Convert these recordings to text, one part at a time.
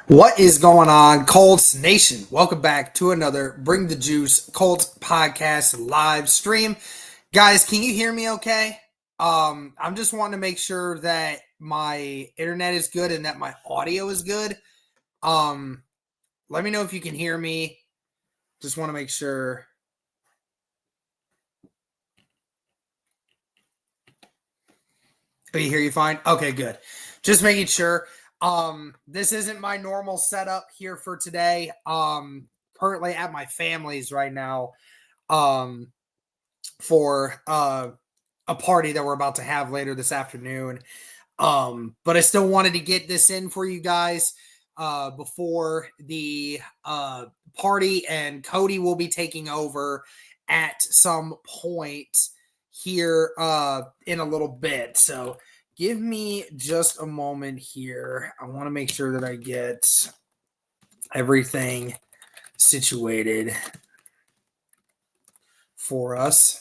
What is going on, Colts Nation? Welcome back to another Bring the Juice Colts podcast live stream. Guys, can you hear me okay? I'm just wanting to make sure that my internet is good and that my audio is good. Um, Let me know if you can hear me. Just want to make sure. Oh, you hear you fine? Okay, good. Just making sure. This isn't my normal setup here for today. Currently at my family's right now. For a party that we're about to have later this afternoon. But I still wanted to get this in for you guys before the party, and Cody will be taking over at some point here in a little bit. So give me just a moment here. I want to make sure that I get everything situated for us.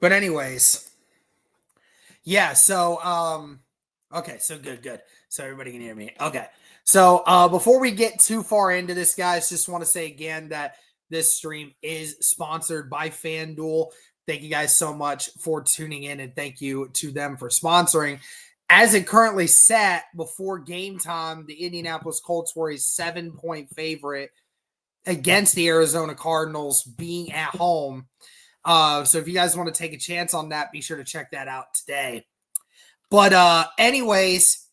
But anyways, yeah, so okay, so good. So everybody can hear me. Okay. So before we get too far into this, guys, just want to say again that this stream is sponsored by FanDuel. Thank you guys so much for tuning in, and thank you to them for sponsoring. As it currently sat before game time, the Indianapolis Colts were a 7-point favorite against the Arizona Cardinals being at home. So if you guys want to take a chance on that, be sure to check that out today. But anyways,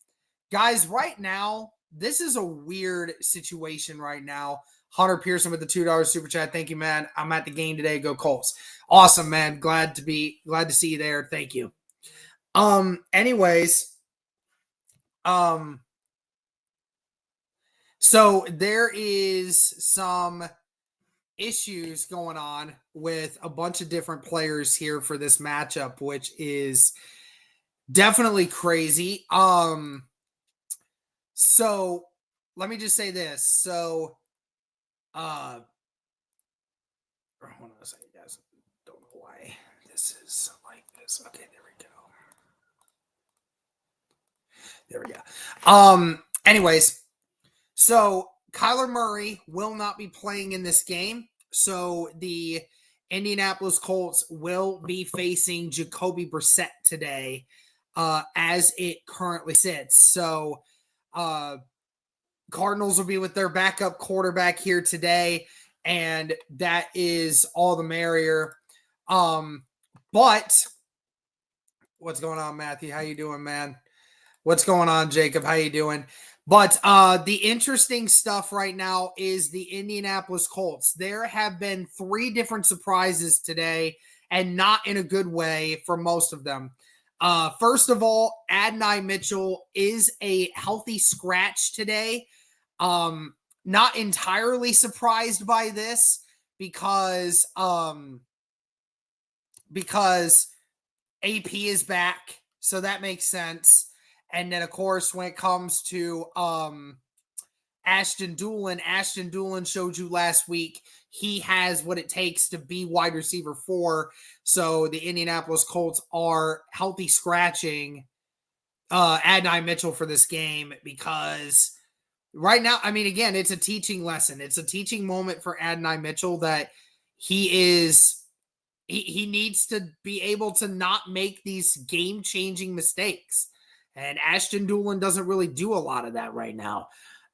guys, right now, this is a weird situation right now. Hunter Pearson with the $2 super chat. Thank you, man. I'm at the game today. Go Colts. Awesome, man. Glad to see you there. Thank you. Anyways, so there is some issues going on with a bunch of different players here for this matchup, which is definitely crazy. So let me just say this. So, hold on a second, guys. Don't know why this is like this. Okay, there we go. There we go. Anyways, so Kyler Murray will not be playing in this game. So the Indianapolis Colts will be facing Jacoby Brissett today, as it currently sits. So, Cardinals will be with their backup quarterback here today, and that is all the merrier. But what's going on, Matthew? How you doing, man? What's going on, Jacob? How you doing? But the interesting stuff right now is the Indianapolis Colts. There have been 3 different surprises today, and not in a good way for most of them. First of all, Adonai Mitchell is a healthy scratch today. Not entirely surprised by this because AP is back, so that makes sense. And then, of course, when it comes to Ashton Dulin showed you last week he has what it takes to be wide receiver 4. So the Indianapolis Colts are healthy scratching Adonai Mitchell for this game because right now, I mean, again, it's a teaching lesson. It's a teaching moment for Adonai Mitchell that he needs to be able to not make these game-changing mistakes. And Ashton Dulin doesn't really do a lot of that right now.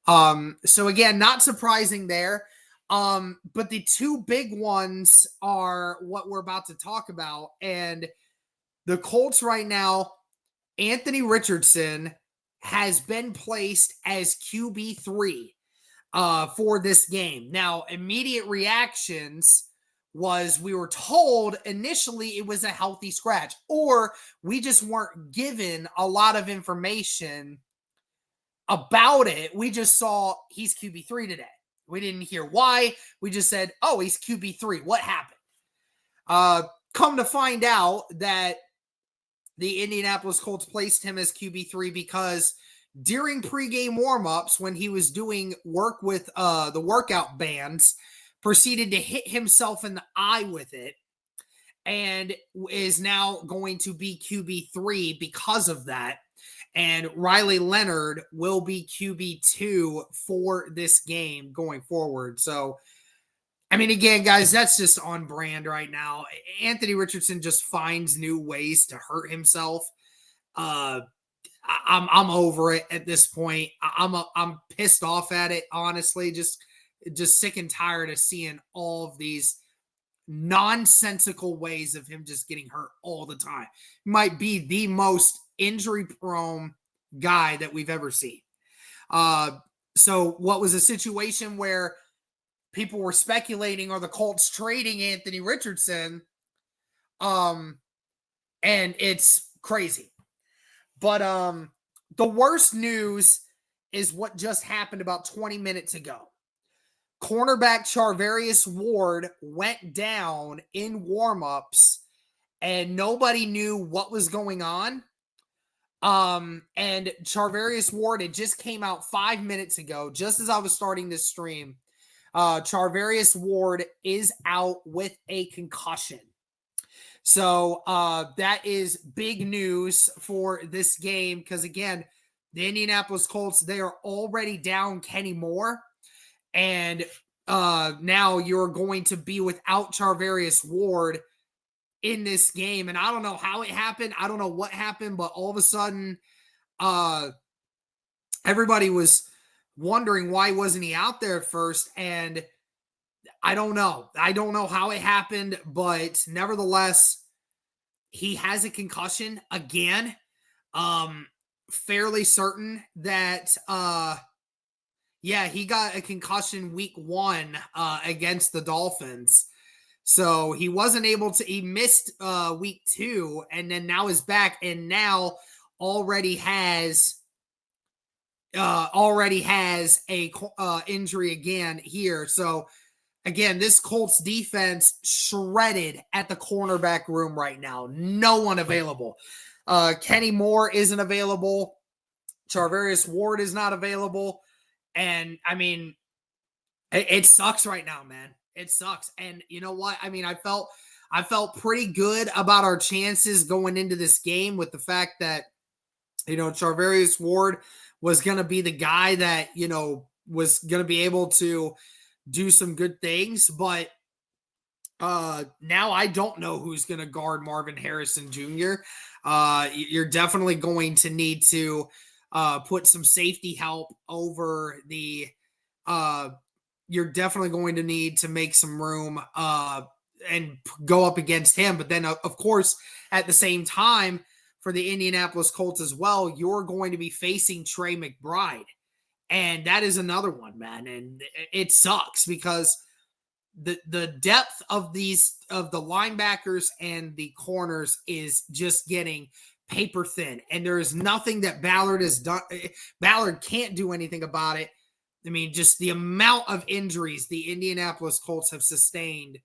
So again, not surprising there. But the 2 big ones are what we're about to talk about. And the Colts right now, Anthony Richardson has been placed as QB3 for this game. Now, immediate reactions was we were told initially it was a healthy scratch, or we just weren't given a lot of information about it. We just saw he's QB3 today. We didn't hear why. We just said, oh, he's QB3. What happened? Come to find out that the Indianapolis Colts placed him as QB3 because during pregame warmups when he was doing work with the workout bands, proceeded to hit himself in the eye with it and is now going to be QB3 because of that. And Riley Leonard will be QB2 for this game going forward. So, I mean, again, guys, that's just on brand right now. Anthony Richardson just finds new ways to hurt himself. I'm over it at this point. I'm pissed off at it, honestly. Just sick and tired of seeing all of these nonsensical ways of him just getting hurt all the time. He might be the most injury prone guy that we've ever seen. So what was a situation where people were speculating, are the Colts trading Anthony Richardson? And it's crazy. But the worst news is what just happened about 20 minutes ago. Cornerback Charvarius Ward went down in warmups, and nobody knew what was going on. And Charvarius Ward, it just came out 5 minutes ago, just as I was starting this stream. Charvarius Ward is out with a concussion. So that is big news for this game because, again, the Indianapolis Colts, they are already down Kenny Moore. And now you're going to be without Charvarius Ward in this game. And I don't know how it happened. I don't know what happened, but all of a sudden, everybody was wondering why wasn't he out there at first. And I don't know. I don't know how it happened, but nevertheless, he has a concussion again. Fairly certain that, he got a concussion week 1 against the Dolphins. So he wasn't able to, he missed week 2 and then now is back and now already has a injury again here. So again, this Colts defense shredded at the cornerback room right now. No one available. Kenny Moore isn't available. Charvarius Ward is not available. And I mean, it sucks right now, man. It sucks. And you know what? I mean, I felt pretty good about our chances going into this game with the fact that, Charvarius Ward was going to be the guy that, was going to be able to do some good things. But now I don't know who's going to guard Marvin Harrison Jr. You're definitely going to need to put some safety help over the you're definitely going to need to make some room and go up against him. But then, of course, at the same time, for the Indianapolis Colts as well, you're going to be facing Trey McBride. And that is another one, man. And it sucks because the depth of the linebackers and the corners is just getting paper thin. And there is nothing that Ballard has done. Ballard can't do anything about it. I mean, just the amount of injuries the Indianapolis Colts have sustained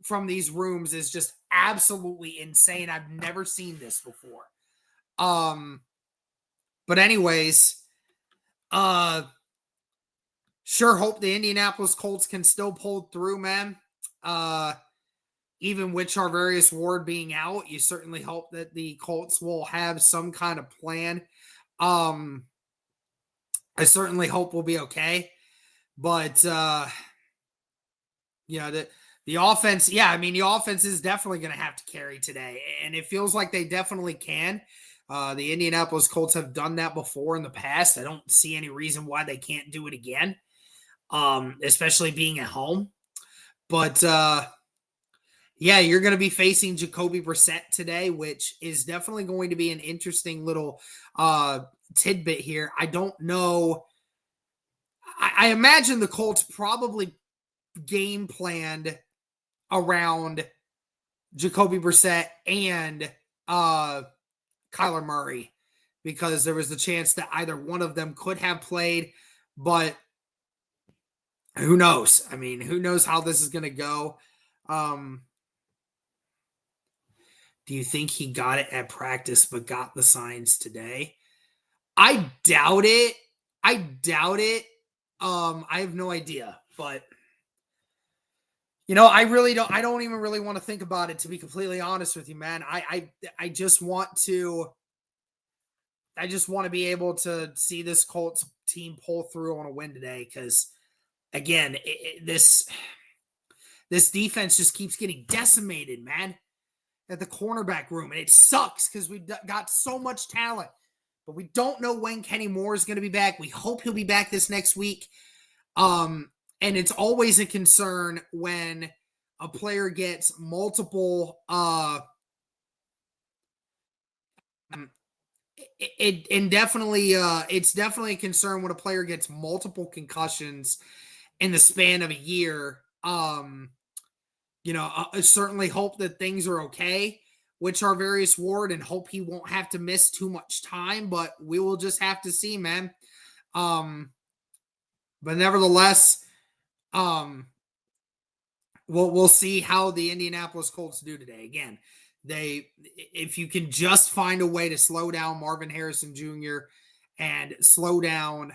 from these rooms is just absolutely insane. I've never seen this before. But anyways, sure hope the Indianapolis Colts can still pull through, man. Even with Charvarius Ward being out, you certainly hope that the Colts will have some kind of plan. I certainly hope we'll be okay. But, the offense, the offense is definitely going to have to carry today. And it feels like they definitely can. The Indianapolis Colts have done that before in the past. I don't see any reason why they can't do it again, especially being at home. But, you're going to be facing Jacoby Brissett today, which is definitely going to be an interesting little tidbit here. I don't know. I imagine the Colts probably game planned around Jacoby Brissett and Kyler Murray because there was the chance that either one of them could have played, but who knows? I mean, who knows how this is going to go? Do you think he got it at practice but got the signs today? I doubt it. I doubt it. I have no idea, but I really don't. I don't even really want to think about it, to be completely honest with you, man. I just want to. I just want to be able to see this Colts team pull through on a win today, because again, this defense just keeps getting decimated, man, at the cornerback room, and it sucks because we've got so much talent, but we don't know when Kenny Moore is going to be back. We hope he'll be back this next week. And it's always a concern when a player gets multiple it's definitely a concern when a player gets multiple concussions in the span of a year. I certainly hope that things are okay with Charvarius Ward, and hope he won't have to miss too much time, but we will just have to see, man. But nevertheless, we'll see how the Indianapolis Colts do today. Again, if you can just find a way to slow down Marvin Harrison Jr. and slow down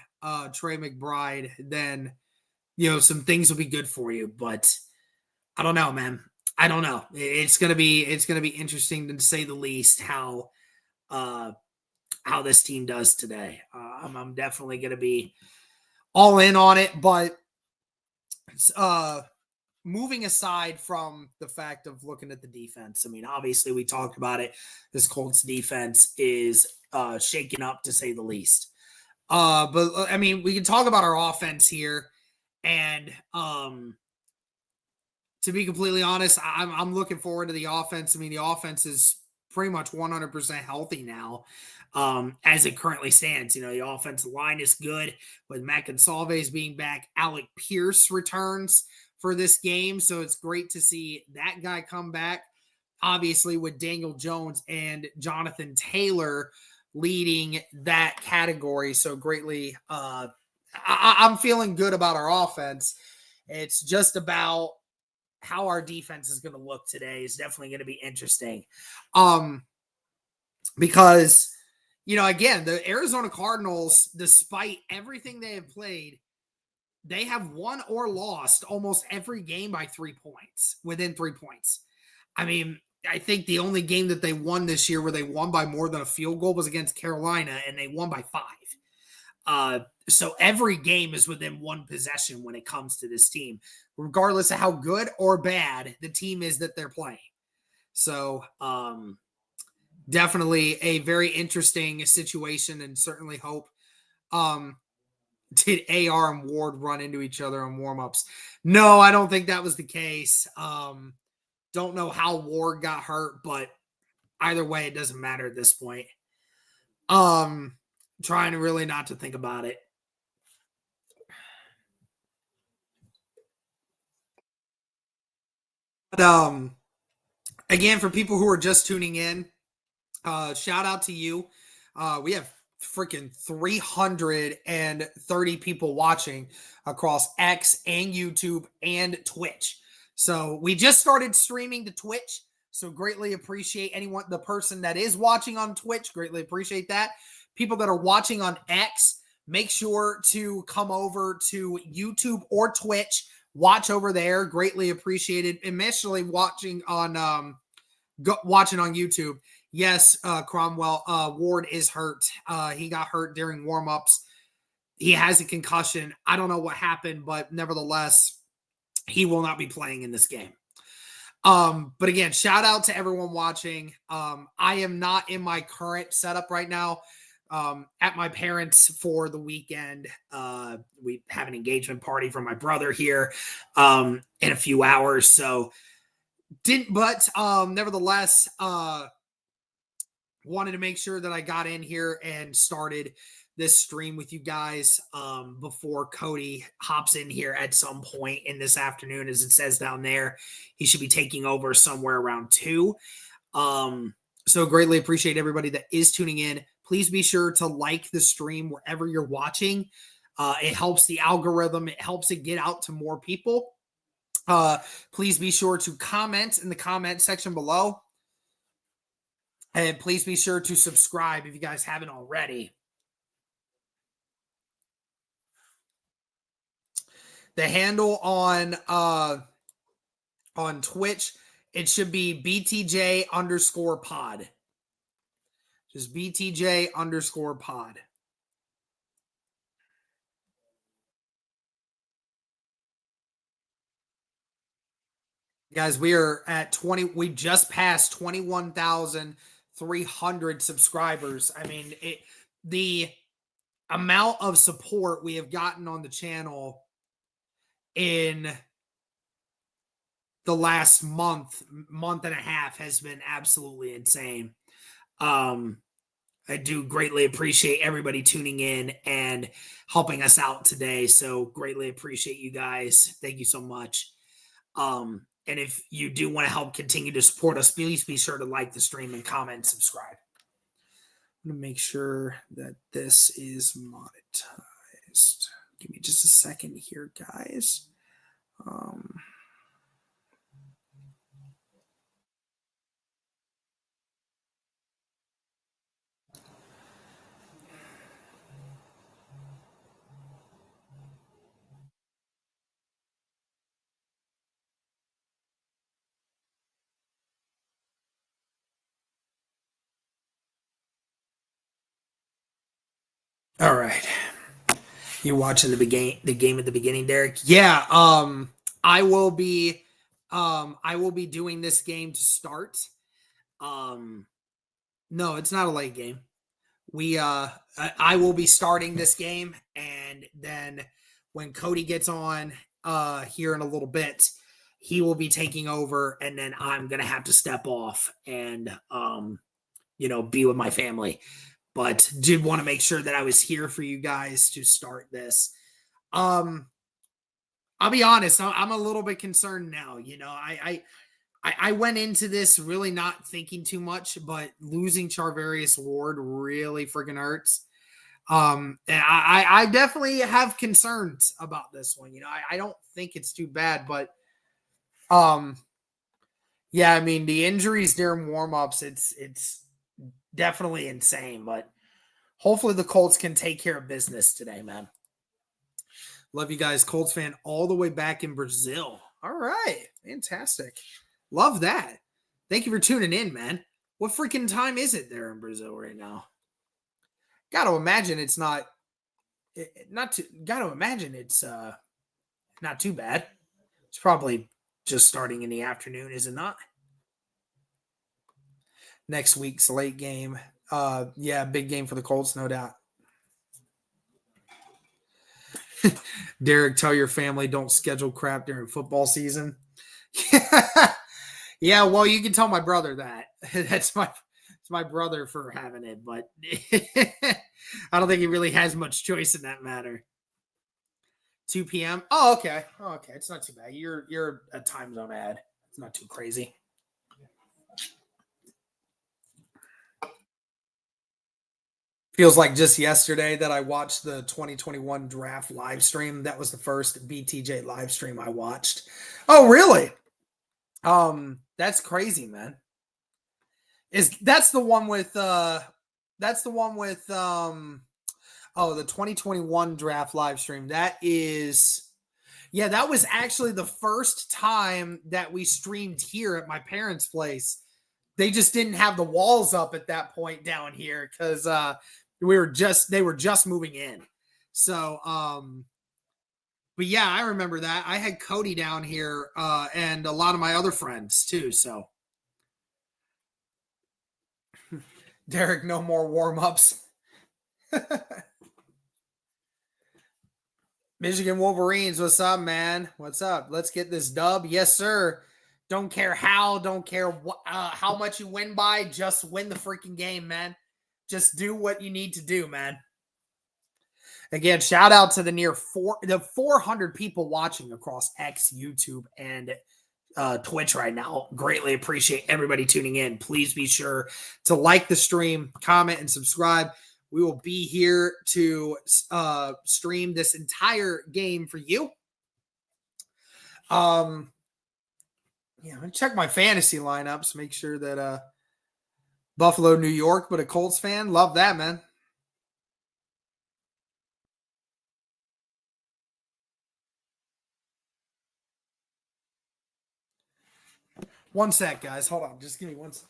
Trey McBride, then some things will be good for you. But I don't know, man. I don't know. It's gonna be interesting, to say the least, how this team does today. I'm definitely gonna be all in on it, but moving aside from the fact of looking at the defense, I mean, obviously we talked about it. This Colts defense is shaken up, to say the least. But I mean, we can talk about our offense here, and to be completely honest, I'm looking forward to the offense. I mean, the offense is pretty much 100% healthy now, as it currently stands. The offensive line is good, with Matt Gonsalves being back. Alec Pierce returns for this game, so it's great to see that guy come back. Obviously, with Daniel Jones and Jonathan Taylor leading that category, so greatly. I'm feeling good about our offense. It's just about how our defense is going to look today is definitely going to be interesting. Because, again, the Arizona Cardinals, despite everything they have played, they have won or lost almost every game by 3 points, within 3 points. I mean, I think the only game that they won this year where they won by more than a field goal was against Carolina, and they won by 5. So every game is within one possession when it comes to this team, regardless of how good or bad the team is that they're playing. So definitely a very interesting situation, and certainly hope. Did AR and Ward run into each other in warmups? No, I don't think that was the case. Don't know how Ward got hurt, but either way, it doesn't matter at this point. Trying to really not to think about it. But again, for people who are just tuning in, shout out to you. We have freaking 330 people watching across X and YouTube and Twitch. So we just started streaming to Twitch. So greatly appreciate the person that is watching on Twitch. Greatly appreciate that. People that are watching on X, make sure to come over to YouTube or Twitch. Watch over there. Greatly appreciated. Initially watching on YouTube. Yes, Cromwell, Ward is hurt. He got hurt during warmups. He has a concussion. I don't know what happened, but nevertheless, he will not be playing in this game. But again, shout out to everyone watching. I am not in my current setup right now. At my parents' for the weekend. We have an engagement party for my brother here in a few hours. So nevertheless, wanted to make sure that I got in here and started this stream with you guys before Cody hops in here at some point in this afternoon. As it says down there, he should be taking over somewhere around 2. So greatly appreciate everybody that is tuning in. Please be sure to like the stream wherever you're watching. It helps the algorithm. It helps it get out to more people. Please be sure to comment in the comment section below. And please be sure to subscribe if you guys haven't already. The handle on Twitch, it should be BTJ_pod. Just BTJ_pod. Guys, we are at 20. We just passed 21,300 subscribers. I mean, the amount of support we have gotten on the channel in the last month and a half has been absolutely insane. I do greatly appreciate everybody tuning in and helping us out today. So greatly appreciate you guys. Thank you so much. And if you do want to help continue to support us, please be sure to like the stream and comment and subscribe. I'm going to make sure that this is monetized. Give me just a second here, guys. All right. You watching the game at the beginning, Derek? Yeah. I will be doing this game to start. No, it's not a late game. I will be starting this game, and then when Cody gets on here in a little bit, he will be taking over, and then I'm gonna have to step off and be with my family. But did want to make sure that I was here for you guys to start this. I'll be honest, I'm a little bit concerned now. I went into this really not thinking too much, but losing Charvarius Ward really freaking hurts. And I definitely have concerns about this one. I don't think it's too bad, but yeah, I mean the injuries during warmups, it's definitely insane, but hopefully the Colts can take care of business today, man. Love you guys, Colts fan all the way back in Brazil. All right, fantastic. Love that. Thank you for tuning in, man. What freaking time is it there in Brazil right now? Got to imagine it's not not too bad. It's probably just starting in the afternoon, is it not? Next week's late game. Yeah, big game for the Colts, no doubt. Derek, tell your family don't schedule crap during football season. Yeah, well, you can tell my brother that. It's my brother for having it, but I don't think he really has much choice in that matter. 2 p.m. Oh, okay. It's not too bad. You're a time zone ad. It's not too crazy. Feels like just yesterday that I watched the 2021 draft live stream. That was the first BTJ live stream I watched. Oh, really? That's crazy, man. That's the one with the 2021 draft live stream. That was actually the first time that we streamed here at my parents' place. They just didn't have the walls up at that point down here because they were just moving in. So but yeah, I remember that. I had Cody down here and a lot of my other friends too. So Derek, no more warm-ups. Michigan Wolverines, what's up, man? What's up? Let's get this dub. Yes, sir. Don't care how, don't care how much you win by, just win the freaking game, man. Just do what you need to do, man. Again, shout out to the 400 people watching across X, YouTube, and Twitch right now. Greatly appreciate everybody tuning in. Please be sure to like the stream, comment, and subscribe. We will be here to stream this entire game for you. I'm gonna check my fantasy lineups, make sure that Buffalo, New York, but a Colts fan. Love that, man. One sec, guys. Hold on. Just give me one sec.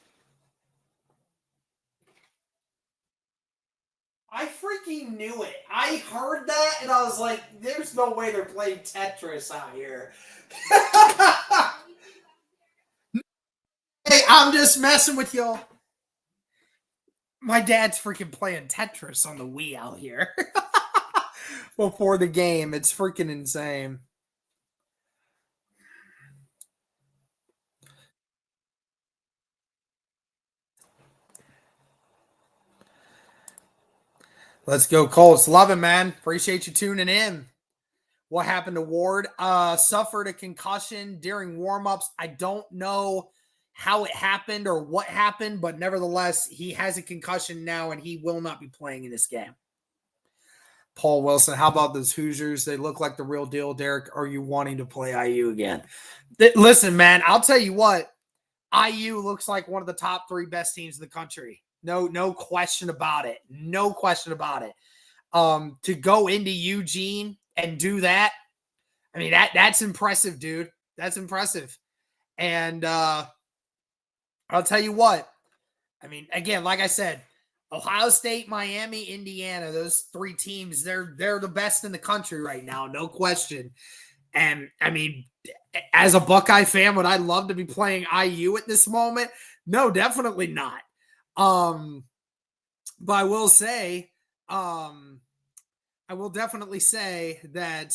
I freaking knew it. I heard that and I was like, there's no way they're playing Tetris out here. Hey, I'm just messing with y'all. My dad's freaking playing Tetris on the Wii out here before the game. It's freaking insane. Let's go, Colts. Love it, man. Appreciate you tuning in. What happened to Ward? Suffered a concussion during warmups. I don't know how it happened or what happened, but nevertheless, he has a concussion now and he will not be playing in this game. Paul Wilson, how about those Hoosiers? They look like the real deal. Derek, are you wanting to play IU again? Listen, man, I'll tell you what. IU looks like one of the top 3 best teams in the country. No question about it. No question about it. To go into Eugene and do that, I mean, that's impressive, dude. That's impressive. And I'll tell you what. I mean, again, like I said, Ohio State, Miami, Indiana, those 3 teams, they're the best in the country right now, no question. And I mean, as a Buckeye fan, would I love to be playing IU at this moment? No, definitely not. But I will say, I will definitely say that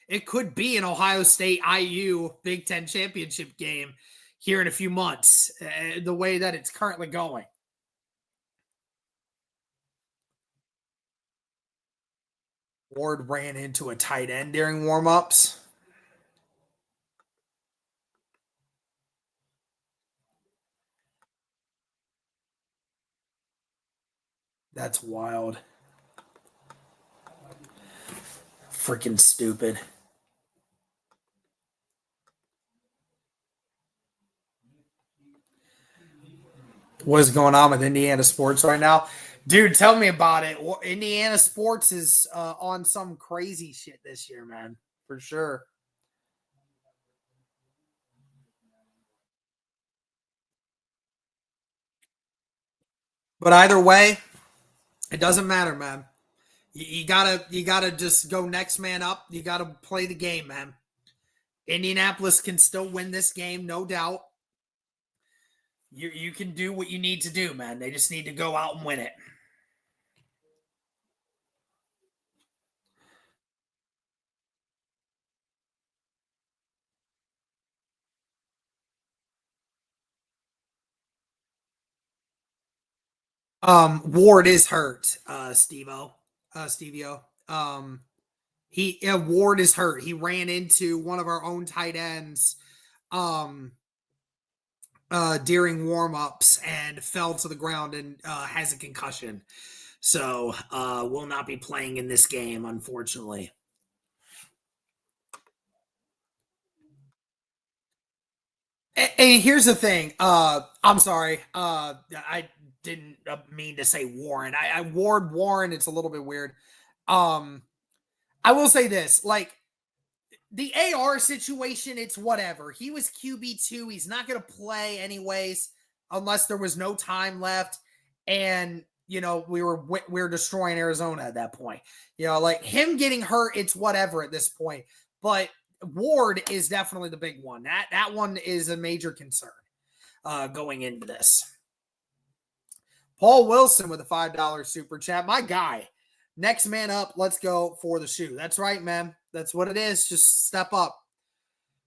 it could be an Ohio State IU Big Ten championship game here in a few months, the way that it's currently going. Ward ran into a tight end during warmups. That's wild. Freaking stupid. What is going on with Indiana sports right now? Dude, tell me about it. Indiana sports is on some crazy shit this year, man. For sure. But either way, it doesn't matter, man. You gotta just go next man up. You gotta play the game, man. Indianapolis can still win this game, no doubt. You can do what you need to do, man. They just need to go out and win it. Ward is hurt, Stevio. Ward is hurt. He ran into one of our own tight ends during warm-ups and fell to the ground and has a concussion. So will not be playing in this game, unfortunately. And here's the thing. I'm sorry. I didn't mean to say Warren. I Warren. It's a little bit weird. I will say this, like the AR situation, it's whatever. He was QB2. He's not going to play anyways, unless there was no time left. And, you know, we were destroying Arizona at that point. You know, like him getting hurt, it's whatever at this point. But Ward is definitely the big one. That one is a major concern going into this. Paul Wilson with a $5 super chat. My guy. Next man up, let's go for the shoe. That's right, man. That's what it is. Just step up.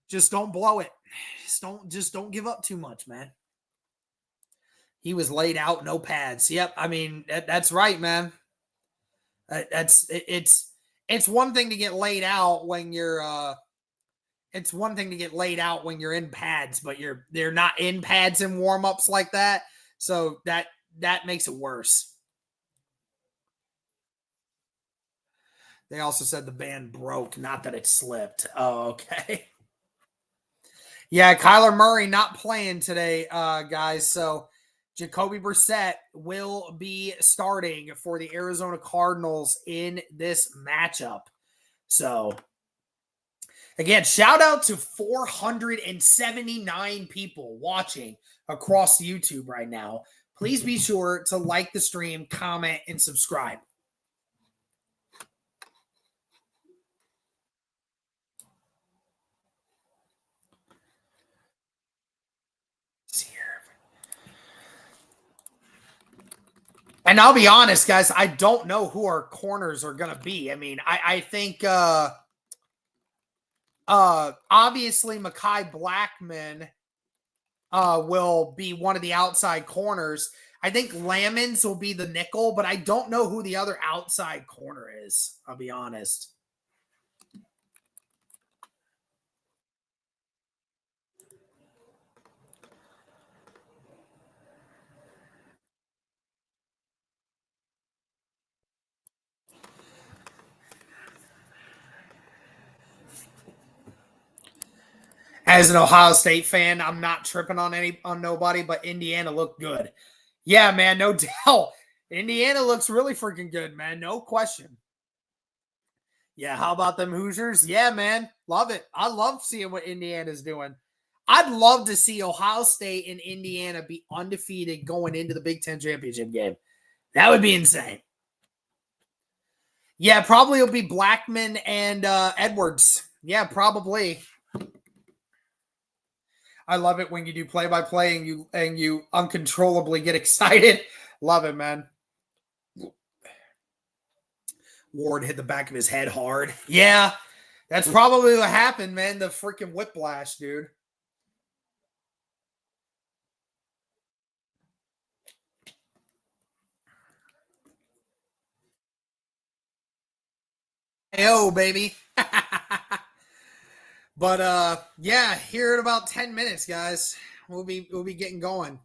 Just don't blow it. Just don't give up too much, man. He was laid out, no pads. Yep, I mean that's right, man. It's one thing to get laid out when you're it's one thing to get laid out when you're in pads, but they're not in pads in warm-ups like that. So that makes it worse. They also said the band broke, not that it slipped. Oh, okay. Yeah, Kyler Murray not playing today, guys. So Jacoby Brissett will be starting for the Arizona Cardinals in this matchup. So Again, shout out to 479 people watching across YouTube right now. Please be sure to like the stream, comment, and subscribe. And I'll be honest, guys, I don't know who our corners are going to be. I mean, I think obviously Mekhi Blackman will be one of the outside corners. I think Lamons will be the nickel, but I don't know who the other outside corner is. I'll be honest. As an Ohio State fan, I'm not tripping on nobody, but Indiana looked good. Yeah, man, no doubt. Indiana looks really freaking good, man. No question. Yeah, how about them Hoosiers? Yeah, man. Love it. I love seeing what Indiana's doing. I'd love to see Ohio State and Indiana be undefeated going into the Big Ten championship game. That would be insane. Yeah, probably it'll be Blackman and Edwards. Yeah, probably. I love it when you do play-by-play and you uncontrollably get excited. Love it, man. Ward hit the back of his head hard. Yeah, that's probably what happened, man. The freaking whiplash, dude. Oh, baby. But yeah, here in about 10 minutes, guys. We'll be getting going.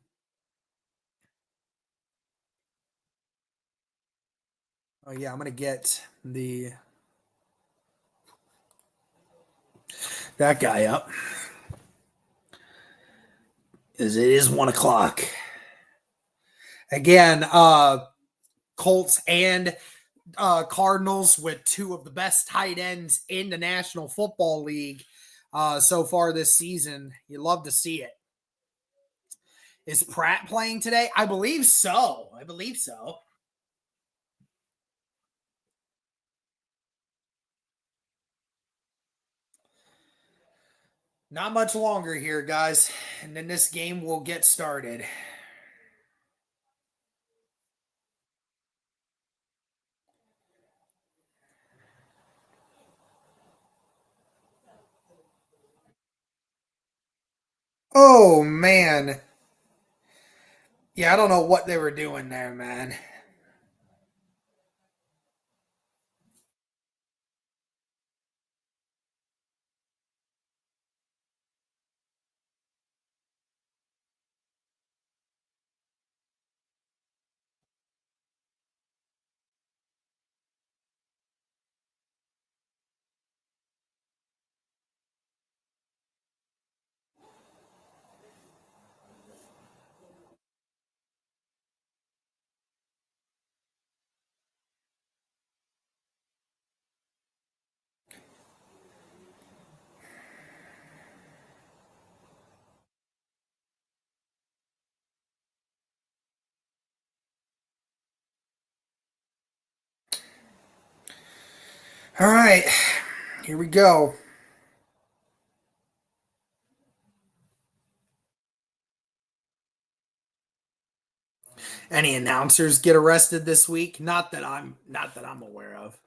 Oh yeah, I'm gonna get that guy up. As it is 1 o'clock. Again, Colts and Cardinals with two of the best tight ends in the National Football League so far this season. You love to see it. Is Pratt playing today? I believe so. Not much longer here, guys. And then this game will get started. Oh, man. Yeah, I don't know what they were doing there, man. All right, here we go. Any announcers get arrested this week? Not that I'm aware of.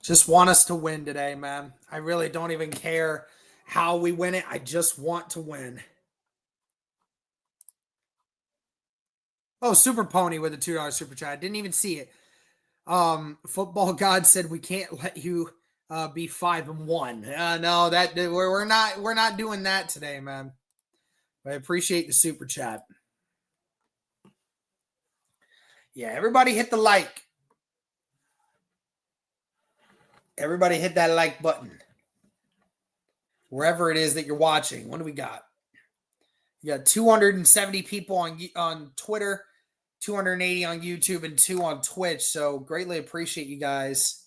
Just want us to win today, man. I really don't even care how we win it. I just want to win. Oh, Super Pony with a $2 super chat. I didn't even see it. Football God said we can't let you be 5-1. No, that we're not doing that today, man. I appreciate the super chat. Yeah, everybody hit the like. Everybody hit that like button. Wherever it is that you're watching. What do we got? You got 270 people on Twitter, 280 on YouTube, and 2 on Twitch. So greatly appreciate you guys.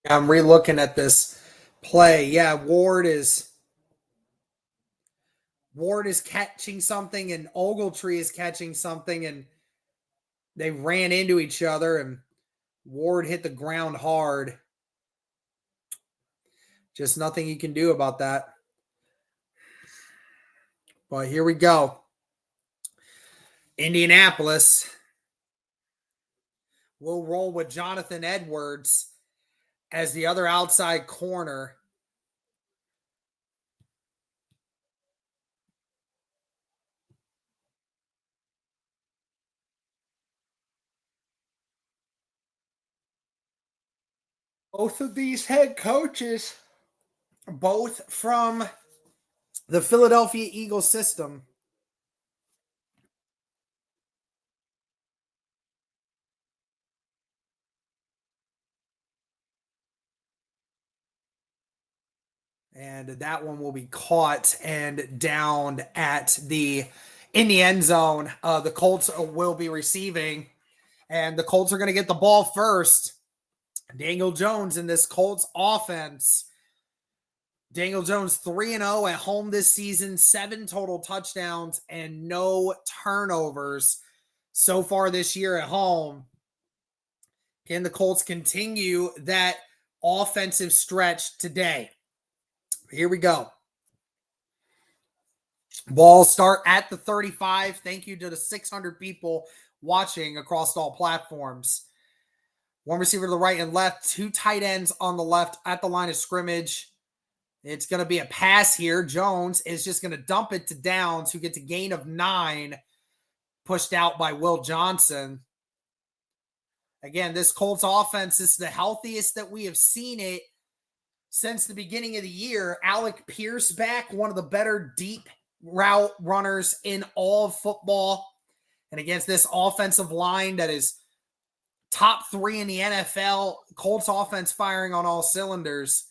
I'm re-looking at this play. Yeah, Ward is catching something and Ogletree is catching something, and they ran into each other and Ward hit the ground hard. Just nothing you can do about that. But here we go. Indianapolis will roll with Jonathan Edwards as the other outside corner. Both of these head coaches, both from the Philadelphia Eagles system. And that one will be caught and downed in the end zone. The Colts will be receiving, and the Colts are going to get the ball first. Daniel Jones in this Colts offense. Daniel Jones 3-0 at home this season, 7 total touchdowns and no turnovers so far this year at home. Can the Colts continue that offensive stretch today? Here we go. Ball start at the 35. Thank you to the 600 people watching across all platforms. One receiver to the right and left, 2 tight ends on the left at the line of scrimmage. It's going to be a pass here. Jones is just going to dump it to Downs, who gets a gain of 9, pushed out by Will Johnson. Again, this Colts offense is the healthiest that we have seen it since the beginning of the year. Alec Pierce back, one of the better deep route runners in all of football. And against this offensive line that is top 3 in the NFL, Colts offense firing on all cylinders.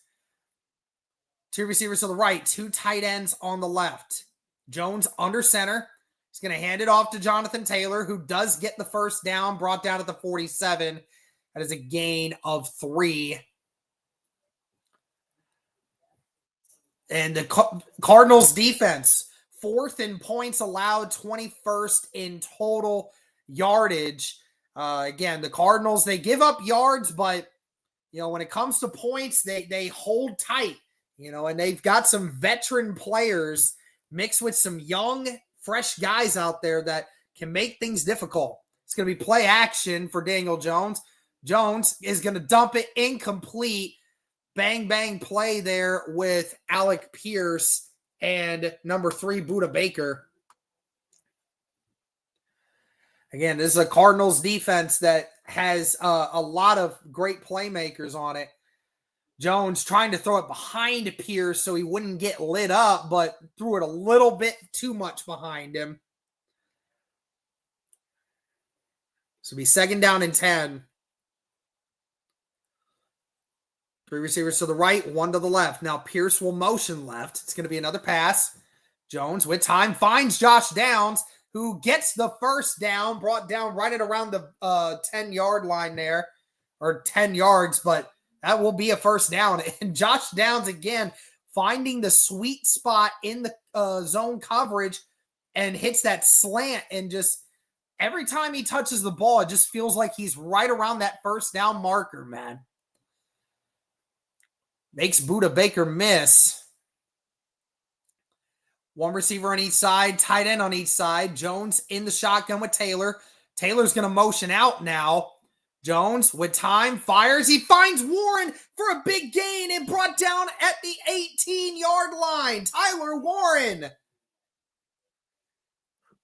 2 receivers to the right, 2 tight ends on the left. Jones under center. He's going to hand it off to Jonathan Taylor, who does get the first down, brought down at the 47. That is a gain of 3. And the Cardinals defense, 4th in points allowed, 21st in total yardage. Again, the Cardinals, they give up yards, but, when it comes to points, they hold tight, and they've got some veteran players mixed with some young, fresh guys out there that can make things difficult. It's going to be play action for Daniel Jones. Jones is going to dump it incomplete. Bang, bang play there with Alec Pierce and number 3, Budda Baker. Again, this is a Cardinals defense that has a lot of great playmakers on it. Jones trying to throw it behind Pierce so he wouldn't get lit up, but threw it a little bit too much behind him. So it'll be 2nd down and 10. 3 receivers to the right, 1 to the left. Now Pierce will motion left. It's going to be another pass. Jones with time finds Josh Downs, who gets the first down, brought down right at around the 10-yard line there, or 10 yards, but that will be a first down. And Josh Downs, again, finding the sweet spot in the zone coverage and hits that slant. And just every time he touches the ball, it just feels like he's right around that first down marker, man. Makes Budda Baker miss. One receiver on each side, tight end on each side. Jones in the shotgun with Taylor. Taylor's going to motion out now. Jones with time fires. He finds Warren for a big gain and brought down at the 18-yard line. Tyler Warren.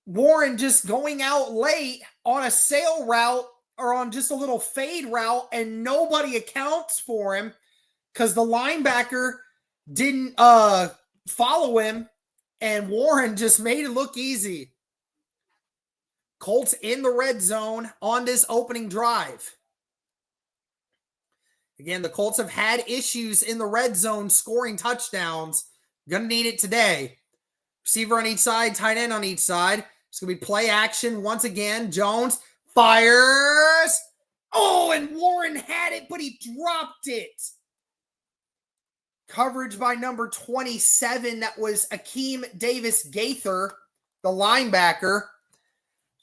Warren just going out late on a sail route or on just a little fade route, and nobody accounts for him because the linebacker didn't follow him, and Warren just made it look easy. Colts in the red zone on this opening drive. Again, the Colts have had issues in the red zone scoring touchdowns. Gonna need it today. Receiver on each side, tight end on each side. It's gonna be play action once again. Jones fires. Oh, and Warren had it, but he dropped it. Coverage by number 27. That was Akeem Davis Gaither, the linebacker.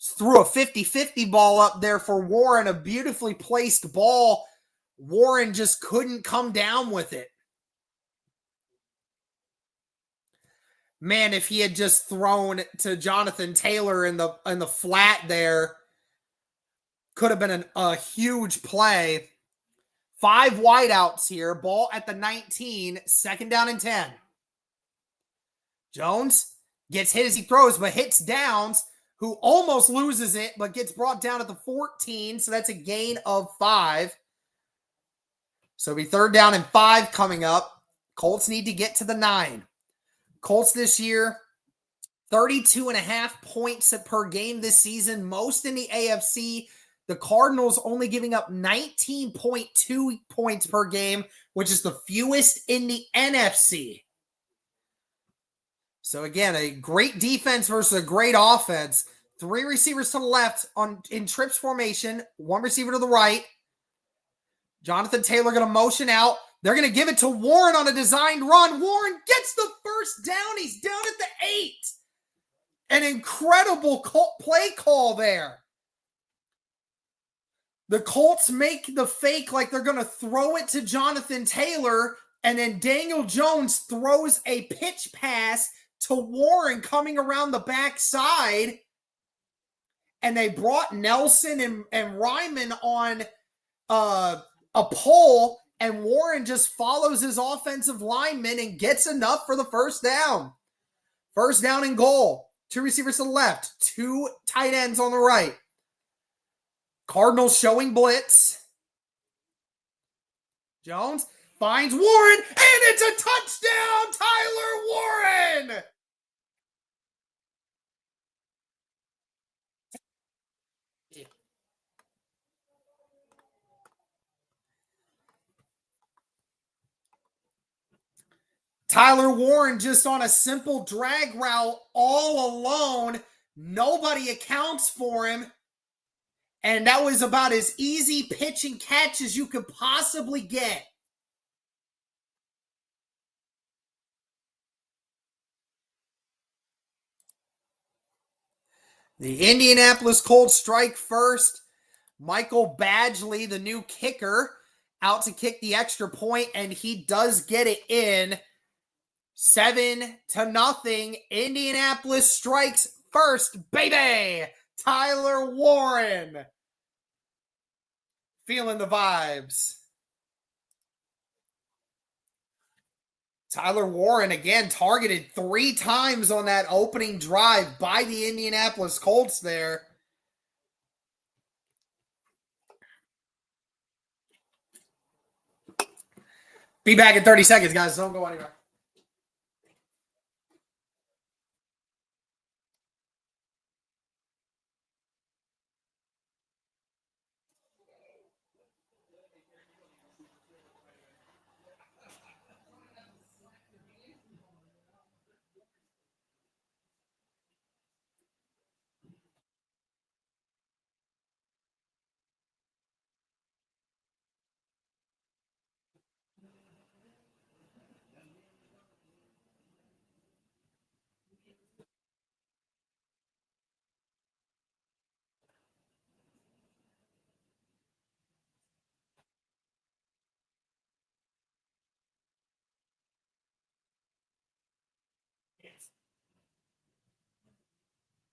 Threw a 50-50 ball up there for Warren, a beautifully placed ball. Warren just couldn't come down with it. Man, if he had just thrown to Jonathan Taylor in the flat there, could have been a huge play. 5 wideouts here. Ball at the 19. Second down and 10. Jones gets hit as he throws, but hits Downs, who almost loses it, but gets brought down at the 14. So that's a gain of 5. So it'll be third down and 5 coming up. Colts need to get to the 9. Colts this year, 32.5 points per game this season, most in the AFC. The Cardinals only giving up 19.2 points per game, which is the fewest in the NFC. So again, a great defense versus a great offense. 3 receivers to the left in trips formation, 1 receiver to the right. Jonathan Taylor going to motion out. They're going to give it to Warren on a designed run. Warren gets the first down. He's down at the 8. An incredible play call there. The Colts make the fake like they're going to throw it to Jonathan Taylor, and then Daniel Jones throws a pitch pass to Warren coming around the backside. And they brought Nelson and Ryman on a pole, and Warren just follows his offensive lineman and gets enough for the first down. First down and goal. 2 receivers to the left, 2 tight ends on the right. Cardinals showing blitz. Jones finds Warren, and it's a touchdown, Tyler Warren! Tyler Warren just on a simple drag route all alone. Nobody accounts for him. And that was about as easy pitch and catch as you could possibly get. The Indianapolis Colts strike first. Michael Badgley, the new kicker, out to kick the extra point, and he does get it in. 7-0. Indianapolis strikes first, baby. Tyler Warren. Feeling the vibes. Tyler Warren, again, targeted 3 times on that opening drive by the Indianapolis Colts there. Be back in 30 seconds, guys. Don't go anywhere.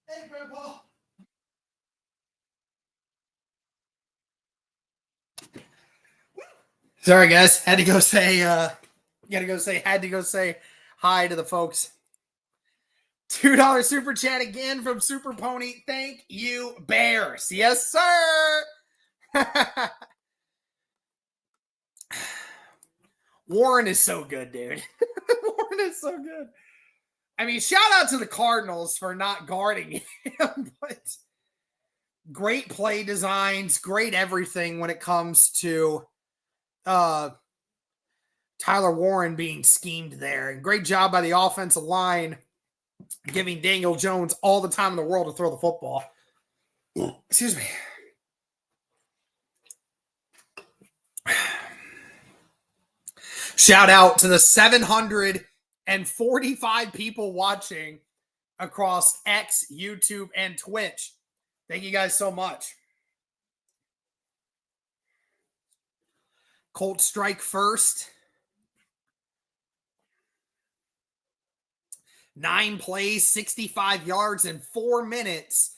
Hey, Grandpa. Sorry, guys. Had to go say, had to go say hi to the folks. $2 super chat again from Super Pony. Thank you, Bears. Yes, sir. Warren is so good, dude. Warren is so good. I mean, shout out to the Cardinals for not guarding him, but great play designs, great everything when it comes to Tyler Warren being schemed there. And great job by the offensive line giving Daniel Jones all the time in the world to throw the football. Excuse me. Shout out to the 745 people watching across X, YouTube, and Twitch. Thank you guys so much. Colts strike first. 9 plays, 65 yards in 4 minutes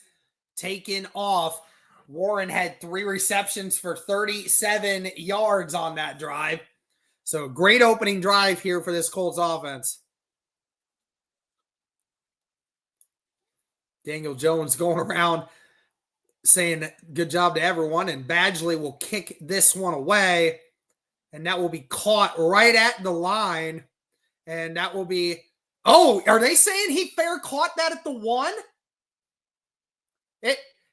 taken off. Warren had 3 receptions for 37 yards on that drive. So great opening drive here for this Colts offense. Daniel Jones going around saying good job to everyone, and Badgley will kick this one away, and that will be caught right at the line, and that will be, oh, are they saying he fair caught that at the 1?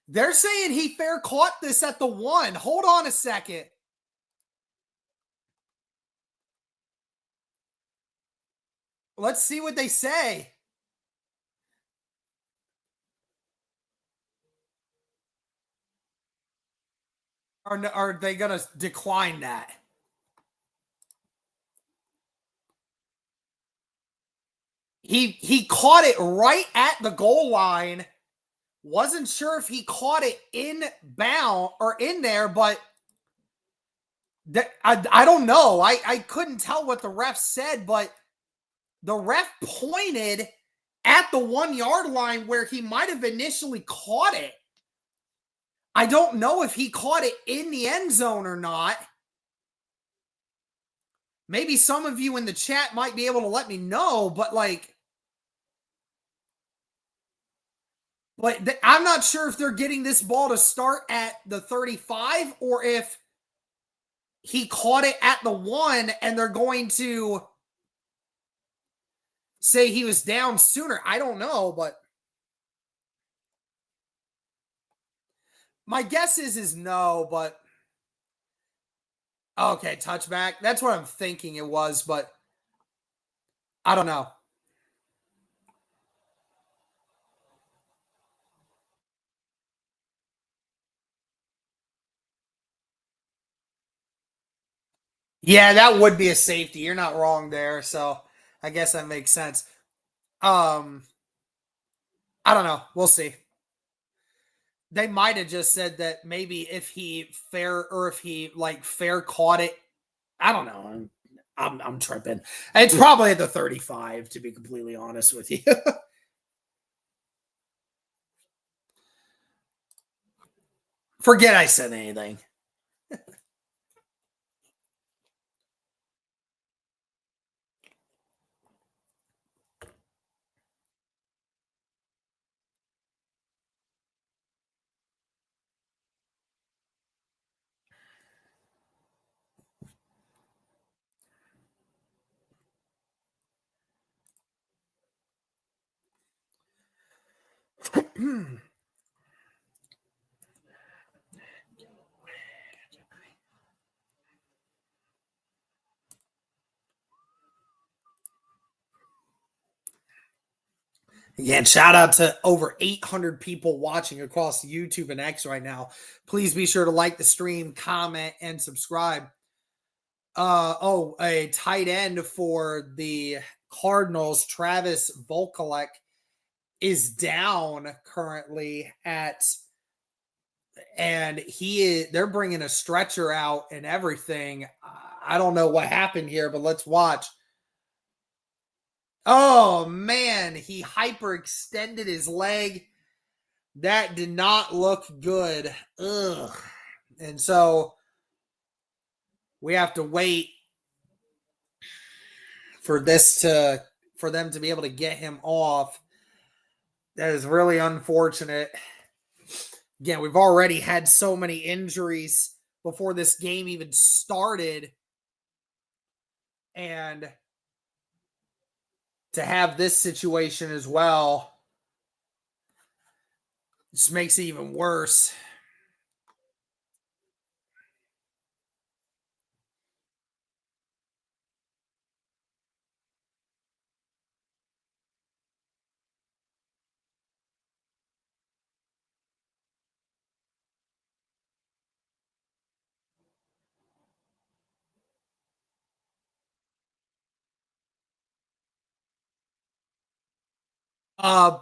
They're saying he fair caught this at the 1. Hold on a second. Let's see what they say. Are they going to decline that? He caught it right at the goal line. Wasn't sure if he caught it in bound or in there, but I don't know. I couldn't tell what the ref said, but the ref pointed at the 1 yard line where he might have initially caught it. I don't know if he caught it in the end zone or not. Maybe some of you in the chat might be able to let me know, but I'm not sure if they're getting this ball to start at the 35 or if he caught it at the 1 and they're going to say he was down sooner. I don't know, but my guess is no, but okay, touchback. That's what I'm thinking it was, but I don't know. Yeah, that would be a safety. You're not wrong there, so I guess that makes sense. I don't know. We'll see. They might have just said that maybe if he fair caught it. I don't know. I'm tripping. It's probably at the 35, to be completely honest with you. Forget I said anything. Again, shout out to over 800 people watching across YouTube and X right now. Please be sure to like the stream, comment, and subscribe. A tight end for the Cardinals, Travis Volkolek, is down currently and they're bringing a stretcher out and everything. I don't know what happened here, but let's watch. Oh man, he hyperextended his leg That did not look good. Ugh. And so we have to wait for them to be able to get him off. That is really unfortunate. Again, we've already had so many injuries before this game even started. And to have this situation as well just makes it even worse.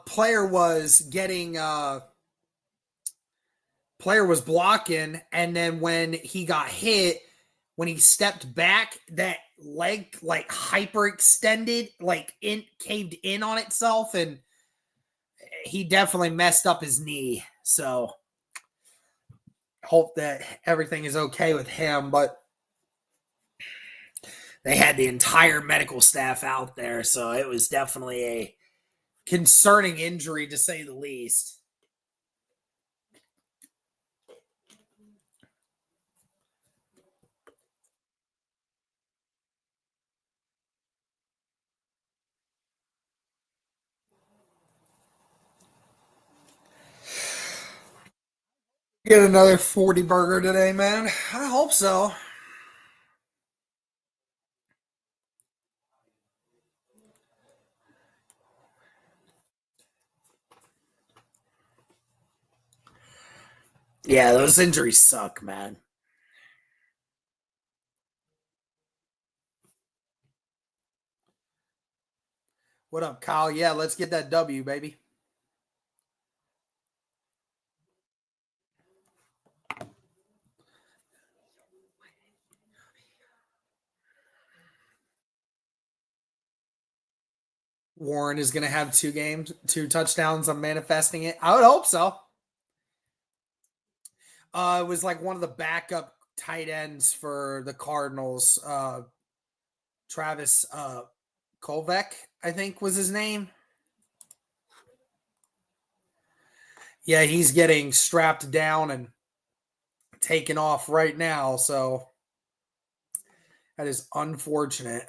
Player was getting player was blocking, and then when he got hit, when he stepped back, that leg like hyperextended, like caved in on itself, and he definitely messed up his knee. So hope that everything is okay with him, but they had the entire medical staff out there, so it was definitely a concerning injury to say the least. Get another 40 burger today, man. I hope so. Yeah, those injuries suck, man. What up, Kyle? Yeah, let's get that W, baby. Warren is going to have 2 touchdowns. I'm manifesting it. I would hope so. It was like one of the backup tight ends for the Cardinals. Travis Kolvek, I think was his name. Yeah, he's getting strapped down and taken off right now. So that is unfortunate.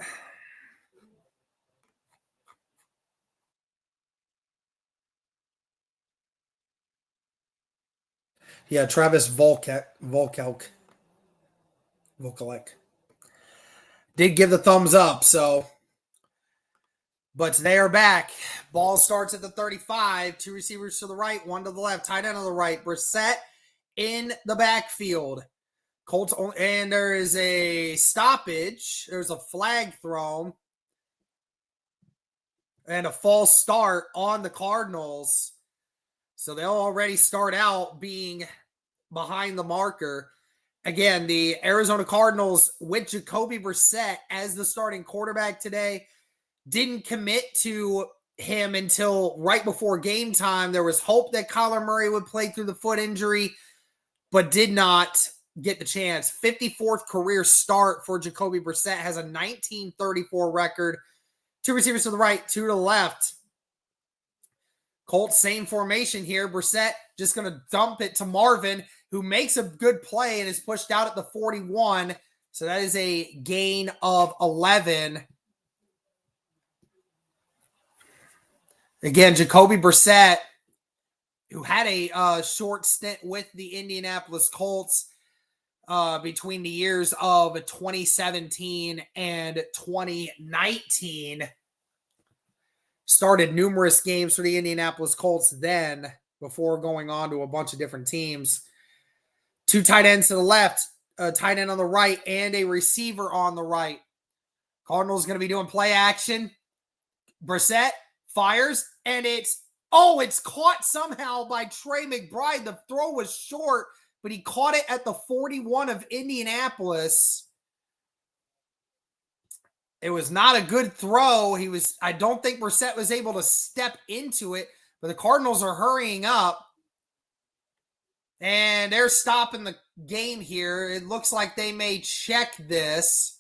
Yeah, Travis Volkelk did give the thumbs up. So, but they are back. Ball starts at the 35. 2 receivers to the right, 1 to the left. Tight end on the right. Brissett in the backfield. Colts, and there is a stoppage. There's a flag thrown and a false start on the Cardinals. So they'll already start out being behind the marker. Again, the Arizona Cardinals with Jacoby Brissett as the starting quarterback today didn't commit to him until right before game time. There was hope that Kyler Murray would play through the foot injury, but did not get the chance. 54th career start for Jacoby Brissett, has a 1934 record. 2 receivers to the right, 2 to the left. Colts, same formation here. Brissett just going to dump it to Marvin, who makes a good play and is pushed out at the 41. So that is a gain of 11. Again, Jacoby Brissett, who had a short stint with the Indianapolis Colts between the years of 2017 and 2019. Started numerous games for the Indianapolis Colts then before going on to a bunch of different teams. 2 tight ends to the left, a tight end on the right, and a receiver on the right. Cardinals going to be doing play action. Brissett fires, and it's caught somehow by Trey McBride. The throw was short, but he caught it at the 41 of Indianapolis. It was not a good throw. I don't think Brissett was able to step into it, but the Cardinals are hurrying up. And they're stopping the game here. It looks like they may check this.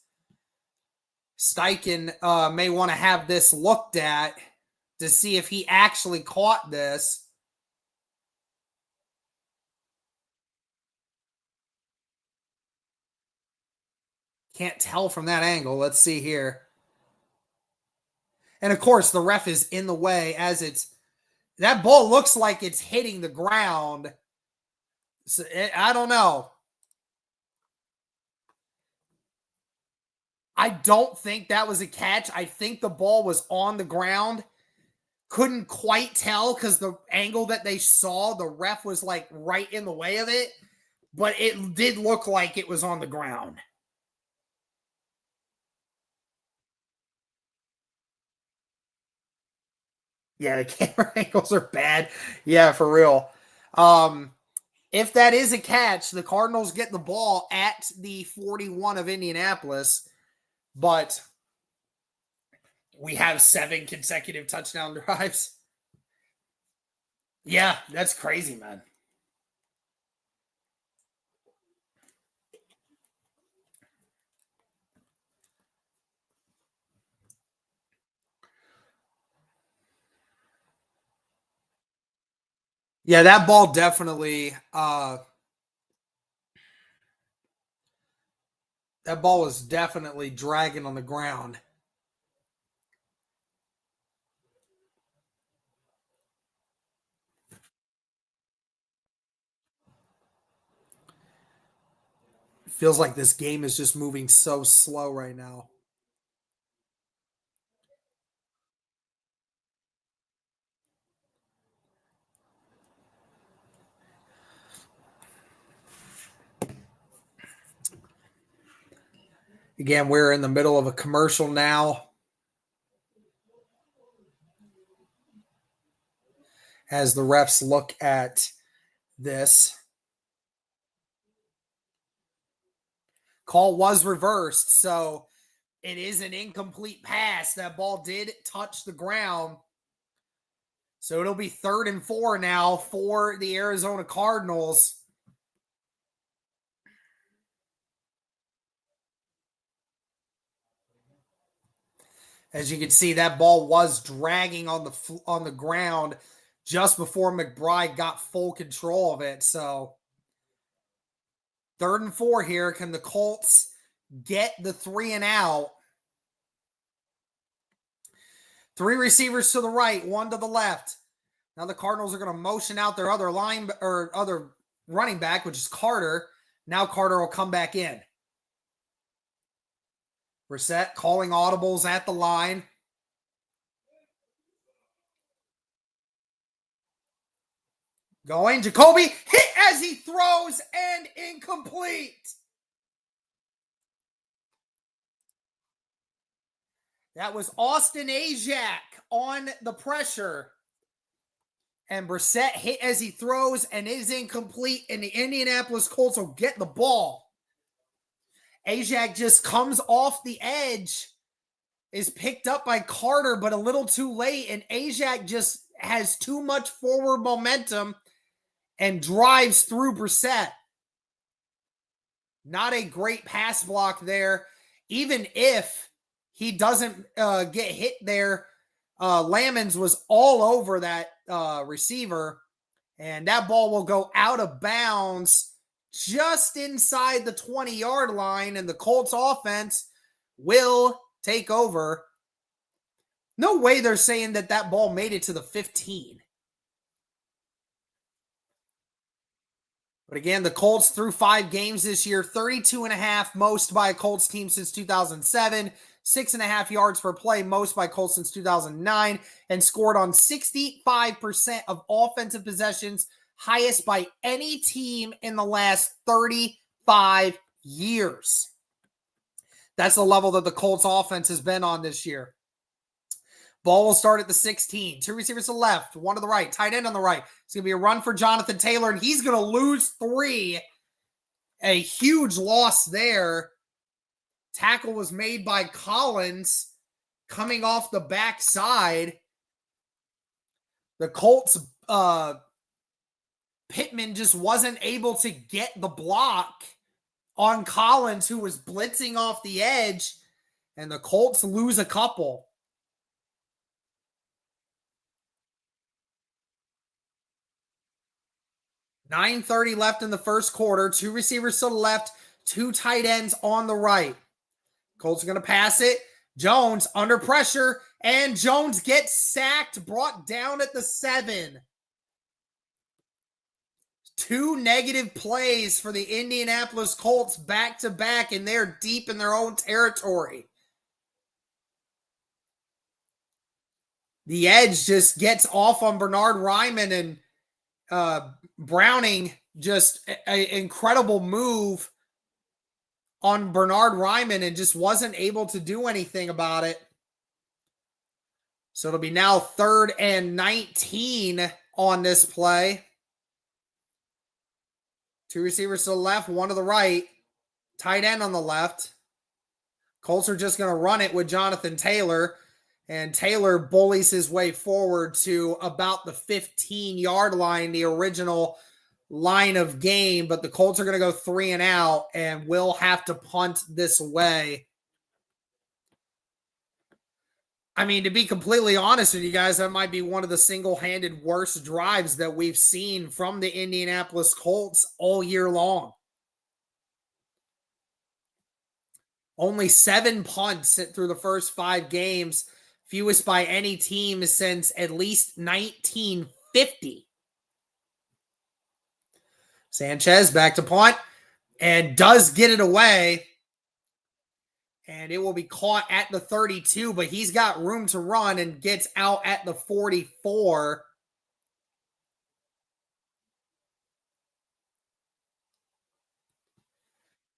Steichen may want to have this looked at to see if he actually caught this. Can't tell from that angle. Let's see here. And of course, the ref is in the way as that ball looks like it's hitting the ground. So I don't know. I don't think that was a catch. I think the ball was on the ground. Couldn't quite tell because the angle that they saw, the ref was like right in the way of it. But it did look like it was on the ground. Yeah, the camera angles are bad. Yeah, for real. If that is a catch, the Cardinals get the ball at the 41 of Indianapolis, but we have 7 consecutive touchdown drives. Yeah, that's crazy, man. Yeah, that ball definitely that ball was definitely dragging on the ground. It feels like this game is just moving so slow right now. Again, we're in the middle of a commercial now. As the refs look at this. Call was reversed, so it is an incomplete pass. That ball did touch the ground. So it'll be 3rd and 4 now for the Arizona Cardinals. As you can see, that ball was dragging on the ground just before McBride got full control of it. So 3rd and 4 here. Can the Colts get the 3 and out? 3 receivers to the right, 1 to the left. Now the Cardinals are going to motion out their other other running back, which is Carter. Now Carter will come back in. Brissett calling audibles at the line. Going. Jacoby hit as he throws and incomplete. That was Austin Ajak on the pressure. And Brissett hit as he throws and is incomplete. And the Indianapolis Colts will get the ball. Ajak just comes off the edge. Is picked up by Carter, but a little too late. And Ajak just has too much forward momentum and drives through Brissett. Not a great pass block there. Even if he doesn't get hit there, Lamons was all over that receiver. And that ball will go out of bounds just inside the 20-yard line. And the Colts offense will take over. No way they're saying that ball made it to the 15. But again, the Colts through 5 games this year, 32.5, most by a Colts team since 2007, 6.5 yards per play, most by Colts since 2009, and scored on 65% of offensive possessions, highest by any team in the last 35 years. That's the level that the Colts offense has been on this year. Ball will start at the 16. 2 receivers to the left, 1 to the right, tight end on the right. It's going to be a run for Jonathan Taylor, and he's going to lose 3. A huge loss there. Tackle was made by Collins coming off the backside. The Colts Pittman just wasn't able to get the block on Collins, who was blitzing off the edge, and the Colts lose a couple. .9:30 left in the first quarter. 2 receivers to the left, 2 tight ends on the right. Colts are going to pass it. Jones under pressure, and Jones gets sacked, brought down at the 7. 2 negative plays for the Indianapolis Colts back-to-back, and they're deep in their own territory. The edge just gets off on Bernhard Raimann, and Browning, just an incredible move on Bernhard Raimann, and just wasn't able to do anything about it. So it'll be now 3rd and 19 on this play. 2 receivers to the left, 1 to the right. Tight end on the left. Colts are just going to run it with Jonathan Taylor. And Taylor bullies his way forward to about the 15-yard line, the original line of game. But the Colts are going to go 3 and out and will have to punt this away. I mean, to be completely honest with you guys, that might be one of the single-handed worst drives that we've seen from the Indianapolis Colts all year long. Only 7 punts through the first 5 games, fewest by any team since at least 1950. Sanchez back to punt and does get it away. And it will be caught at the 32, but he's got room to run and gets out at the 44.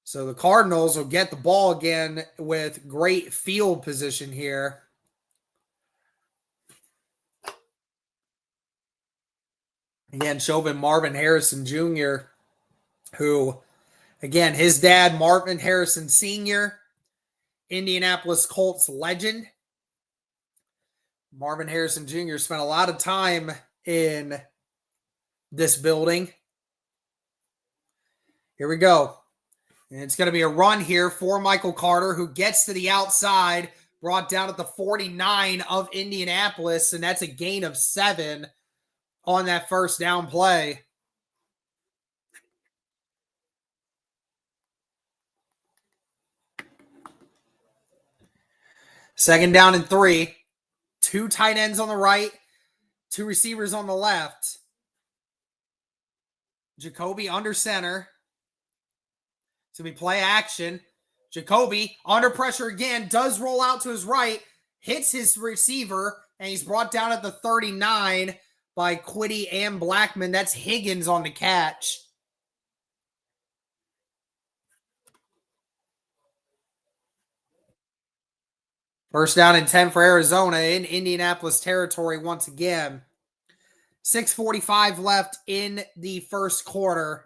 So the Cardinals will get the ball again with great field position here. Again, Chauvin Marvin Harrison Jr., who, again, his dad, Marvin Harrison Sr., Indianapolis Colts legend. Marvin Harrison Jr. spent a lot of time in this building. Here we go. And it's going to be a run here for Michael Carter, who gets to the outside, brought down at the 49 of Indianapolis, and that's a gain of 7 on that first down play. Second down and 3. 2 tight ends on the right, 2 receivers on the left. Jacoby under center. It's going to be play action. Jacoby under pressure again, does roll out to his right, hits his receiver, and he's brought down at the 39 by Quiddy and Blackman. That's Higgins on the catch. First down and 10 for Arizona in Indianapolis territory once again. 6:45 left in the first quarter.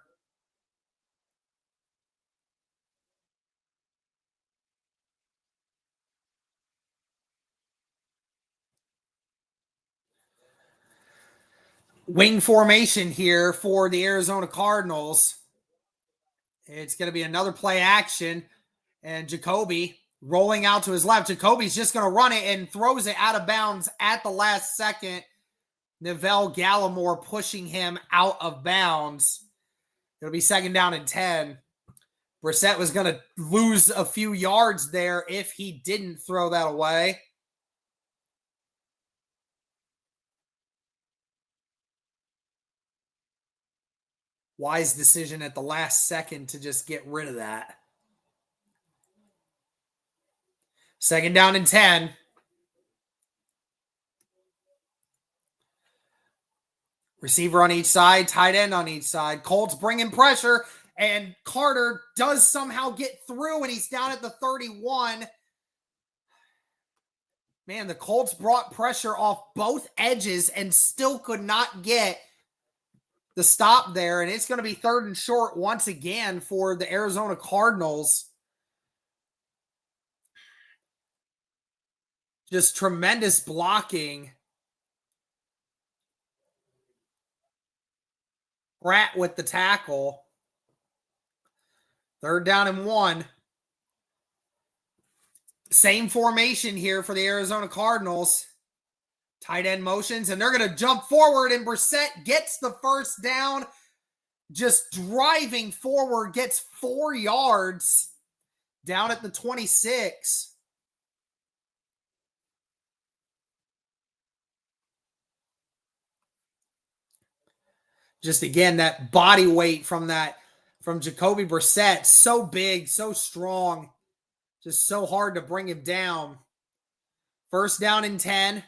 Wing formation here for the Arizona Cardinals. It's going to be another play action, and Jacoby rolling out to his left. Jacoby's just going to run it and throws it out of bounds at the last second. Neville Gallimore pushing him out of bounds. It'll be second down and 10. Brissett was going to lose a few yards there if he didn't throw that away. Wise decision at the last second to just get rid of that. Second down and 10. Receiver on each side, tight end on each side. Colts bringing pressure, and Carter does somehow get through, and he's down at the 31. Man, the Colts brought pressure off both edges and still could not get the stop there, and it's going to be 3rd and short once again for the Arizona Cardinals. Just tremendous blocking Pratt with the tackle. 3rd down and 1. Same formation here for the Arizona Cardinals. Tight end motions, and they're going to jump forward, and Brissett gets the 1st down. Just driving forward, gets 4 yards down at the 26. Just again, that body weight from Jacoby Brissett, so big, so strong, just so hard to bring him down. 1st down and 10.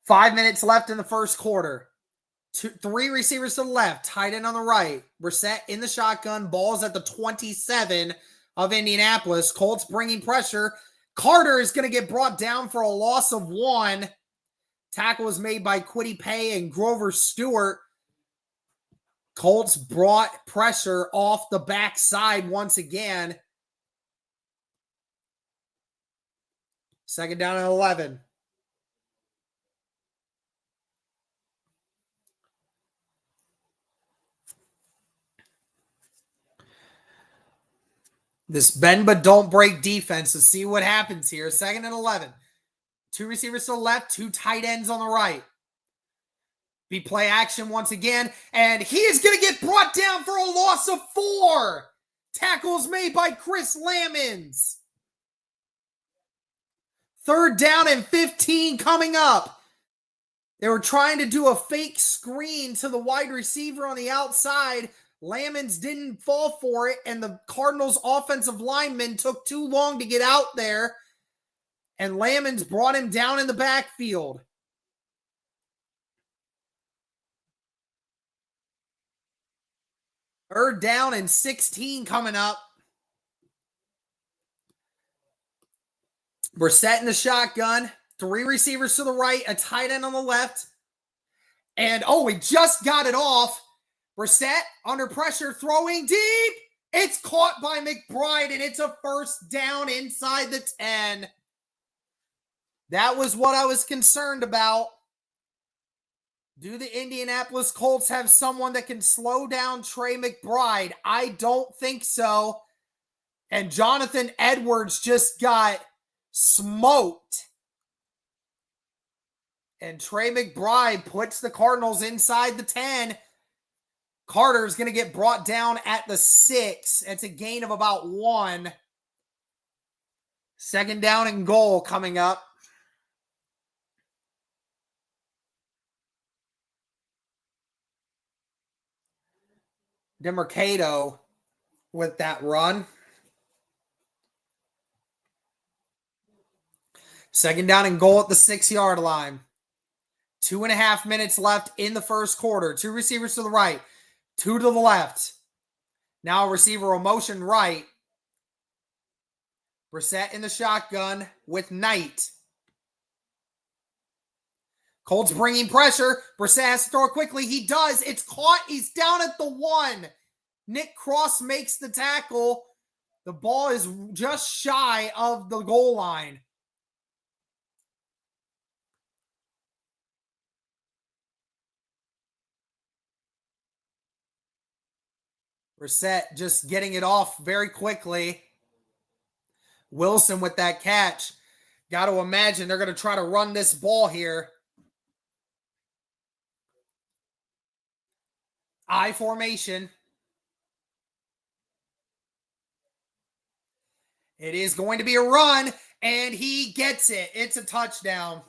5 minutes left in the 1st quarter. 3 receivers to the left, tight end on the right. Brissett in the shotgun, ball's at the 27 of Indianapolis. Colts bringing pressure. Carter is going to get brought down for a loss of 1. Tackle was made by Kwity Paye and Grover Stewart. Colts brought pressure off the backside once again. 2nd down and 11. This bend but don't break defense. Let's see what happens here. 2nd and 11. 2 receivers to the left, 2 tight ends on the right. Be play action once again, and he is going to get brought down for a loss of 4. Tackles made by Chris Lamons. 3rd down and 15 coming up. They were trying to do a fake screen to the wide receiver on the outside. Lamons didn't fall for it, and the Cardinals offensive lineman took too long to get out there, and Lamons brought him down in the backfield. Third down and 16 coming up. Brissett in the shotgun. 3 receivers to the right, a tight end on the left. And, he just got it off. Brissett under pressure, throwing deep. It's caught by McBride, and it's a 1st down inside the 10. That was what I was concerned about. Do the Indianapolis Colts have someone that can slow down Trey McBride? I don't think so. And Jonathan Edwards just got smoked. And Trey McBride puts the Cardinals inside the 10. Carter's going to get brought down at the 6. It's a gain of about 1. 2nd down and goal coming up. DeMarcado with that run. 2nd down and goal at the 6-yard line. 2.5 minutes left in the 1st quarter. 2 receivers to the right, 2 to the left. Now a receiver a motion right. Brissett in the shotgun with Knight. Colts bringing pressure. Brissett has to throw it quickly. He does. It's caught. He's down at the 1. Nick Cross makes the tackle. The ball is just shy of the goal line. Brissett just getting it off very quickly. Wilson with that catch. Got to imagine they're going to try to run this ball here. I formation. It is going to be a run, and he gets it. It's a touchdown.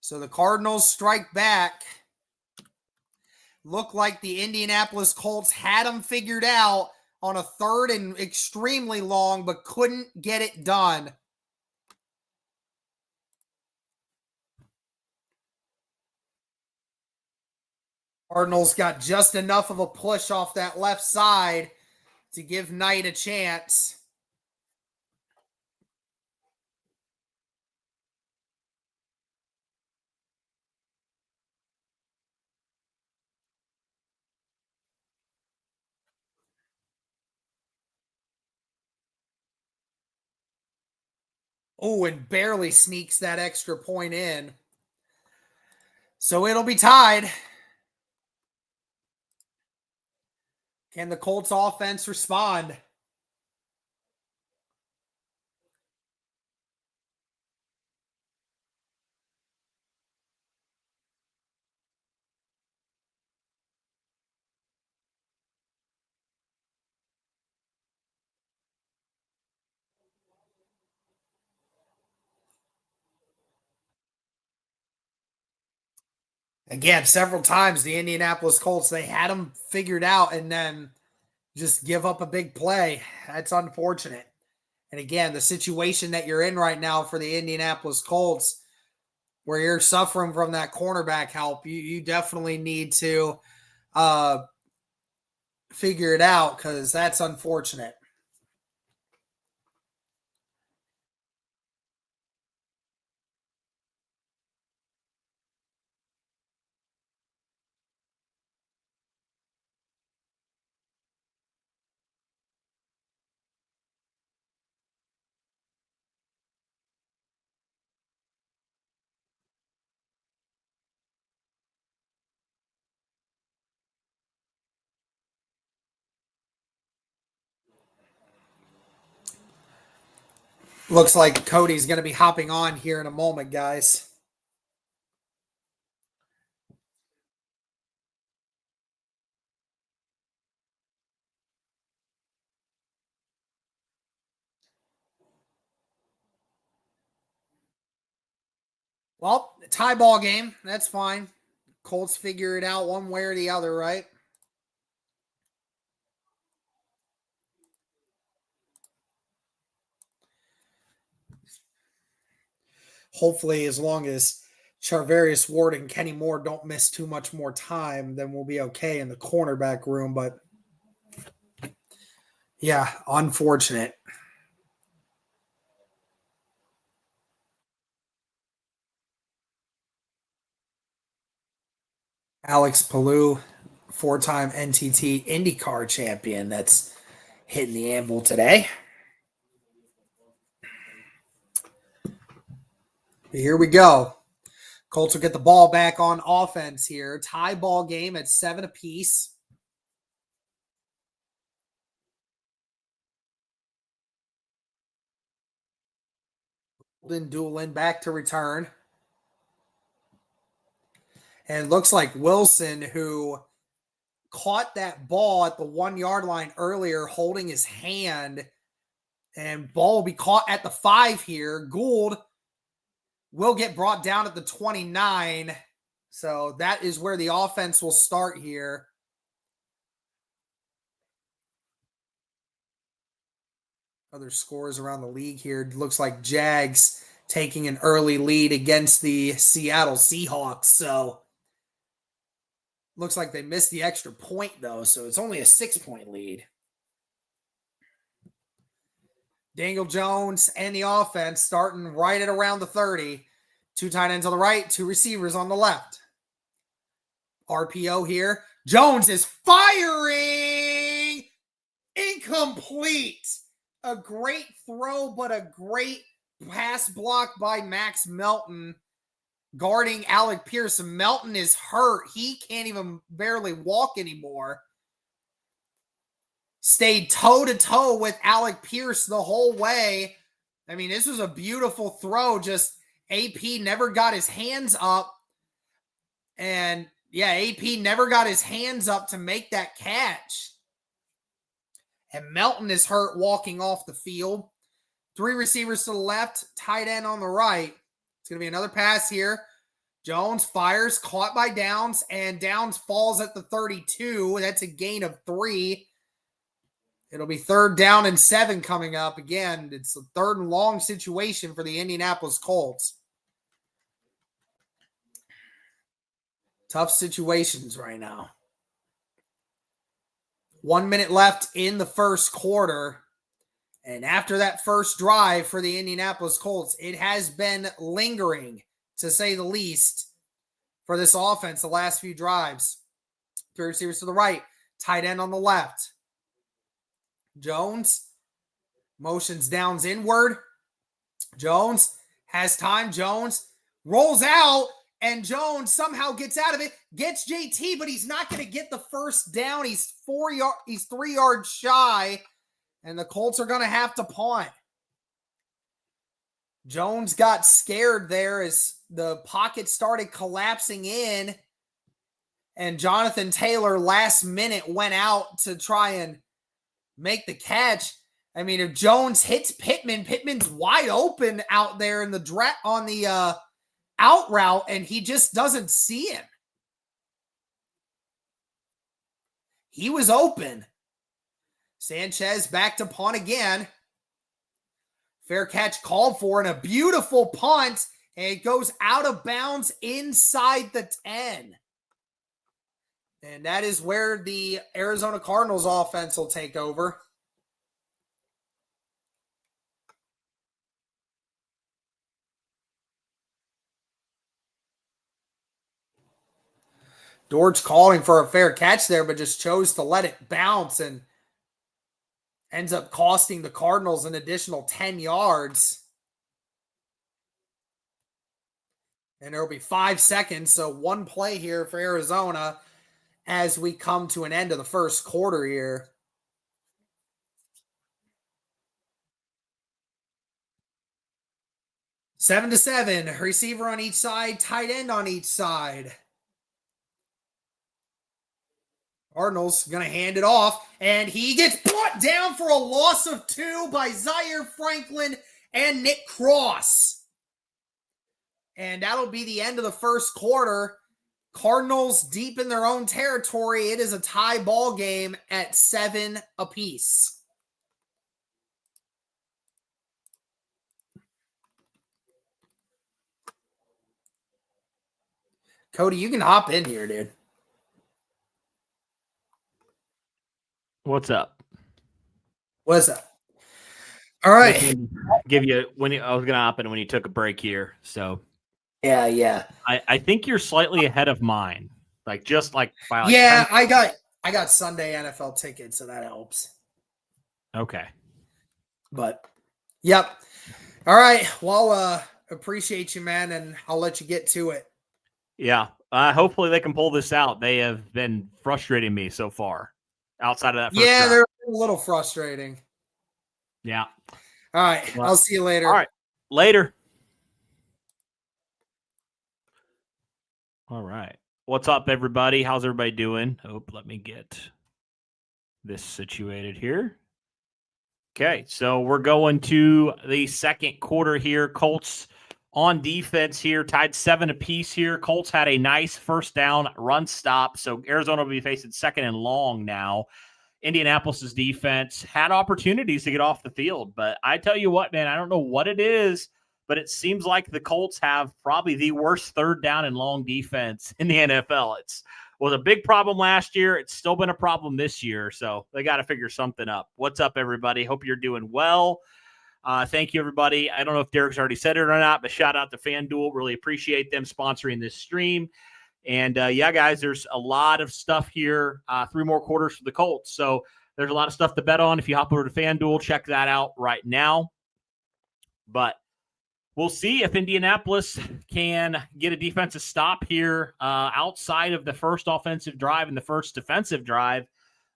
So the Cardinals strike back. Looked like the Indianapolis Colts had them figured out on a 3rd and extremely long, but couldn't get it done. Cardinals got just enough of a push off that left side to give Knight a chance. Oh, and barely sneaks that extra point in. So it'll be tied. Can the Colts offense respond? Again, several times the Indianapolis Colts, they had them figured out and then just give up a big play. That's unfortunate. And again, the situation that you're in right now for the Indianapolis Colts, where you're suffering from that cornerback help, you definitely need to figure it out because that's unfortunate. Looks like Cody's going to be hopping on here in a moment, guys. Well, tie ball game. That's fine. Colts figure it out one way or the other, right? Hopefully, as long as Charvarius Ward and Kenny Moore don't miss too much more time, then we'll be okay in the cornerback room. But yeah, unfortunate. Alex Palou, four-time NTT IndyCar champion, that's hitting the anvil today. Here we go. Colts will get the ball back on offense here. Tie ball game at 7 apiece. Doolin back to return. And it looks like Wilson, who caught that ball at the 1 yard line earlier, holding his hand, and ball will be caught at the 5 here. Gould will get brought down at the 29. So that is where the offense will start here. Other scores around the league here. It looks like Jags taking an early lead against the Seattle Seahawks. So looks like they missed the extra point, though. So it's only a 6-point lead. Daniel Jones and the offense starting right at around the 30. 2 tight ends on the right, 2 receivers on the left. RPO here. Jones is firing. Incomplete. A great throw, but a great pass block by Max Melton guarding Alec Pierce. Melton is hurt. He can't even barely walk anymore. Stayed toe-to-toe with Alec Pierce the whole way. I mean, this was a beautiful throw. Just AP never got his hands up. And, yeah, AP never got his hands up to make that catch. And Melton is hurt walking off the field. 3 receivers to the left, tight end on the right. It's going to be another pass here. Jones fires, caught by Downs, and Downs falls at the 32. That's a gain of 3. It'll be 3rd down and 7 coming up. Again, it's a 3rd and long situation for the Indianapolis Colts. Tough situations right now. 1 minute left in the first quarter. And after that first drive for the Indianapolis Colts, it has been lingering, to say the least, for this offense the last few drives. 3 receivers to the right, tight end on the left. Jones motions Downs inward. Jones has time. Jones rolls out, And Jones somehow gets out of it, gets JT, but he's not going to get the first down. He's 3 yards shy, and the Colts are going to have to punt. Jones got scared there as the pocket started collapsing in, and Jonathan Taylor last minute went out to try and make the catch. I mean, if Jones hits Pittman, Pittman's wide open out there in the on the out route, and he just doesn't see him. He was open. Sanchez back to punt again. Fair catch called for, and a beautiful punt, and it goes out of bounds inside the 10. And that is where the Arizona Cardinals offense will take over. George calling for a fair catch there, but just chose to let it bounce and ends up costing the Cardinals an additional 10 yards. And there will be 5 seconds, so one play here for Arizona as we come to an end of the first quarter here. Seven to 7, receiver on each side, tight end on each side. Cardinals going to hand it off, and he gets brought down for a loss of 2 by Zaire Franklin and Nick Cross. And that'll be the end of the first quarter. Cardinals deep in their own territory. It is a tie ball game at 7 apiece. Cody, you can hop in here, dude. What's up? What's up? All right. Give you I was gonna hop in when you took a break here. So yeah. I think you're slightly ahead of mine. By like 10. I got Sunday NFL tickets, so that helps. Okay. But yep. All right. Well, appreciate you, man, and I'll let you get to it. Yeah. Hopefully they can pull this out. They have been frustrating me so far. Outside of that first drive. They're a little frustrating. Yeah. All right. Well, I'll see you later. All right. Later. All right. What's up, everybody? How's everybody doing? Let me get this situated here. Okay, so we're going to the second quarter here. Colts on defense here, tied 7 apiece here. Colts had a nice first down run stop, so Arizona will be facing second and long now. Indianapolis' defense had opportunities to get off the field, but I tell you what, man, I don't know what it is, but it seems like the Colts have probably the worst third down and long defense in the NFL. It was a big problem last year. It's still been a problem this year, so they got to figure something up. What's up, everybody? Hope you're doing well. Thank you, everybody. I don't know if Derek's already said it or not, but shout out to FanDuel. Really appreciate them sponsoring this stream. And, yeah, guys, there's a lot of stuff here, 3 more quarters for the Colts. So there's a lot of stuff to bet on. If you hop over to FanDuel, check that out right now. But we'll see if Indianapolis can get a defensive stop here outside of the first offensive drive and the first defensive drive.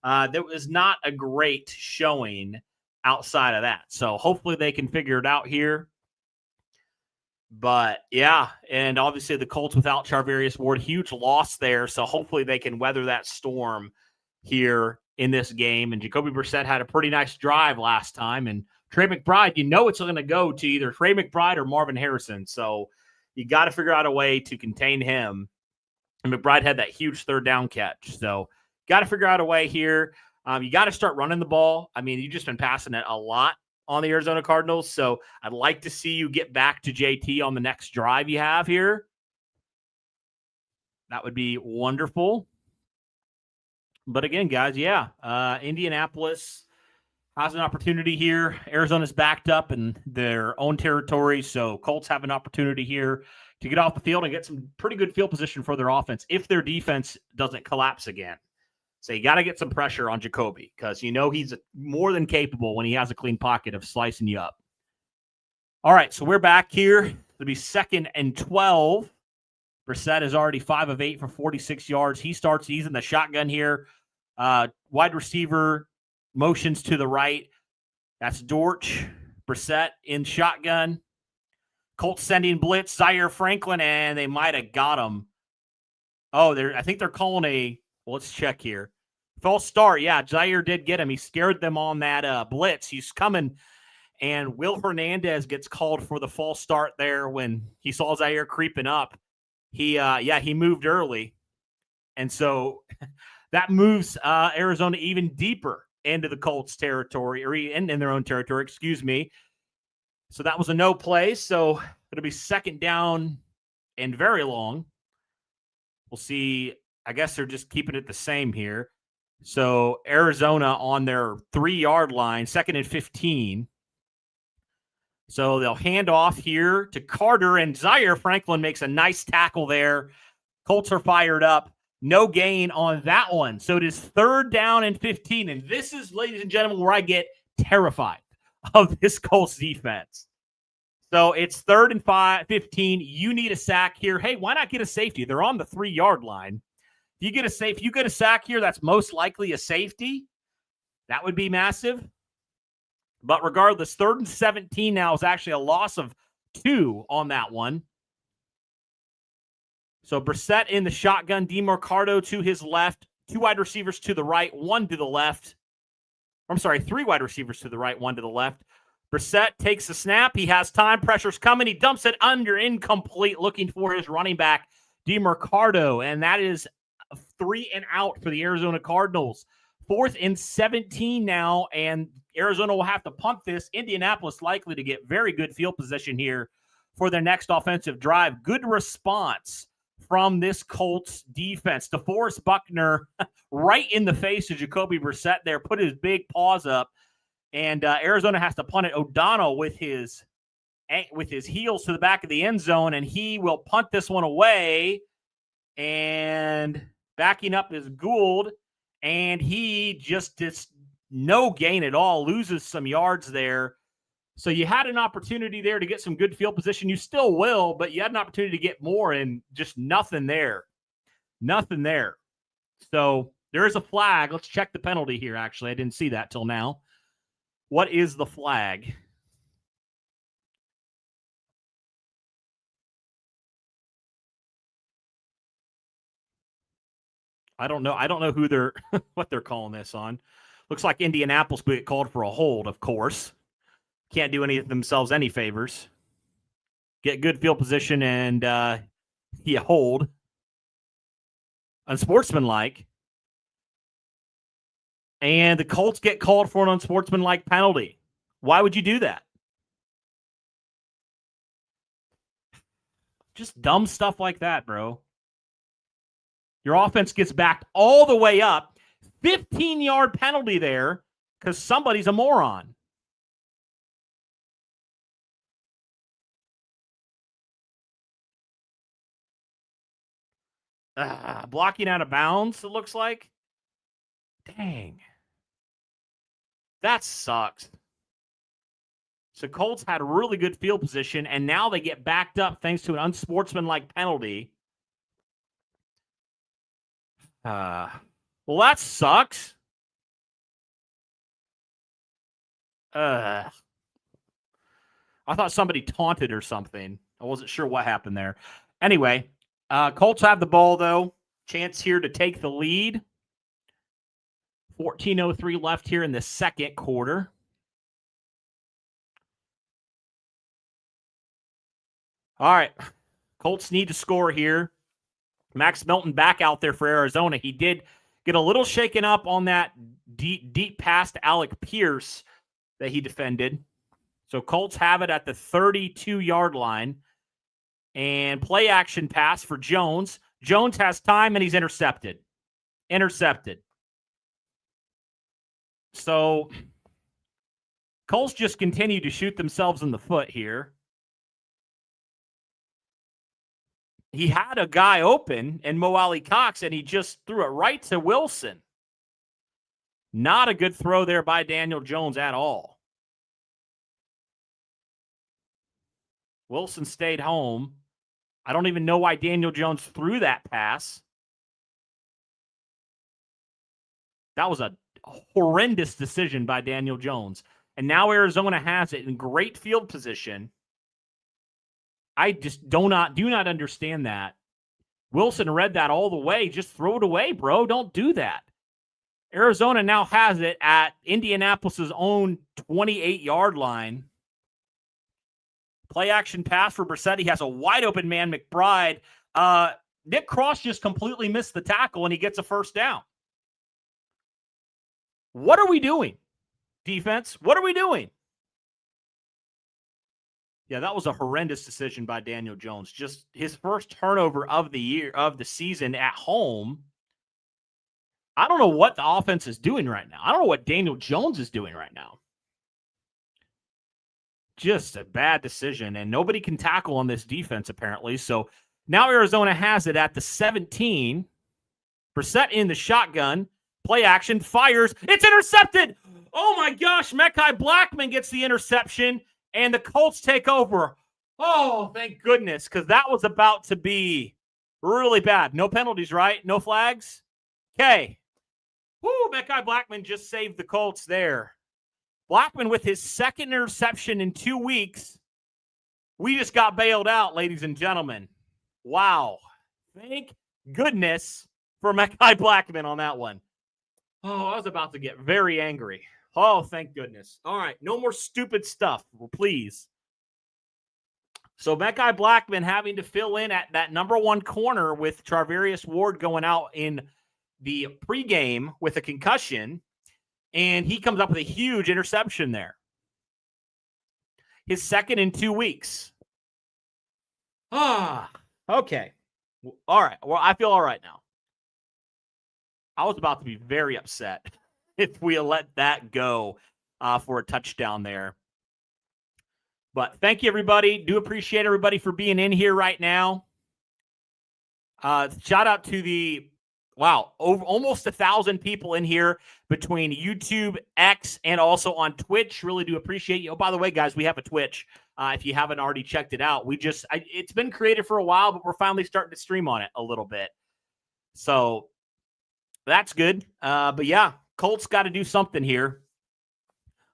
There was not a great showing outside of that. So hopefully they can figure it out here. But, yeah, and obviously the Colts without Charvarius Ward, huge loss there. So hopefully they can weather that storm here in this game. And Jacoby Brissett had a pretty nice drive last time. And Trey McBride, it's going to go to either Trey McBride or Marvin Harrison. So you got to figure out a way to contain him. And McBride had that huge third down catch. So got to figure out a way here. You got to start running the ball. I mean, you've just been passing it a lot on the Arizona Cardinals. So I'd like to see you get back to JT on the next drive you have here. That would be wonderful. But again, guys, Indianapolis has an opportunity here. Arizona's backed up in their own territory, so Colts have an opportunity here to get off the field and get some pretty good field position for their offense if their defense doesn't collapse again. So you got to get some pressure on Jacoby because he's more than capable when he has a clean pocket of slicing you up. All right, so we're back here. It'll be 2nd and 12 Brissett is already 5 of 8 for 46 yards. He's in the shotgun here. Wide receiver motions to the right. That's Dortch. Brissett in shotgun. Colts sending blitz. Zaire Franklin, and they might have got him. Oh, I think they're calling let's check here. False start. Yeah, Zaire did get him. He scared them on that blitz. He's coming, and Will Hernandez gets called for the false start there when he saw Zaire creeping up. He moved early. And so that moves Arizona even deeper into the Colts territory, or in their own territory, excuse me. So that was a no play. So it'll be second down and very long. We'll see. I guess they're just keeping it the same here. So Arizona on their 3-yard line, 2nd and 15. So they'll hand off here to Carter, and Zaire Franklin makes a nice tackle there. Colts are fired up. No gain on that one. So it is 3rd down and 15. And this is, ladies and gentlemen, where I get terrified of this Colts defense. So it's 3rd and 15. You need a sack here. Hey, why not get a safety? They're on the 3-yard line. If you get a sack here, that's most likely a safety. That would be massive. But regardless, 3rd and 17 now is actually a loss of 2 on that one. So Brissett in the shotgun, DeMarcado to his left, 2 wide receivers to the right, 1 to the left. I'm sorry, 3 wide receivers to the right, 1 to the left. Brissett takes the snap. He has time. Pressure's coming. He dumps it under, incomplete, looking for his running back, DeMarcado. And that is 3 and out for the Arizona Cardinals. 4th and 17 now, and Arizona will have to punt this. Indianapolis likely to get very good field position here for their next offensive drive. Good response from this Colts defense. DeForest Buckner right in the face of Jacoby Brissett there, put his big paws up, and Arizona has to punt it. O'Donnell with his heels to the back of the end zone, and he will punt this one away. And backing up is Gould, and he just no gain at all, loses some yards there. So you had an opportunity there to get some good field position. You still will, but you had an opportunity to get more, and just nothing there. Nothing there. So there is a flag. Let's check the penalty here, actually. I didn't see that till now. What is the flag? I don't know. I don't know who they're what they're calling this on. Looks like Indianapolis will get called for a hold, of course. Can't do themselves any favors. Get good field position and hold. Unsportsmanlike. And the Colts get called for an unsportsmanlike penalty. Why would you do that? Just dumb stuff like that, bro. Your offense gets backed all the way up. 15-yard penalty there because somebody's a moron. Blocking out of bounds, it looks like. Dang. That sucks. So Colts had a really good field position, and now they get backed up thanks to an unsportsmanlike penalty. Well, that sucks. I thought somebody taunted or something. I wasn't sure what happened there. Anyway, Colts have the ball, though. Chance here to take the lead. 14:03 left here in the second quarter. All right. Colts need to score here. Max Melton back out there for Arizona. He did get a little shaken up on that deep pass to Alec Pierce that he defended. So Colts have it at the 32-yard line. And play action pass for Jones. Jones has time, and he's intercepted. So Colts just continue to shoot themselves in the foot here. He had a guy open in Mo Alley Cox, and he just threw it right to Wilson. Not a good throw there by Daniel Jones at all. Wilson stayed home. I don't even know why Daniel Jones threw that pass. That was a horrendous decision by Daniel Jones. And now Arizona has it in great field position. I just do not understand that. Wilson read that all the way. Just throw it away, bro. Don't do that. Arizona now has it at Indianapolis' own 28-yard line. Play action pass for Brissett. He has a wide open man, McBride. Nick Cross just completely missed the tackle, and he gets a first down. What are we doing, defense? What are we doing? Yeah, that was a horrendous decision by Daniel Jones. Just his first turnover of the season at home. I don't know what the offense is doing right now. I don't know what Daniel Jones is doing right now. Just a bad decision, and nobody can tackle on this defense, apparently. So now Arizona has it at the 17. Brissett in the shotgun. Play action. Fires. It's intercepted. Oh, my gosh. Mekhi Blackman gets the interception, and the Colts take over. Oh, thank goodness, because that was about to be really bad. No penalties, right? No flags? Okay. Woo, Mekhi Blackman just saved the Colts there. Blackman with his second interception in 2 weeks. We just got bailed out, ladies and gentlemen. Wow. Thank goodness for Mekhi Blackman on that one. Oh, I was about to get very angry. Oh, thank goodness. All right, no more stupid stuff, please. So Mekhi Blackman having to fill in at that number one corner with Charvarius Ward going out in the pregame with a concussion, and he comes up with a huge interception there. His second in 2 weeks. Okay. All right. Well, I feel all right now. I was about to be very upset if we let that go for a touchdown there. But thank you, everybody. Do appreciate everybody for being in here right now. Shout out to the almost 1,000 people in here between YouTube, X, and also on Twitch. Really do appreciate you. Oh, by the way, guys, we have a Twitch. If you haven't already checked it out, it's been created for a while, but we're finally starting to stream on it a little bit. So that's good. But yeah, Colts got to do something here.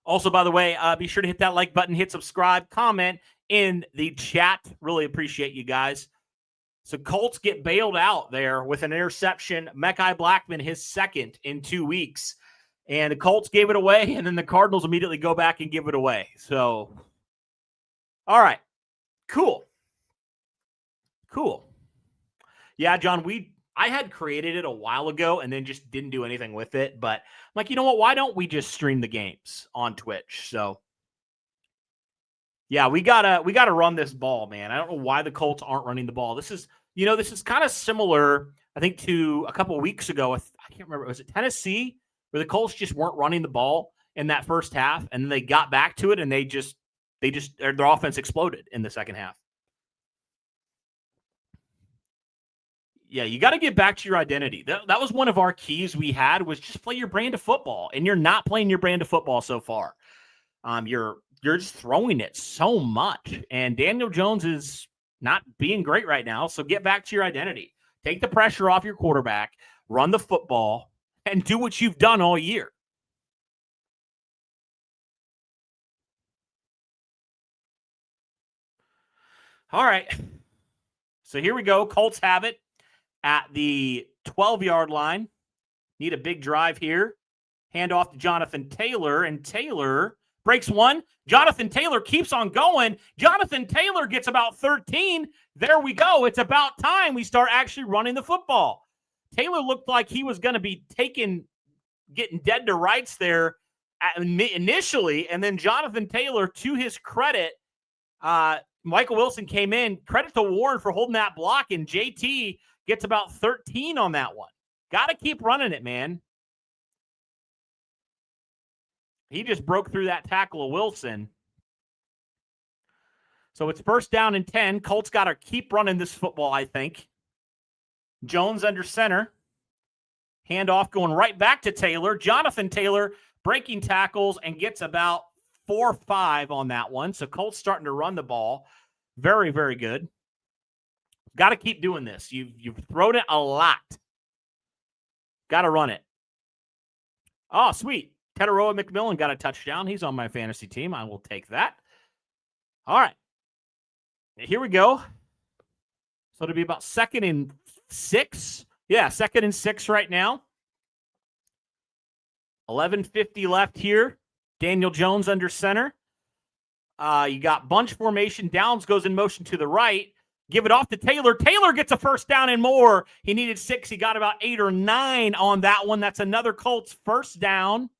Also, by the way, be sure to hit that like button, hit subscribe, comment in the chat. Really appreciate you guys. So Colts get bailed out there with an interception. Mekhi Blackman, his second in 2 weeks. And the Colts gave it away, and then the Cardinals immediately go back and give it away. So, all right. Cool. Yeah, John, I had created it a while ago and then just didn't do anything with it. But I'm like, you know what? Why don't we just stream the games on Twitch? So, yeah, we gotta run this ball, man. I don't know why the Colts aren't running the ball. This is kind of similar, I think, to a couple of weeks ago. I can't remember. Was it Tennessee where the Colts just weren't running the ball in that first half, and then they got back to it, and their offense exploded in the second half. Yeah, you got to get back to your identity. That was one of our keys we had, was just play your brand of football, and you're not playing your brand of football so far. You're just throwing it so much, and Daniel Jones is not being great right now, so get back to your identity. Take the pressure off your quarterback, run the football, and do what you've done all year. All right, so here we go. Colts have it at the 12-yard line. Need a big drive here. Hand off to Jonathan Taylor, and Taylor breaks one. Jonathan Taylor keeps on going. Jonathan Taylor gets about 13. There we go. It's about time we start actually running the football. Taylor looked like he was going to be getting dead to rights there initially, and then Jonathan Taylor, to his credit, Michael Wilson came in. Credit to Warren for holding that block, and JT gets about 13 on that one. Got to keep running it, man. He just broke through that tackle of Wilson. So it's first down and 10. Colts got to keep running this football, I think. Jones under center. Handoff going right back to Taylor. Jonathan Taylor breaking tackles and gets about 4 or 5 on that one. So Colts starting to run the ball. Very, very good. Got to keep doing this. You've thrown it a lot. Got to run it. Oh, sweet. Tetaroa McMillan got a touchdown. He's on my fantasy team. I will take that. All right. Here we go. So it'll be about 2nd and 6. Yeah, 2nd and 6 right now. 11:50 left here. Daniel Jones under center. You got bunch formation. Downs goes in motion to the right. Give it off to Taylor. Taylor gets a first down and more. He needed 6. He got about 8 or 9 on that one. That's another Colts first down.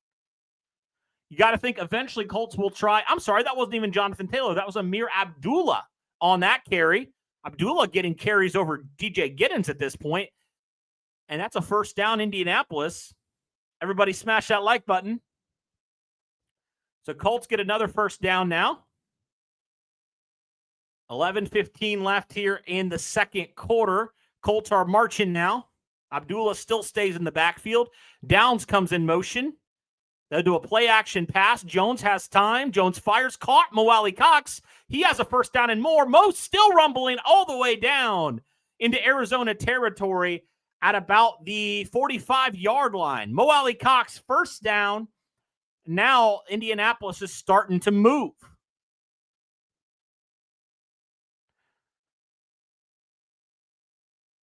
You got to think eventually Colts will try. I'm sorry, that wasn't even Jonathan Taylor. That was Amir Abdullah on that carry. Abdullah getting carries over DJ Giddens at this point. And that's a first down, Indianapolis. Everybody smash that like button. So Colts get another first down now. 11:15 left here in the second quarter. Colts are marching now. Abdullah still stays in the backfield. Downs comes in motion. They'll do a play-action pass. Jones has time. Jones fires. Caught. Mo Alley-Cox. He has a first down and more. Mo still rumbling all the way down into Arizona territory at about the 45-yard line. Mo Alley-Cox first down. Now Indianapolis is starting to move.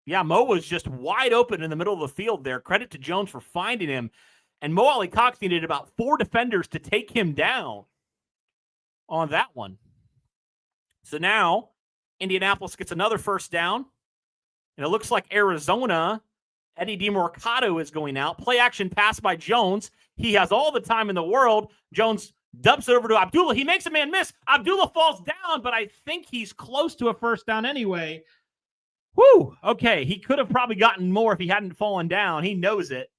Yeah, Mo was just wide open in the middle of the field there. Credit to Jones for finding him. And Mo Alley-Cox needed about 4 defenders to take him down on that one. So now Indianapolis gets another first down. And it looks like Arizona, Eddie DeMarcado is going out. Play action pass by Jones. He has all the time in the world. Jones dumps it over to Abdullah. He makes a man miss. Abdullah falls down, but I think he's close to a first down anyway. Whew. Okay, he could have probably gotten more if he hadn't fallen down. He knows it.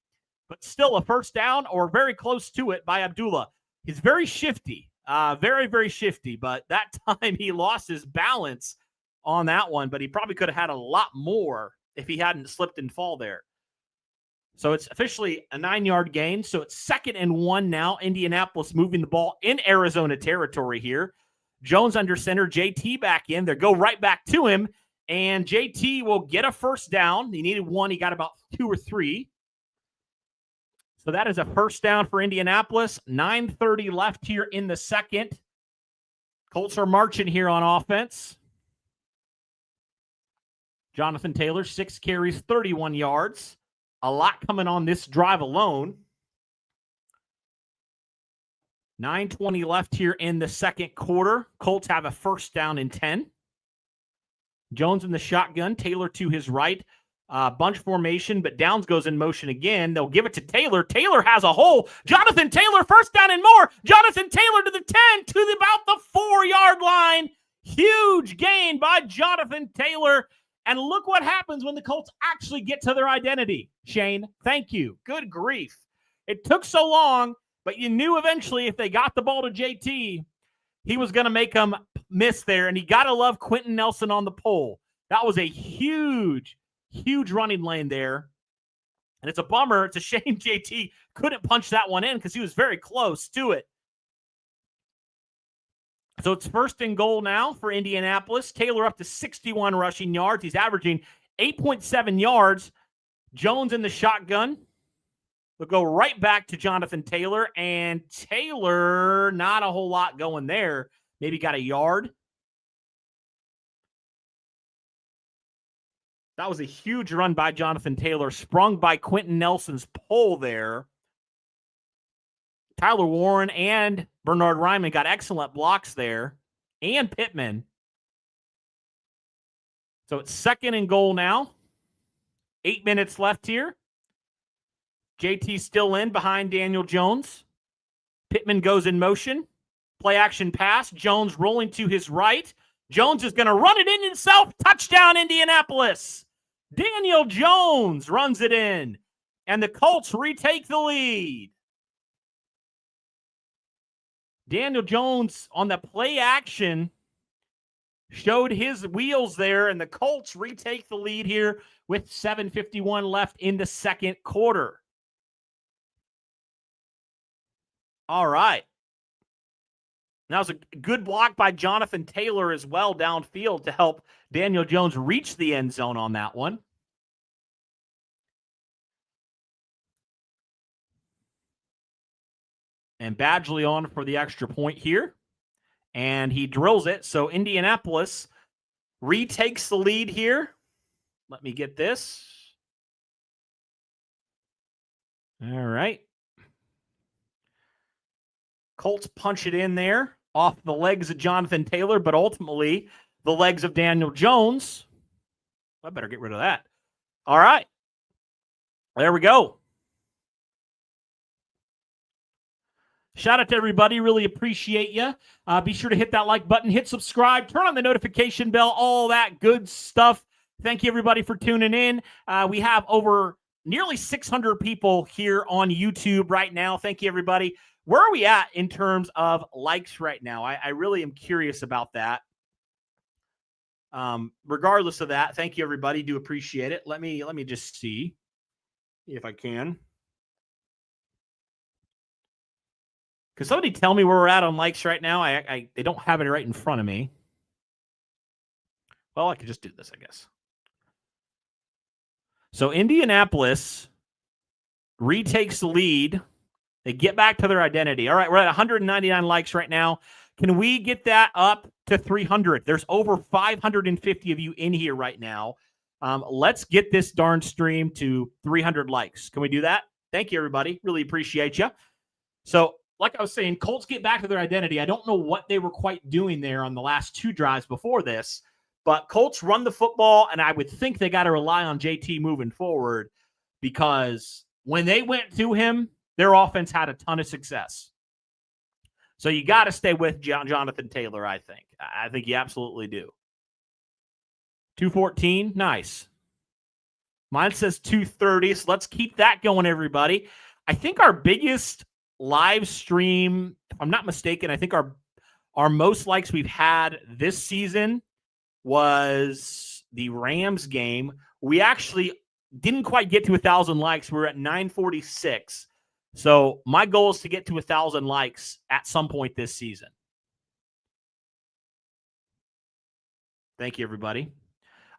But still a first down or very close to it by Abdullah. He's very shifty. Very, very shifty. But that time he lost his balance on that one. But he probably could have had a lot more if he hadn't slipped and fall there. So it's officially a 9-yard gain. So it's 2nd and 1 now. Indianapolis moving the ball in Arizona territory here. Jones under center. JT back in. They go right back to him. And JT will get a first down. He needed 1. He got about 2 or 3. So that is a first down for Indianapolis. 9:30 left here in the second. Colts are marching here on offense. Jonathan Taylor, 6 carries, 31 yards. A lot coming on this drive alone. 9:20 left here in the second quarter. Colts have a first down and 10. Jones in the shotgun, Taylor to his right. Bunch formation, but Downs goes in motion again. They'll give it to Taylor. Taylor has a hole. Jonathan Taylor, first down and more. Jonathan Taylor to the 10, to about the 4-yard line. Huge gain by Jonathan Taylor. And look what happens when the Colts actually get to their identity. Shane, thank you. Good grief. It took so long, but you knew eventually if they got the ball to JT, he was going to make them miss there. And you got to love Quentin Nelson on the pole. That was a huge, huge running lane there. And it's a bummer. It's a shame JT couldn't punch that one in because he was very close to it. So it's 1st and goal now for Indianapolis. Taylor up to 61 rushing yards. He's averaging 8.7 yards. Jones in the shotgun. They'll go right back to Jonathan Taylor. And Taylor, not a whole lot going there. Maybe got a yard. That was a huge run by Jonathan Taylor, sprung by Quentin Nelson's pole there. Tyler Warren and Bernard Ryman got excellent blocks there, and Pittman. So it's 2nd and goal now. 8 minutes left here. JT still in behind Daniel Jones. Pittman goes in motion. Play action pass. Jones rolling to his right. Jones is going to run it in himself. Touchdown, Indianapolis. Daniel Jones runs it in. And the Colts retake the lead. Daniel Jones on the play action showed his wheels there, and the Colts retake the lead here with 7:51 left in the second quarter. All right. That was a good block by Jonathan Taylor as well downfield to help Daniel Jones reach the end zone on that one. And Badgley on for the extra point here. And he drills it. So Indianapolis retakes the lead here. Let me get this. All right. Colts punch it in there off the legs of Jonathan Taylor, but ultimately the legs of Daniel Jones. I better get rid of that. All right. There we go. Shout out to everybody. Really appreciate you. Be sure to hit that like button, hit subscribe, turn on the notification bell, all that good stuff. Thank you, everybody, for tuning in. We have over nearly 600 people here on YouTube right now. Thank you, everybody. Where are we at in terms of likes right now? I really am curious about that. Regardless of that, thank you, everybody. Do appreciate it. Let me just see if I can. Can somebody tell me where we're at on likes right now? They don't have it right in front of me. Well, I could just do this, I guess. So Indianapolis retakes the lead. They get back to their identity. All right, we're at 199 likes right now. Can we get that up to 300? There's over 550 of you in here right now. Let's get this darn stream to 300 likes. Can we do that? Thank you, everybody. Really appreciate you. So, like I was saying, Colts get back to their identity. I don't know what they were quite doing there on the last two drives before this, but Colts run the football, and I would think they got to rely on JT moving forward because when they went to him, their offense had a ton of success. So you got to stay with Jonathan Taylor, I think. I think you absolutely do. 214, nice. Mine says 230, so let's keep that going, everybody. I think our biggest live stream, if I'm not mistaken, I think our most likes we've had this season was the Rams game. We actually didn't quite get to 1,000 likes. We were at 946. So my goal is to get to 1,000 likes at some point this season. Thank you, everybody.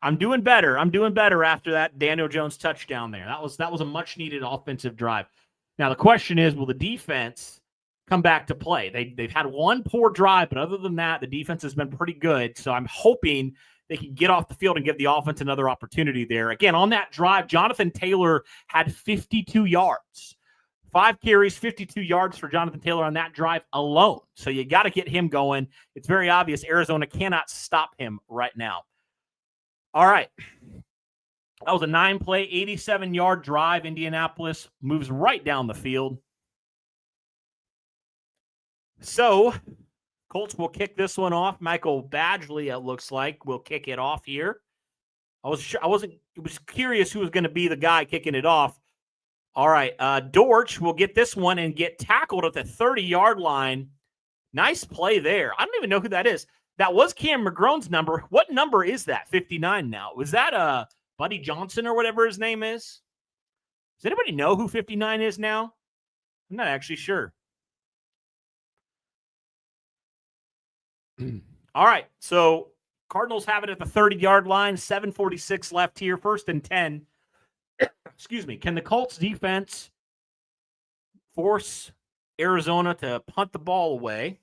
I'm doing better. After that Daniel Jones touchdown there. That was a much-needed offensive drive. Now, the question is, will the defense come back to play? They've had one poor drive, but other than that, the defense has been pretty good. So I'm hoping they can get off the field and give the offense another opportunity there. Again, on that drive, Jonathan Taylor had 52 yards. 5 carries, 52 yards for Jonathan Taylor on that drive alone. So you got to get him going. It's very obvious Arizona cannot stop him right now. All right. That was a 9-play, 87-yard drive. Indianapolis moves right down the field. So Colts will kick this one off. Michael Badgley, it looks like, will kick it off here. I was curious who was going to be the guy kicking it off. All right, Dortch will get this one and get tackled at the 30-yard line. Nice play there. I don't even know who that is. That was Cam McGrone's number. What number is that? 59 now. Was that Buddy Johnson or whatever his name is? Does anybody know who 59 is now? I'm not actually sure. All right, so Cardinals have it at the 30-yard line. 7:46 left here. 1st and 10. Excuse me. Can the Colts defense force Arizona to punt the ball away?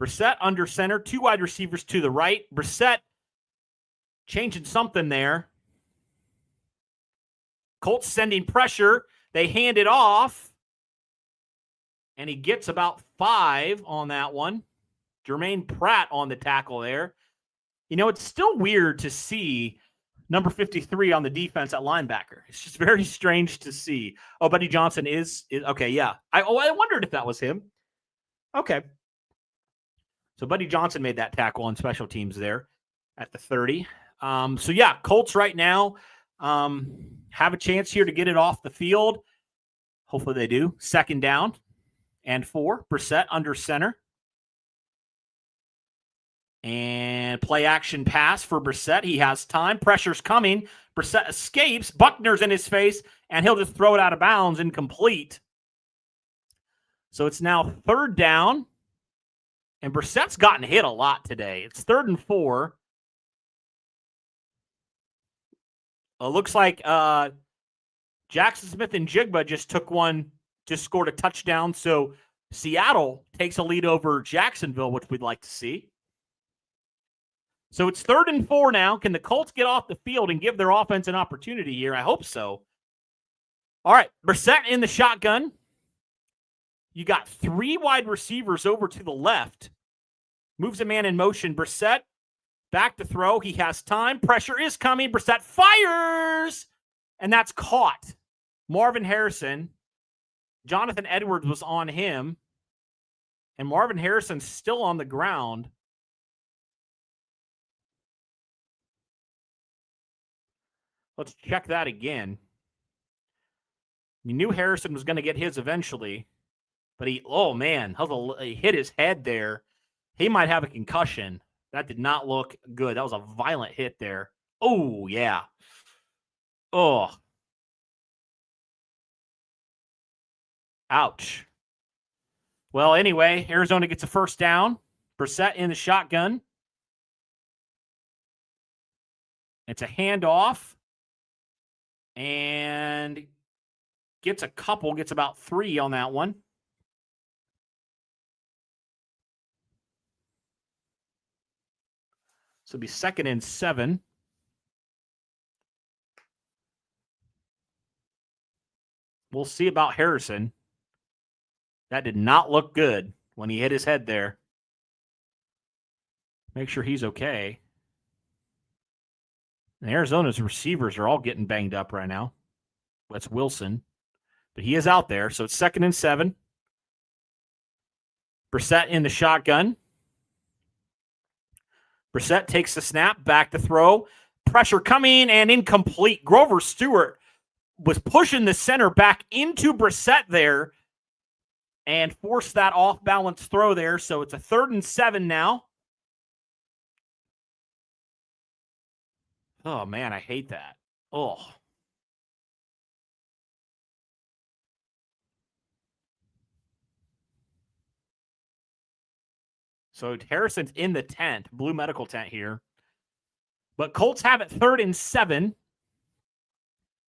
Brissett under center, 2 wide receivers to the right. Brissett changing something there. Colts sending pressure. They hand it off. And he gets about 5 on that one. Jermaine Pratt on the tackle there. You know, it's still weird to see number 53 on the defense at linebacker. It's just very strange to see. Oh, Buddy Johnson is okay, yeah. I wondered if that was him. Okay. So Buddy Johnson made that tackle on special teams there at the 30. So, yeah, Colts right now have a chance here to get it off the field. Hopefully they do. 2nd down and 4. Brissett under center. And play action pass for Brissett. He has time. Pressure's coming. Brissett escapes. Buckner's in his face, and he'll just throw it out of bounds, incomplete. So it's now 3rd down. And Brissett's gotten hit a lot today. It's 3rd and 4. Looks like Jackson Smith and Jigba just scored a touchdown. So Seattle takes a lead over Jacksonville, which we'd like to see. So it's 3rd and 4 now. Can the Colts get off the field and give their offense an opportunity here? I hope so. All right, Brissett in the shotgun. You got 3 wide receivers over to the left. Moves a man in motion. Brissett back to throw. He has time. Pressure is coming. Brissett fires, and that's caught. Marvin Harrison. Jonathan Edwards was on him, and Marvin Harrison's still on the ground. Let's check that again. You knew Harrison was going to get his eventually, but he hit his head there. He might have a concussion. That did not look good. That was a violent hit there. Oh, yeah. Oh. Ouch. Well, anyway, Arizona gets a 1st down. Brissett in the shotgun. It's a handoff. And gets about 3 on that one. So it'll be 2nd and 7. We'll see about Harrison. That did not look good when he hit his head there. Make sure he's okay. And Arizona's receivers are all getting banged up right now. That's Wilson. But he is out there, so it's 2nd and 7. Brissett in the shotgun. Brissett takes the snap, back to throw. Pressure coming and incomplete. Grover Stewart was pushing the center back into Brissett there and forced that off-balance throw there. So it's a 3rd and 7 now. Oh, man, I hate that. Oh. So Harrison's in the tent, blue medical tent here. But Colts have it 3rd and 7.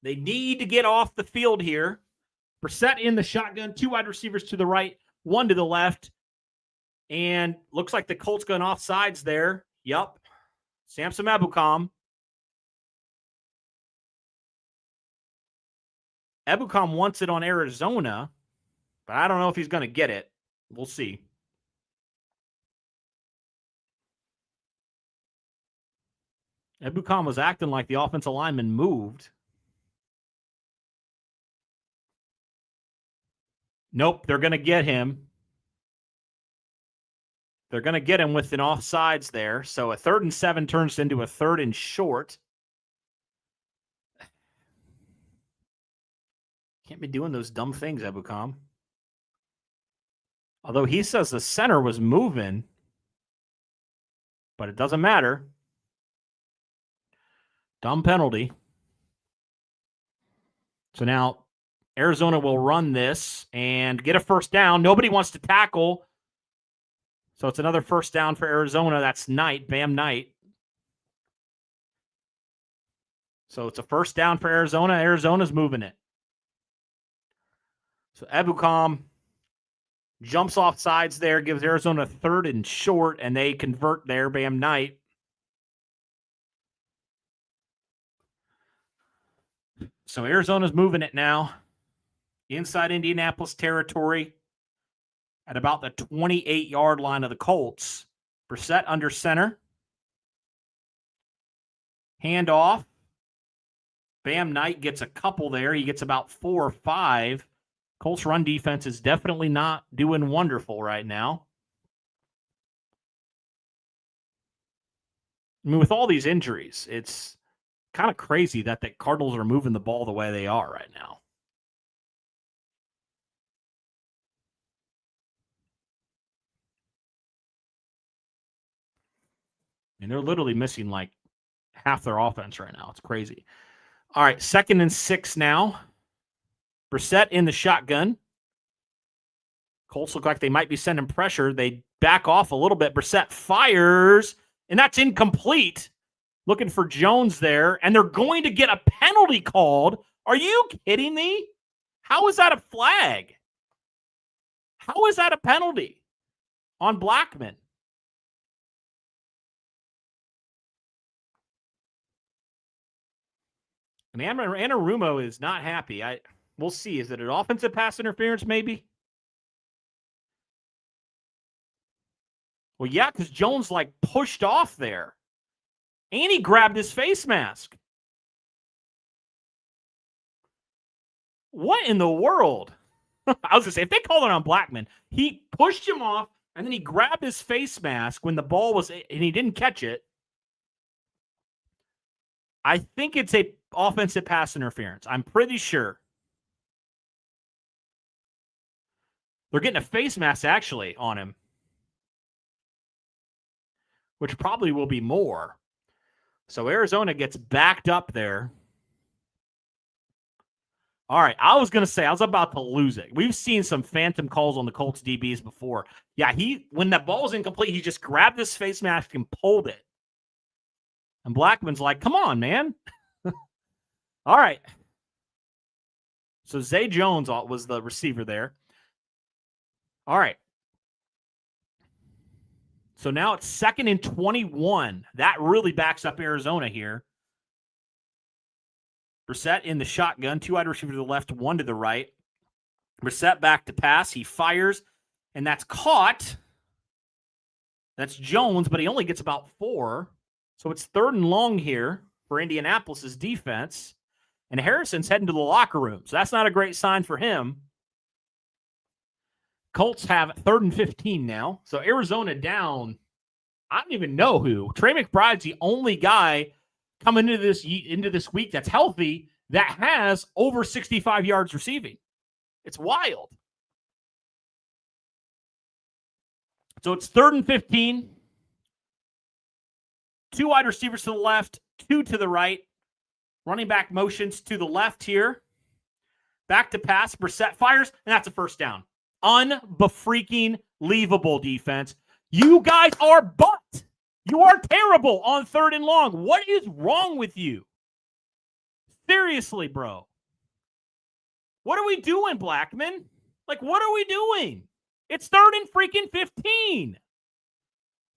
They need to get off the field here. Brissett in the shotgun, 2 wide receivers to the right, 1 to the left. And looks like the Colts going off sides there. Yep. Samson Ebukam. Ebukam wants it on Arizona, but I don't know if he's going to get it. We'll see. Ebukam was acting like the offensive lineman moved. Nope, they're going to get him. They're going to get him with an offsides there. So a 3rd and 7 turns into a 3rd and short. Can't be doing those dumb things, Ebukam. Although he says the center was moving, but it doesn't matter. Dumb penalty. So now Arizona will run this and get a 1st down. Nobody wants to tackle. So it's another 1st down for Arizona. That's Knight, Bam Knight. So it's a 1st down for Arizona. Arizona's moving it. So Ebukam jumps off sides there, gives Arizona 3rd and short, and they convert there, Bam Knight. So Arizona's moving it now inside Indianapolis territory at about the 28-yard line of the Colts. Brissett under center. Hand off. Bam Knight gets a couple there. He gets about 4 or 5. Colts run defense is definitely not doing wonderful right now. I mean, with all these injuries, it's kind of crazy that the Cardinals are moving the ball the way they are right now. And they're literally missing like half their offense right now. It's crazy. All right, 2nd and 6 now. Brissett in the shotgun. Colts look like they might be sending pressure. They back off a little bit. Brissett fires, and that's incomplete. Looking for Jones there, and they're going to get a penalty called. Are you kidding me? How is that a flag? How is that a penalty on Blackman? And Anarumo is not happy. We'll see. Is it an offensive pass interference, maybe? Well, yeah, because Jones, pushed off there. And he grabbed his face mask. What in the world? I was going to say, if they called it on Blackman, he pushed him off, and then he grabbed his face mask when the ball was, and he didn't catch it. I think it's a offensive pass interference. I'm pretty sure. They're getting a face mask, actually, on him, which probably will be more. So Arizona gets backed up there. All right, I was about to lose it. We've seen some phantom calls on the Colts DBs before. Yeah, when that ball was incomplete, he just grabbed his face mask and pulled it. And Blackman's like, come on, man. All right. So Zay Jones was the receiver there. All right. So now it's 2nd and 21. That really backs up Arizona here. Brissett in the shotgun, 2 wide receiver to the left, 1 to the right. Brissett back to pass. He fires, and that's caught. That's Jones, but he only gets about 4. So it's 3rd and long here for Indianapolis' defense. And Harrison's heading to the locker room, so that's not a great sign for him. Colts have 3rd and 15 now. So Arizona down, I don't even know who. Trey McBride's the only guy coming into this week that's healthy that has over 65 yards receiving. It's wild. So it's 3rd and 15. 2 wide receivers to the left, 2 to the right. Running back motions to the left here. Back to pass. Brissett fires, and that's a first down. Unbefreaking-leavable defense. You guys are butt. You are terrible on 3rd and long. What is wrong with you? Seriously, bro. What are we doing, Blackman? What are we doing? It's 3rd and freaking 15.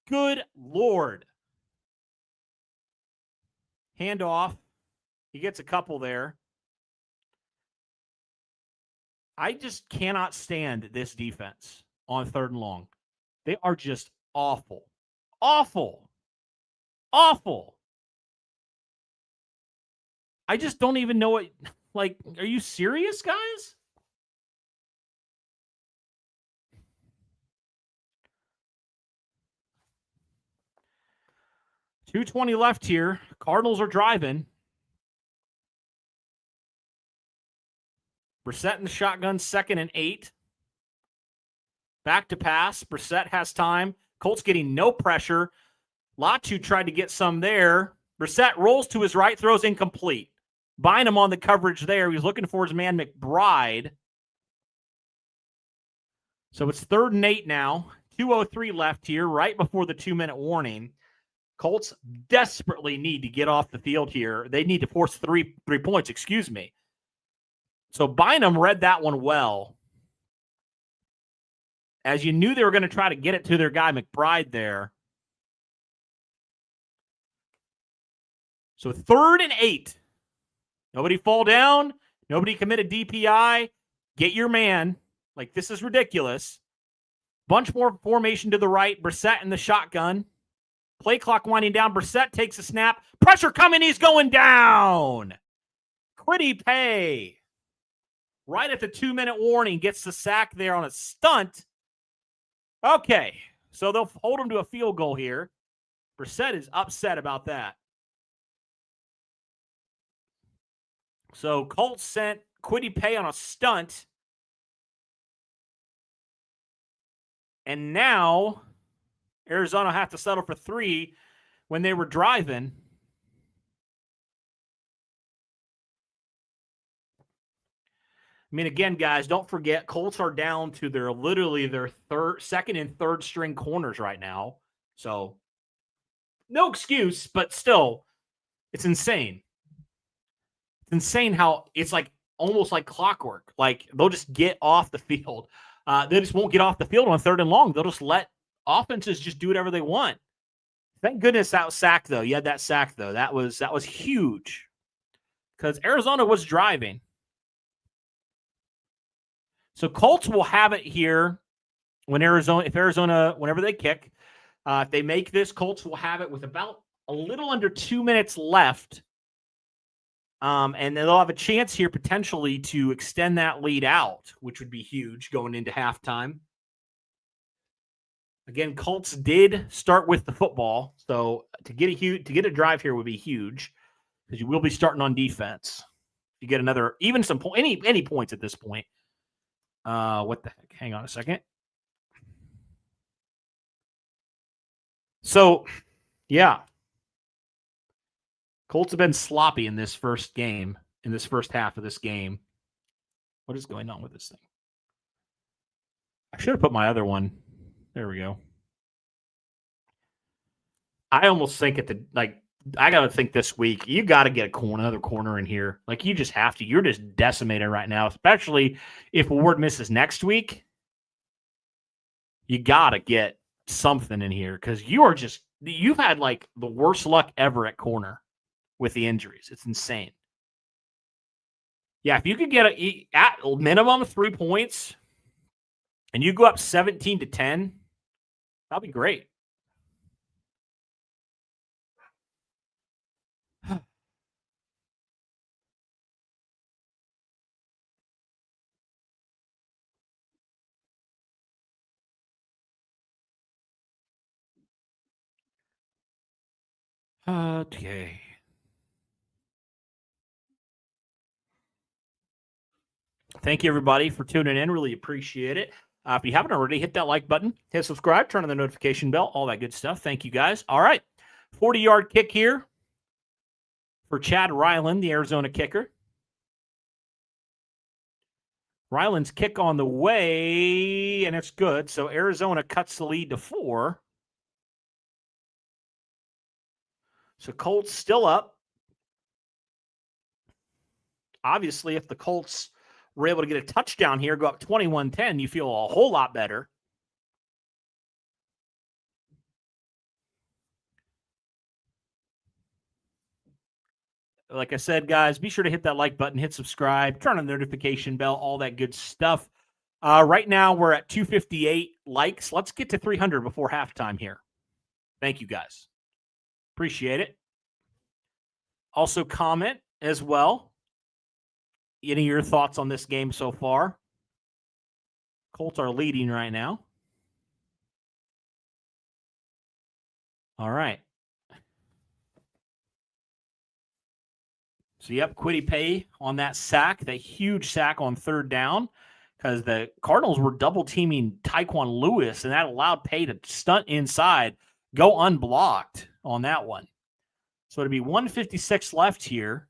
Good Lord. Handoff. He gets a couple there. I just cannot stand this defense on 3rd and long. They are just awful. Awful. Awful. I just don't even know what, are you serious, guys? $2:20 left here. Cardinals are driving. Brissett in the shotgun, 2nd and 8. Back to pass. Brissett has time. Colts getting no pressure. Latu tried to get some there. Brissett rolls to his right, throws incomplete. Bynum on the coverage there. He's looking for his man McBride. So it's 3rd and 8 now. 2:03 left here, right before the 2-minute warning. Colts desperately need to get off the field here. They need to force three points, excuse me. So Bynum read that one well. As you knew they were going to try to get it to their guy McBride there. So 3rd and 8. Nobody fall down. Nobody commit a DPI. Get your man. This is ridiculous. Bunch more formation to the right. Brissett in the shotgun. Play clock winding down. Brissett takes a snap. Pressure coming. He's going down. Kwity Paye. Right at the 2-minute warning, gets the sack there on a stunt. Okay, so they'll hold him to a field goal here. Brissett is upset about that. So Colts sent Kwity Paye on a stunt. And now Arizona have to settle for 3 when they were driving. I mean, again, guys, don't forget, Colts are down to their second and third string corners right now. So, no excuse, but still, it's insane. It's insane how it's like almost like clockwork. Like they'll just get off the field. They just won't get off the field on third and long. They'll just let offenses just do whatever they want. Thank goodness that was sack though. You had that sack though. That was huge because Arizona was driving. So Colts will have it here whenever they kick, if they make this, Colts will have it with about a little under 2 minutes left. And they'll have a chance here potentially to extend that lead out, which would be huge going into halftime. Again, Colts did start with the football, so to get a drive here would be huge because you will be starting on defense. You get another, even some any points at this point. What the heck? Hang on a second. So, yeah. Colts have been sloppy in this first half of this game. What is going on with this thing? I should have put my other one. There we go. I almost think I got to think this week, you got to get another corner in here. Like, you just have to. You're just decimated right now, especially if Ward misses next week. You got to get something in here because you've had like the worst luck ever at corner with the injuries. It's insane. Yeah, if you could get at minimum 3 points and you go up 17-10, that'd be great. Okay. Thank you, everybody, for tuning in. Really appreciate it. If you haven't already, hit that like button, hit subscribe, turn on the notification bell, all that good stuff. Thank you, guys. All right. 40-yard kick here for Chad Ryland, the Arizona kicker. Ryland's kick on the way, and it's good. So Arizona cuts the lead to 4. So Colts still up. Obviously, if the Colts were able to get a touchdown here, go up 21-10, you feel a whole lot better. Like I said, guys, be sure to hit that like button, hit subscribe, turn on the notification bell, all that good stuff. Right now, we're at 258 likes. Let's get to 300 before halftime here. Thank you, guys. Appreciate it. Also, comment as well. Any of your thoughts on this game so far? Colts are leading right now. All right. So, yep, Kwity Paye on that sack, that huge sack on third down, because the Cardinals were double-teaming Tyquan Lewis, and that allowed Paye to stunt inside, go unblocked on that one. So, it'll be 1:56 left here.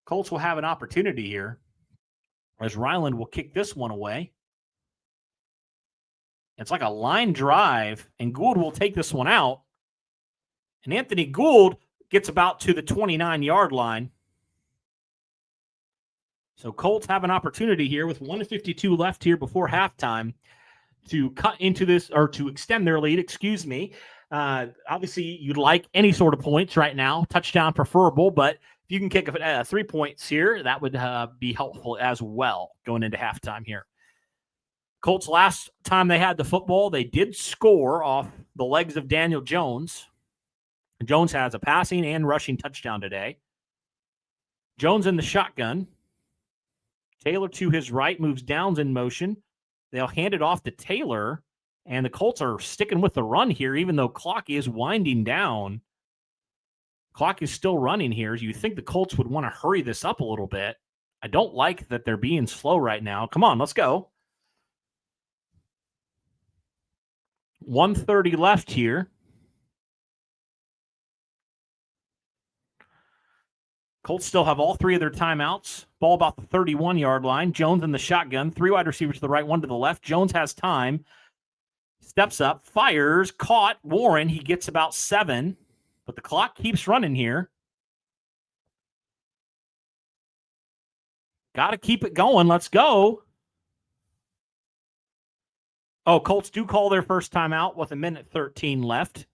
Colts will have an opportunity here as Ryland will kick this one away. It's like a line drive, and Gould will take this one out. And Anthony Gould gets about to the 29-yard line. So Colts have an opportunity here with 1:52 left here before halftime to cut into this, or to extend their lead, excuse me. Obviously, you'd like any sort of points right now, touchdown preferable, but if you can kick 3 points here, that would be helpful as well going into halftime here. Colts, last time they had the football, they did score off the legs of Daniel Jones. Jones has a passing and rushing touchdown today. Jones in the shotgun. Taylor to his right, moves downs in motion. They'll hand it off to Taylor, and the Colts are sticking with the run here, even though clock is winding down. Clock is still running here. You think the Colts would want to hurry this up a little bit. I don't like that they're being slow right now. Come on, let's go. 1:30 left here. Colts still have all three of their timeouts. Ball about the 31-yard line. Jones in the shotgun. 3 wide receivers to the right, 1 to the left. Jones has time. Steps up, fires, caught. Warren, he gets about 7. But the clock keeps running here. Got to keep it going. Let's go. Oh, Colts do call their first timeout with 1:13 left.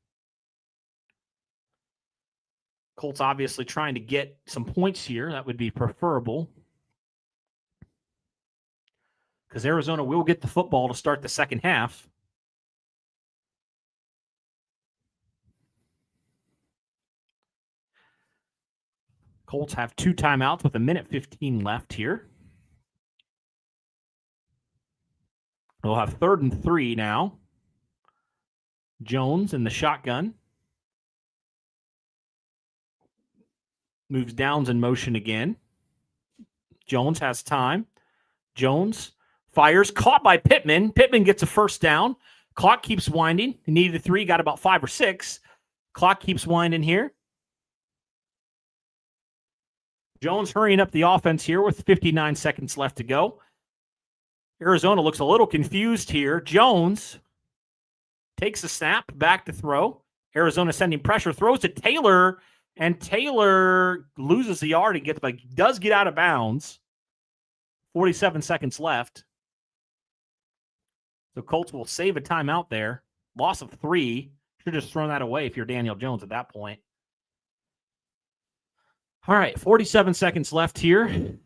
Colts obviously trying to get some points here. That would be preferable. Because Arizona will get the football to start the second half. Colts have 2 timeouts with 1:15 left here. They'll have 3rd and 3 now. Jones in the shotgun. Moves downs in motion again. Jones has time. Jones fires, caught by Pittman. Pittman gets a first down. Clock keeps winding. He needed 3, got about 5 or 6. Clock keeps winding here. Jones hurrying up the offense here with 59 seconds left to go. Arizona looks a little confused here. Jones takes a snap, back to throw. Arizona sending pressure, throws to Taylor, and Taylor loses the yard and does get out of bounds. 47 seconds left. So Colts will save a timeout there. Loss of 3. Should have just thrown that away if you're Daniel Jones at that point. All right, 47 seconds left here.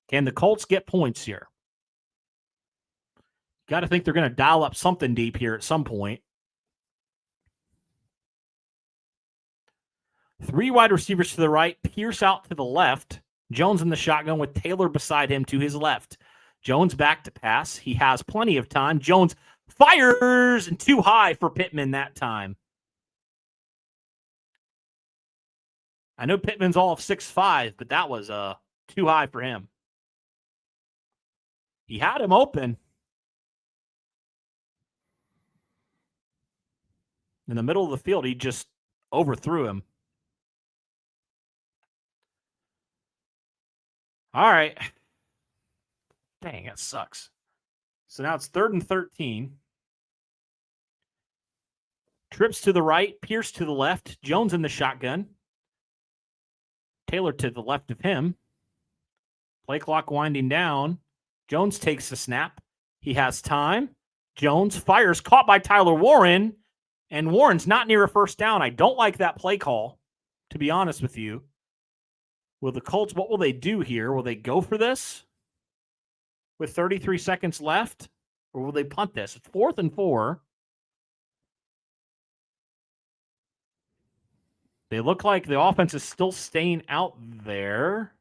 Can the Colts get points here? Got to think they're going to dial up something deep here at some point. 3 wide receivers to the right, Pierce out to the left. Jones in the shotgun with Taylor beside him to his left. Jones back to pass. He has plenty of time. Jones fires, and too high for Pittman that time. I know Pittman's all of 6'5", but that was too high for him. He had him open. In the middle of the field, he just overthrew him. All right. Dang, that sucks. So now it's 3rd and 13. Trips to the right, Pierce to the left, Jones in the shotgun. Taylor to the left of him. Play clock winding down. Jones takes the snap. He has time. Jones fires, caught by Tyler Warren. And Warren's not near a first down. I don't like that play call, to be honest with you. Will the Colts, what will they do here? Will they go for this with 33 seconds left? Or will they punt this? It's 4th and 4. They look like the offense is still staying out there.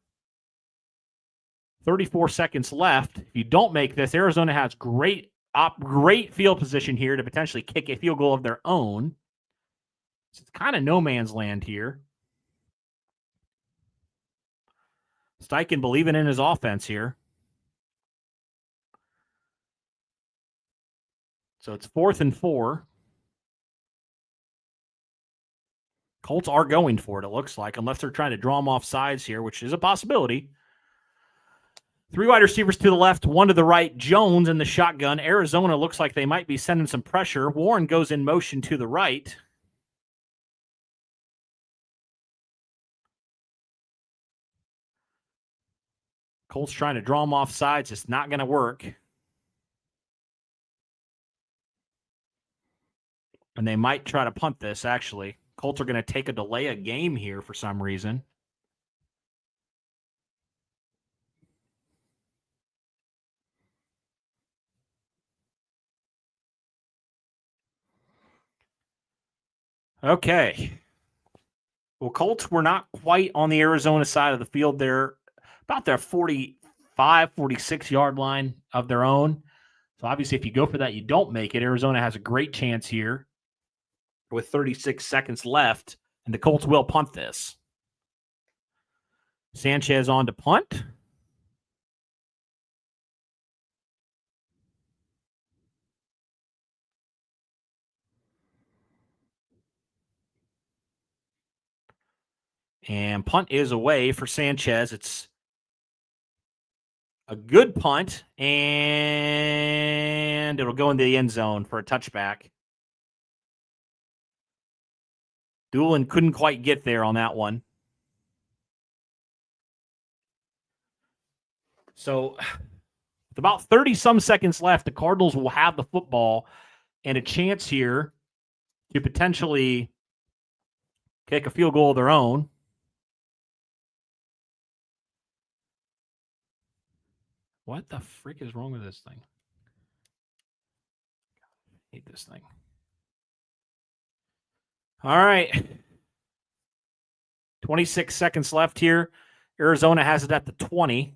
34 seconds left. If you don't make this, Arizona has great field position here to potentially kick a field goal of their own. So it's kind of no man's land here. Steichen believing in his offense here. So it's 4th and 4. Colts are going for it, it looks like, unless they're trying to draw them off sides here, which is a possibility. 3 wide receivers to the left, 1 to the right. Jones in the shotgun. Arizona looks like they might be sending some pressure. Warren goes in motion to the right. Colts trying to draw them off sides. It's not going to work. And they might try to punt this, actually. Colts are going to take a delay a game here for some reason. Okay. Well, Colts were not quite on the Arizona side of the field. They're about their 45, 46-yard line of their own. So obviously, if you go for that, you don't make it. Arizona has a great chance here with 36 seconds left, and the Colts will punt this. Sanchez on to punt. And punt is away for Sanchez. It's a good punt, and it'll go into the end zone for a touchback. Doolin couldn't quite get there on that one. So with about 30-some seconds left, the Cardinals will have the football and a chance here to potentially kick a field goal of their own. What the freak is wrong with this thing? I hate this thing. All right. 26 seconds left here. Arizona has it at the 20.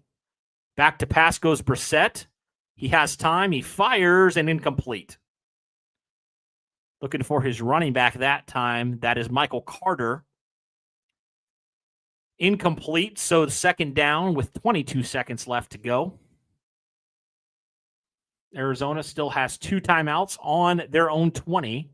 Back to pass goes Brissett. He has time. He fires and incomplete. Looking for his running back that time. That is Michael Carter. Incomplete. So the second down with 22 seconds left to go. Arizona still has 2 timeouts on their own 20.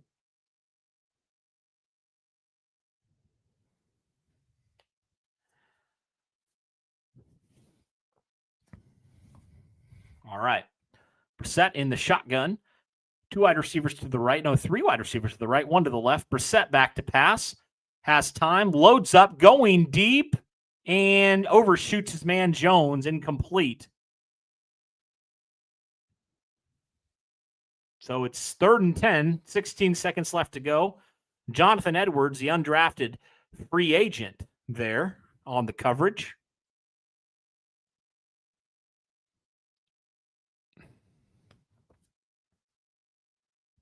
All right. Brissett in the shotgun. 2 wide receivers to the right. No, 3 wide receivers to the right, 1 to the left. Brissett back to pass. Has time. Loads up. Going deep. And overshoots his man Jones. Incomplete. So it's 3rd and 10. 16 seconds left to go. Jonathan Edwards, the undrafted free agent there on the coverage.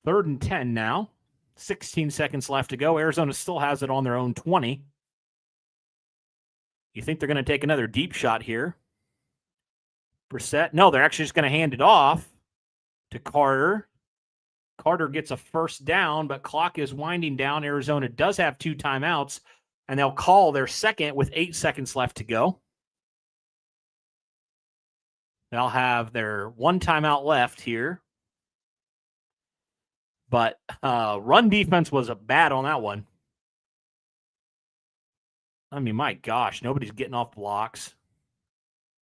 Third and 10 now. 16 seconds left to go. Arizona still has it on their own 20. You think they're going to take another deep shot here? Brissett? No, they're actually just going to hand it off to Carter. Carter gets a first down, but clock is winding down. Arizona does have 2 timeouts, and they'll call their second with 8 seconds left to go. They'll have their 1 timeout left here. But run defense was bad on that one. I mean, my gosh, nobody's getting off blocks.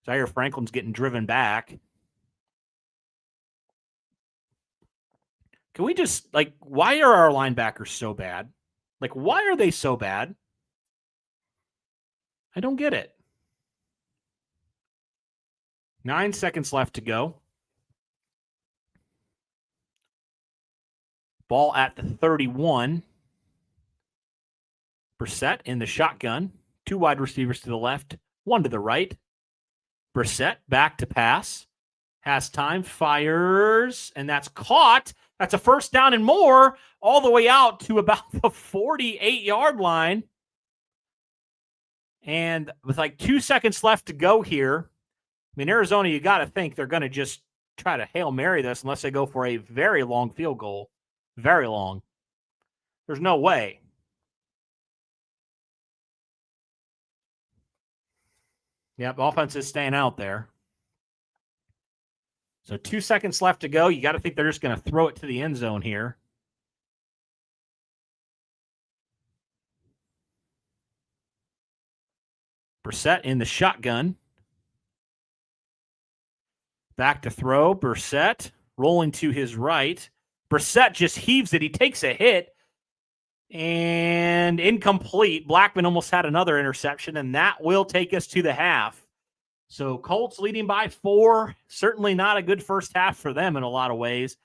Zaire Franklin's getting driven back. Can we just, why are our linebackers so bad? Why are they so bad? I don't get it. 9 seconds left to go. Ball at the 31. Brissett in the shotgun. 2 wide receivers to the left, 1 to the right. Brissett back to pass. Has time, fires, and that's caught. That's a first down and more, all the way out to about the 48-yard line. And with 2 seconds left to go here, I mean, Arizona, you got to think they're going to just try to Hail Mary this unless they go for a very long field goal. Very long. There's no way. Yep, offense is staying out there. So 2 seconds left to go. You got to think they're just going to throw it to the end zone here. Brissett in the shotgun. Back to throw. Brissett rolling to his right. Brissett just heaves it. He takes a hit. And incomplete. Blackman almost had another interception, and that will take us to the half. So Colts leading by 4. Certainly not a good first half for them in a lot of ways,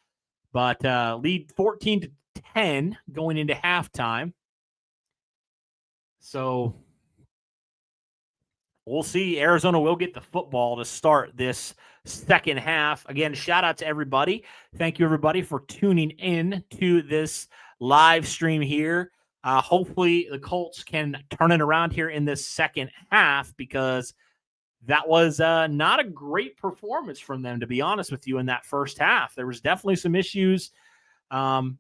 but lead 14-10 going into halftime. So we'll see. Arizona will get the football to start this second half. Again, shout out to everybody. Thank you, everybody, for tuning in to this live stream here. Hopefully the Colts can turn it around here in this second half, because that was not a great performance from them, to be honest with you, in that first half. There was definitely some issues. But,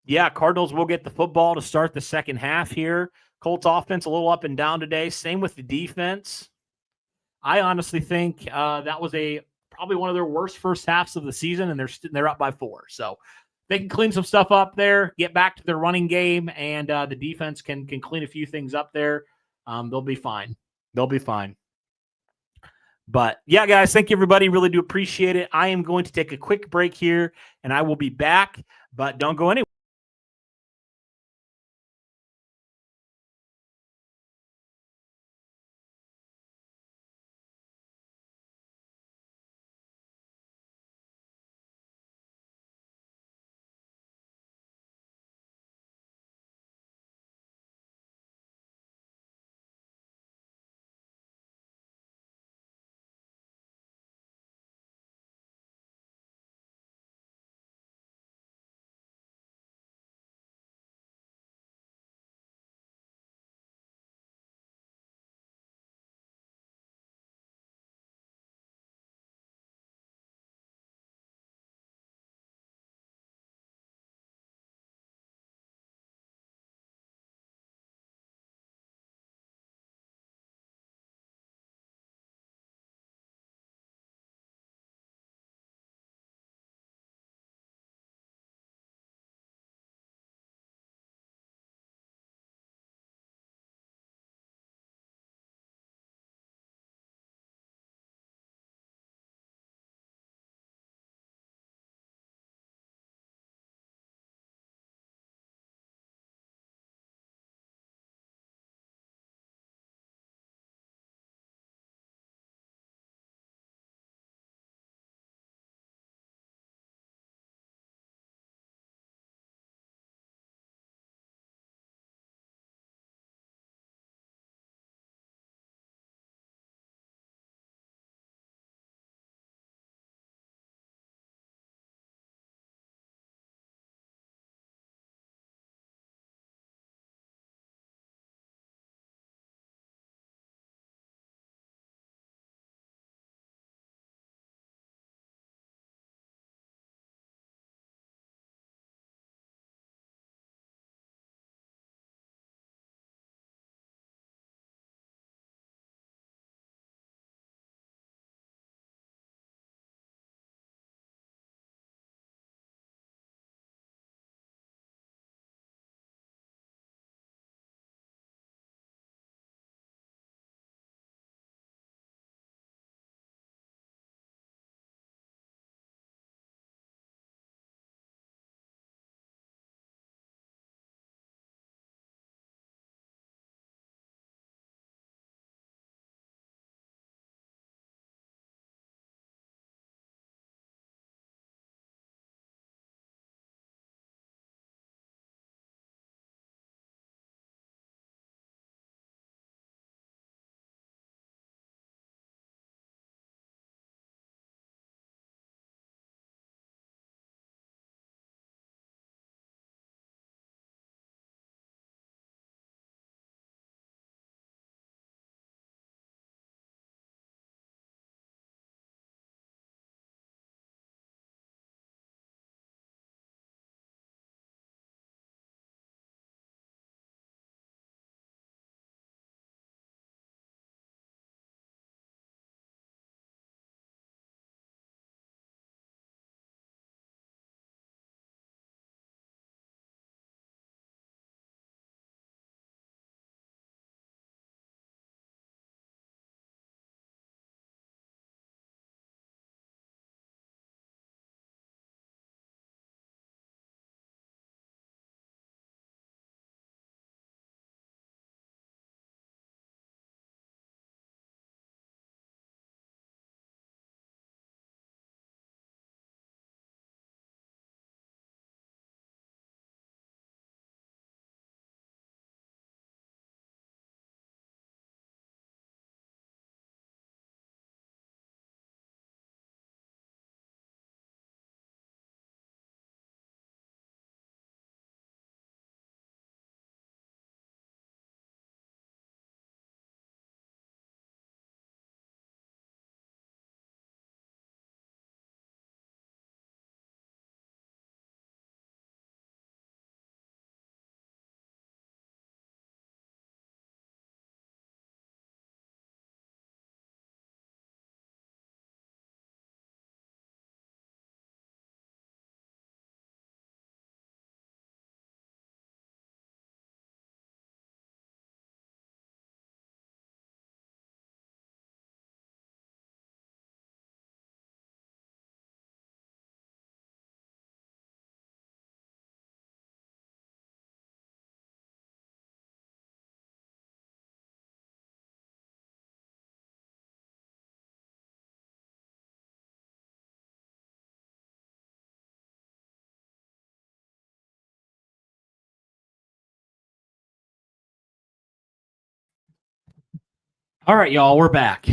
yeah, Cardinals will get the football to start the second half here. Colts offense a little up and down today. Same with the defense. I honestly think that was probably one of their worst first halves of the season, and they're up by 4. So they can clean some stuff up there, get back to their running game, and the defense can clean a few things up there. They'll be fine. They'll be fine. But yeah, guys, thank you, everybody. Really do appreciate it. I am going to take a quick break here, and I will be back, but don't go anywhere. All right, y'all, we're back.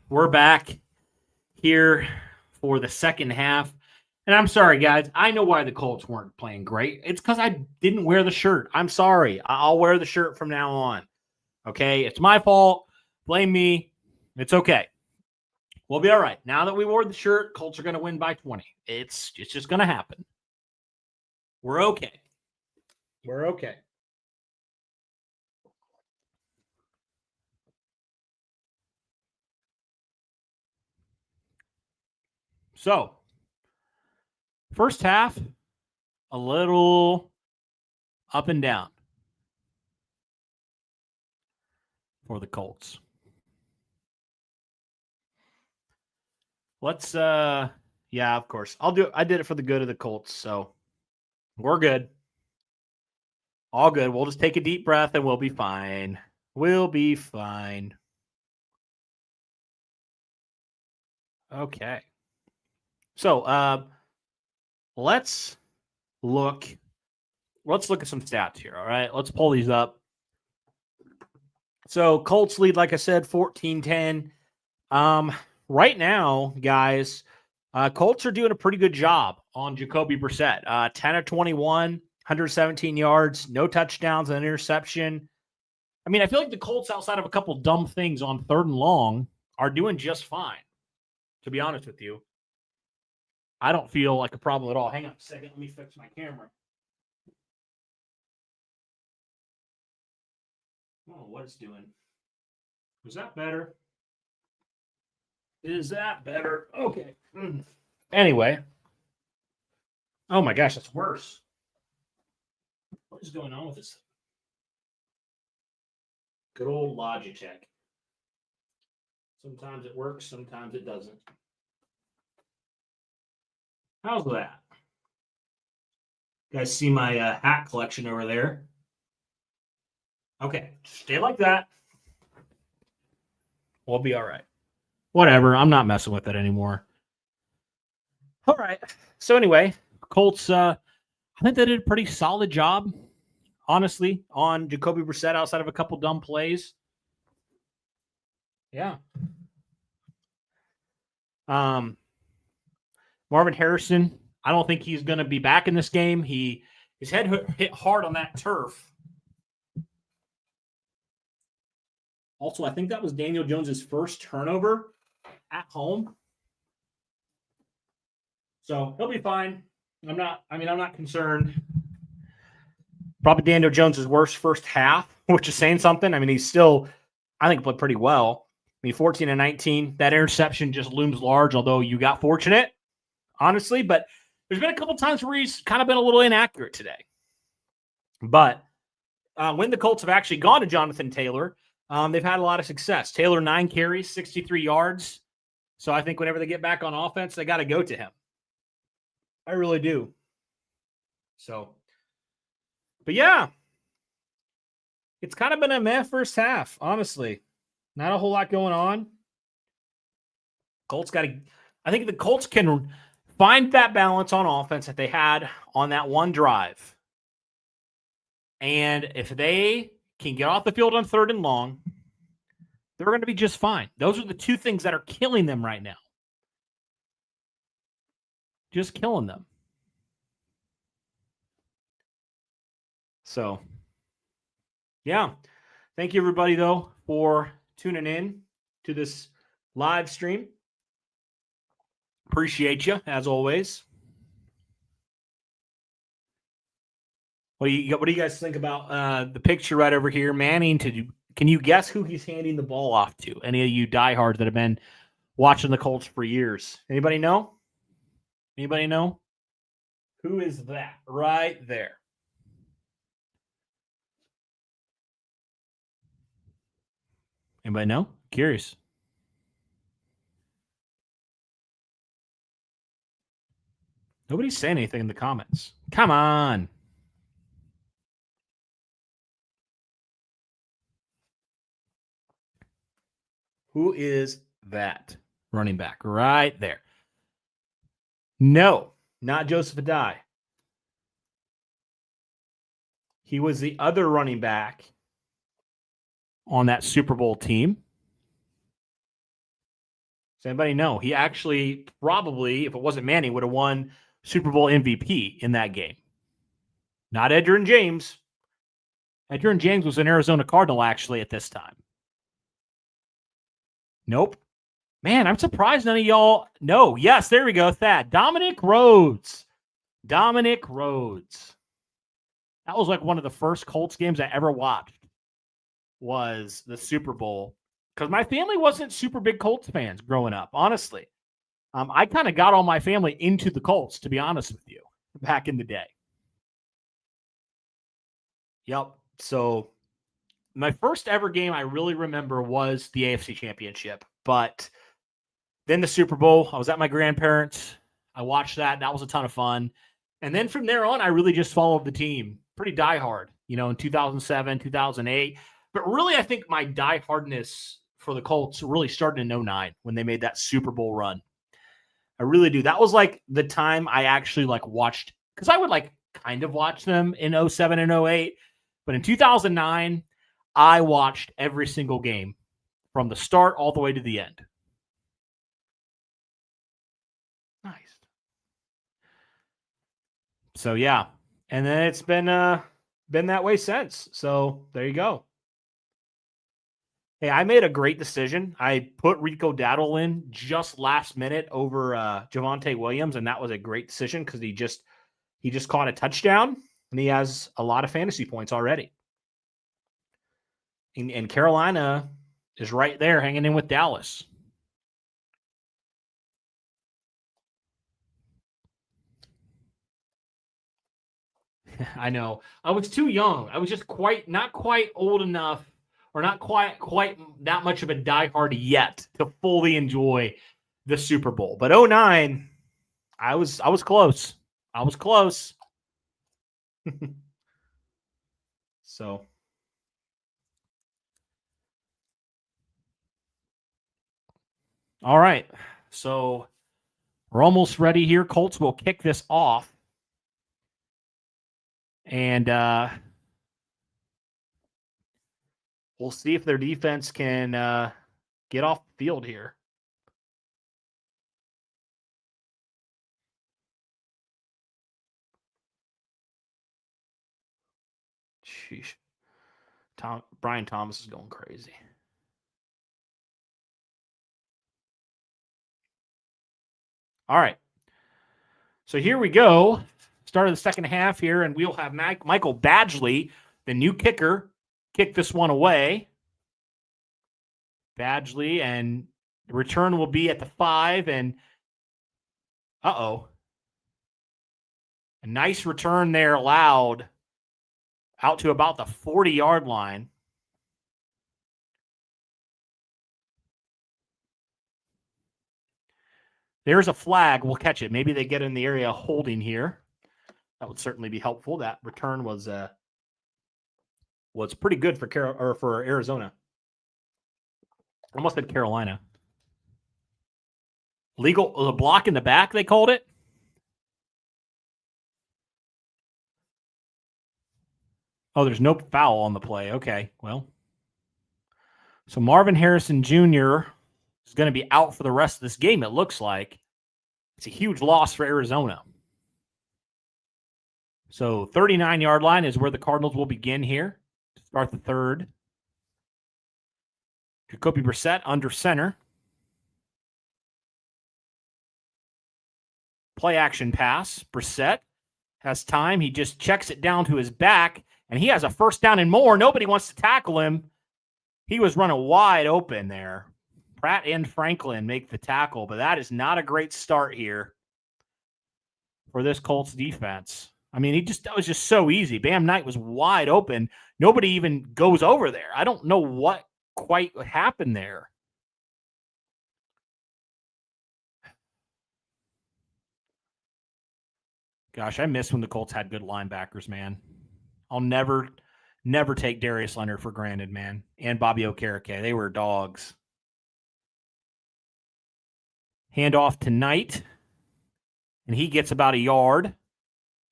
We're back here for the second half. And I'm sorry, guys. I know why the Colts weren't playing great. It's because I didn't wear the shirt. I'm sorry. I'll wear the shirt from now on. Okay? It's my fault. Blame me. It's okay. We'll be all right. Now that we wore the shirt, Colts are going to win by 20. It's just going to happen. We're okay. We're okay. So, first half, a little up and down for the Colts. Let's yeah, of course. I did it for the good of the Colts, so we're good. All good. We'll just take a deep breath and we'll be fine. We'll be fine. Okay. So, let's look at some stats here, all right? Let's pull these up. So, Colts lead, like I said, 14-10. Right now, guys, Colts are doing a pretty good job on Jacoby Brissett. 10 of 21, 117 yards, no touchdowns, an interception. I mean, I feel like the Colts, outside of a couple dumb things on 3rd and long, are doing just fine, to be honest with you. I don't feel like a problem at all. Hang on a second. Let me fix my camera. Oh, what it's doing. Is that better? Is that better? Okay. Anyway. Oh my gosh, that's worse. What is going on with this? Good old Logitech. Sometimes it works, sometimes it doesn't. How's that? You guys see my hat collection over there? Okay, stay like that. We'll be all right. Whatever, I'm not messing with it anymore. All right. So anyway, Colts, I think they did a pretty solid job, honestly, on Jacoby Brissett outside of a couple dumb plays. Yeah. Marvin Harrison, I don't think he's going to be back in this game. His head hit hard on that turf. Also, I think that was Daniel Jones's first turnover at home. So he'll be fine. I'm not concerned. Probably Daniel Jones's worst first half, which is saying something. I mean, he's still, I think, played pretty well. I mean, 14 and 19. That interception just looms large, although you got fortunate, honestly. But there's been a couple times where he's kind of been a little inaccurate today. But when the Colts have actually gone to Jonathan Taylor, they've had a lot of success. Taylor, 9 carries, 63 yards. So I think whenever they get back on offense, they got to go to him. I really do. So, but yeah, it's kind of been a meh first half, honestly. Not a whole lot going on. I think the Colts can find that balance on offense that they had on that one drive. And if they can get off the field on 3rd and long, they're going to be just fine. Those are the two things that are killing them right now. Just killing them. So, yeah. Thank you, everybody, though, for tuning in to this live stream. Appreciate you, as always. What do you guys think about the picture right over here? Manning, can you guess who he's handing the ball off to? Any of you diehards that have been watching the Colts for years? Anybody know? Anybody know? Who is that right there? Anybody know? Curious. Nobody's saying anything in the comments. Come on. Who is that running back right there? No, not Joseph Adai. He was the other running back on that Super Bowl team. Does anybody know? He actually probably, if it wasn't Manning, would have won Super Bowl MVP in that game. Not Edgerrin James. Edgerrin James was an Arizona Cardinal actually at this time. Nope. Man, I'm surprised none of y'all know. Yes, there we go. Thad. Dominic Rhodes. Dominic Rhodes. That was like one of the first Colts games I ever watched was the Super Bowl. Because my family wasn't super big Colts fans growing up, honestly. I kind of got all my family into the Colts, to be honest with you, back in the day. Yep. So my first ever game I really remember was the AFC Championship. But then the Super Bowl, I was at my grandparents'. I watched that. That was a ton of fun. And then from there on, I really just followed the team pretty diehard, in 2007, 2008. But really, I think my diehardness for the Colts really started in 2009 when they made that Super Bowl run. I really do. That was like the time I actually watched, because I would kind of watch them in 2007 and 2008. But in 2009, I watched every single game from the start all the way to the end. Nice. So yeah, and then it's been that way since. So there you go. Hey, I made a great decision. I put Rico Dowdle in just last minute over Javonte Williams, and that was a great decision because he just caught a touchdown, and he has a lot of fantasy points already. And Carolina is right there hanging in with Dallas. I know. I was too young. I was just not quite old enough, or not quite that much of a diehard yet to fully enjoy the Super Bowl. But 2009, I was close. I was close. So all right. So we're almost ready here. Colts will kick this off. And we'll see if their defense can get off the field here. Sheesh. Brian Thomas is going crazy. All right. So here we go. Start of the second half here, and we'll have Michael Badgley, the new kicker, kick this one away. Badgley, and the return will be at the 5, and a nice return there allowed out to about the 40-yard line. There's a flag. We'll catch it. Maybe they get in the area holding here. That would certainly be helpful. That return was pretty good for Arizona. I almost said Carolina. Legal, the block in the back, they called it. Oh, there's no foul on the play. Okay, well. So Marvin Harrison Jr. is going to be out for the rest of this game, it looks like. It's a huge loss for Arizona. So 39-yard line is where the Cardinals will begin here to start the third. Jacoby Brissett under center. Play action pass. Brissett has time. He just checks it down to his back, and he has a first down and more. Nobody wants to tackle him. He was running wide open there. Pratt and Franklin make the tackle, but that is not a great start here for this Colts defense. I mean, that was just so easy. Bam Knight was wide open. Nobody even goes over there. I don't know what quite happened there. Gosh, I miss when the Colts had good linebackers, man. I'll never take Darius Leonard for granted, man. And Bobby Okereke. They were dogs. Handoff to Knight. And he gets about a yard.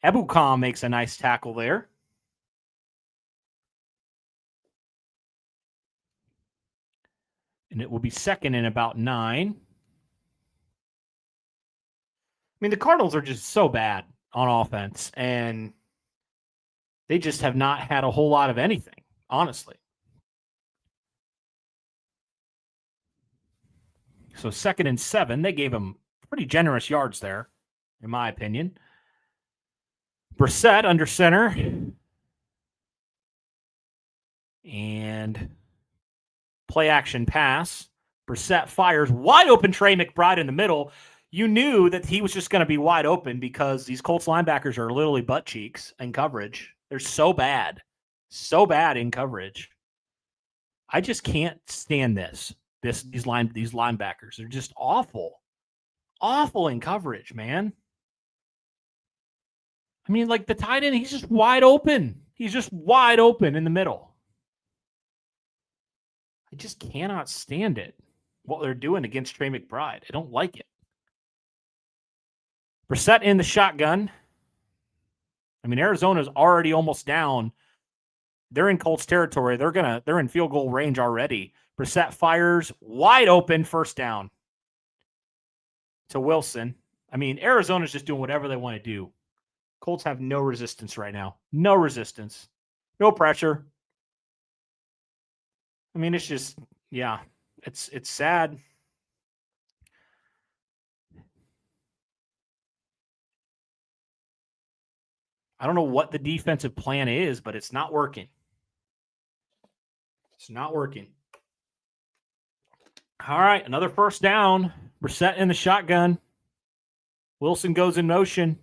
Ebukam makes a nice tackle there. And it will be second and about 9. mean, the Cardinals are just so bad on offense, and they just have not had a whole lot of anything, honestly. So 2nd and 7, they gave him pretty generous yards there, in my opinion. Brissett under center. And play action pass. Brissett fires wide open Trey McBride in the middle. You knew that he was just going to be wide open because these Colts linebackers are literally butt cheeks in coverage. They're so bad in coverage. I just can't stand these linebackers. They're just awful in coverage, man. I mean, like the tight end, he's just wide open. He's just wide open in the middle. I just cannot stand it, what they're doing against Trey McBride. I don't like it. Brissett in the shotgun. I mean, Arizona's already almost down. They're in Colts territory. They're in field goal range already. Brissett fires wide open, first down to Wilson. I mean, Arizona's just doing whatever they want to do. Colts have no resistance right now. No resistance. No pressure. I mean, it's just, yeah, it's sad. I don't know what the defensive plan is, but it's not working. It's not working. All right, another first down. Brissett in the shotgun. Wilson goes in motion.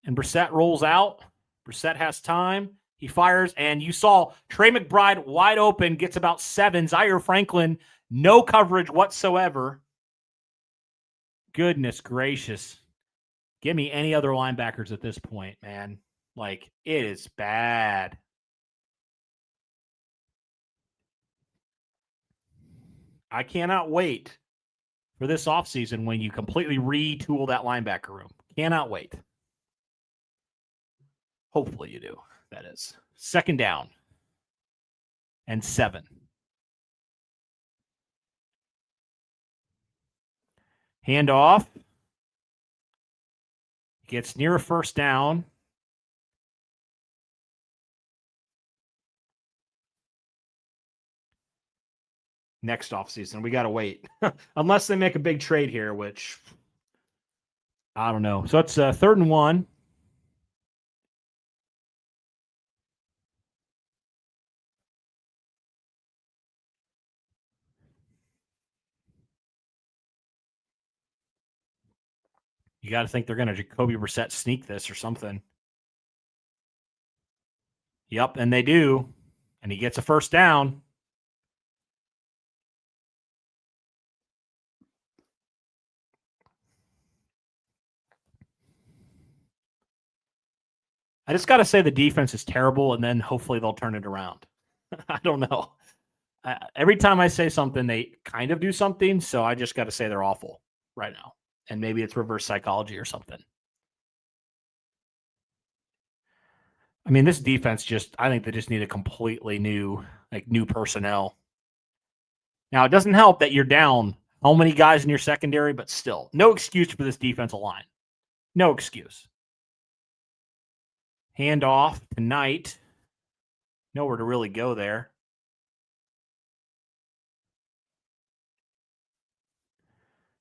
And Brissett rolls out. Brissett has time. He fires, and you saw Trey McBride wide open, gets about 7. Zaire Franklin, no coverage whatsoever. Goodness gracious. Give me any other linebackers at this point, man. Like, it is bad. I cannot wait for this offseason when you completely retool that linebacker room. Cannot wait. Hopefully you do, that is. 2nd down and 7. Handoff. Gets near a first down. Next offseason, we got to wait. Unless they make a big trade here, which I don't know. So it's 3rd and 1. You got to think they're going to Jacoby Brissett sneak this or something. Yep, and they do. And he gets a first down. I just got to say the defense is terrible, and then hopefully they'll turn it around. I don't know. Every time I say something, they kind of do something, so I just got to say they're awful right now. And maybe it's reverse psychology or something. I mean, this defense I think they just need a completely new personnel. Now, it doesn't help that you're down how many guys in your secondary, but still, no excuse for this defensive line. No excuse. Hand off tonight. Nowhere to really go there.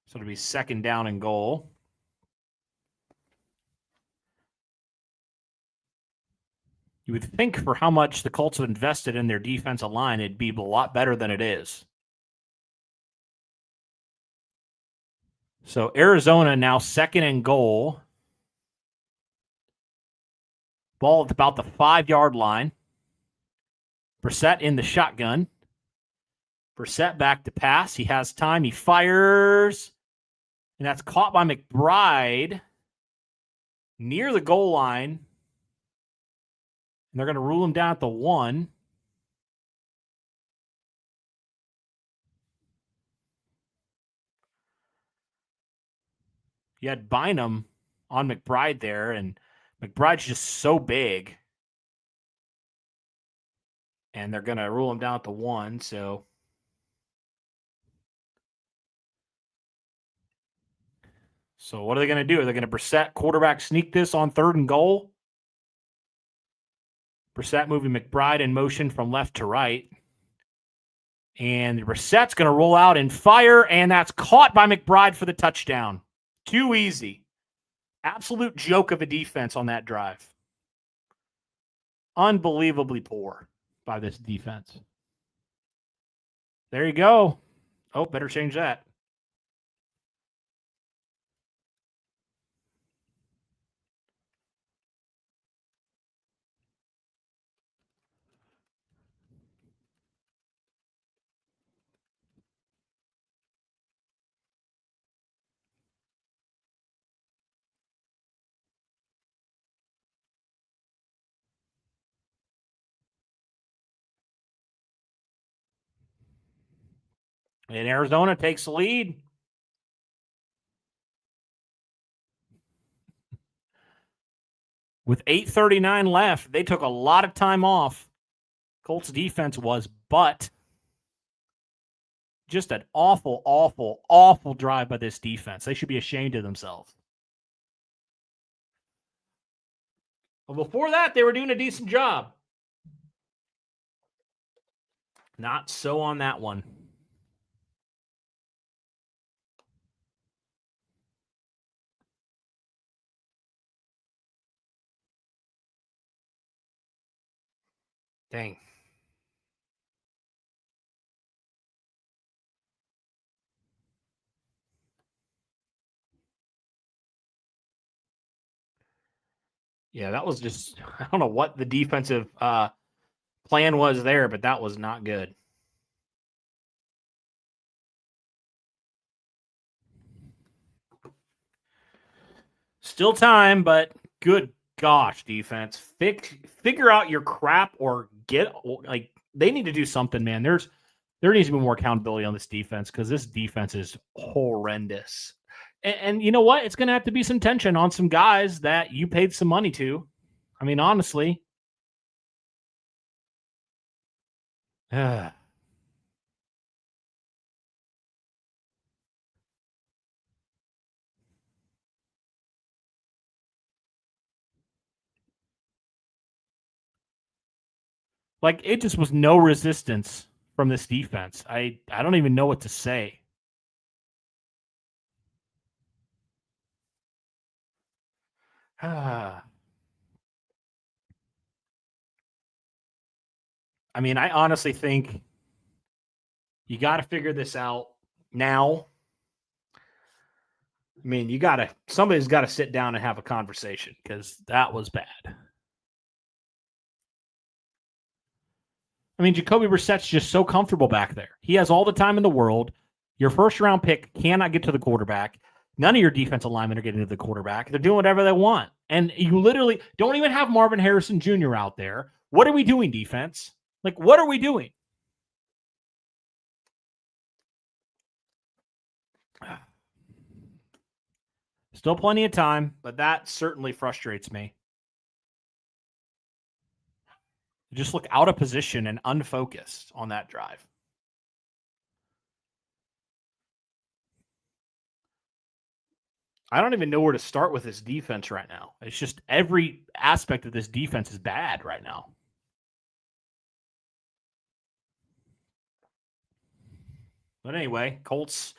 So it'll be 2nd down and goal. You would think for how much the Colts have invested in their defensive line, it'd be a lot better than it is. So Arizona now 2nd and goal. Ball at about the 5-yard line. Brissett in the shotgun. Brissett back to pass. He has time. He fires. And that's caught by McBride near the goal line. And they're going to rule him down at the 1. You had Bynum on McBride there, and McBride's just so big. And they're going to rule him down at the 1, So what are they going to do? Are they going to Brissett quarterback sneak this on 3rd and goal? Brissett moving McBride in motion from left to right. And Brissett's going to roll out and fire, and that's caught by McBride for the touchdown. Too easy. Absolute joke of a defense on that drive. Unbelievably poor by this defense. There you go. Oh, better change that. And Arizona takes the lead. With 8:39 left, they took a lot of time off. Colts defense was, but just an awful, awful, awful drive by this defense. They should be ashamed of themselves. Well, before that, they were doing a decent job. Not so on that one. Dang. Yeah, that was just, I don't know what the defensive plan was there, but that was not good. Still time, but good gosh, defense. Figure out your crap or they need to do something, man. There needs to be more accountability on this defense because this defense is horrendous. And you know what? It's going to have to be some tension on some guys that you paid some money to. I mean, honestly. Like, it just was no resistance from this defense. I don't even know what to say. I mean, I honestly think you got to figure this out now. I mean, somebody's got to sit down and have a conversation because that was bad. I mean, Jacoby Brissett's just so comfortable back there. He has all the time in the world. Your first-round pick cannot get to the quarterback. None of your defensive linemen are getting to the quarterback. They're doing whatever they want. And you literally don't even have Marvin Harrison Jr. out there. What are we doing, defense? Like, what are we doing? Still plenty of time, but that certainly frustrates me. You just look out of position and unfocused on that drive. I don't even know where to start with this defense right now. It's just every aspect of this defense is bad right now. But anyway, Colts,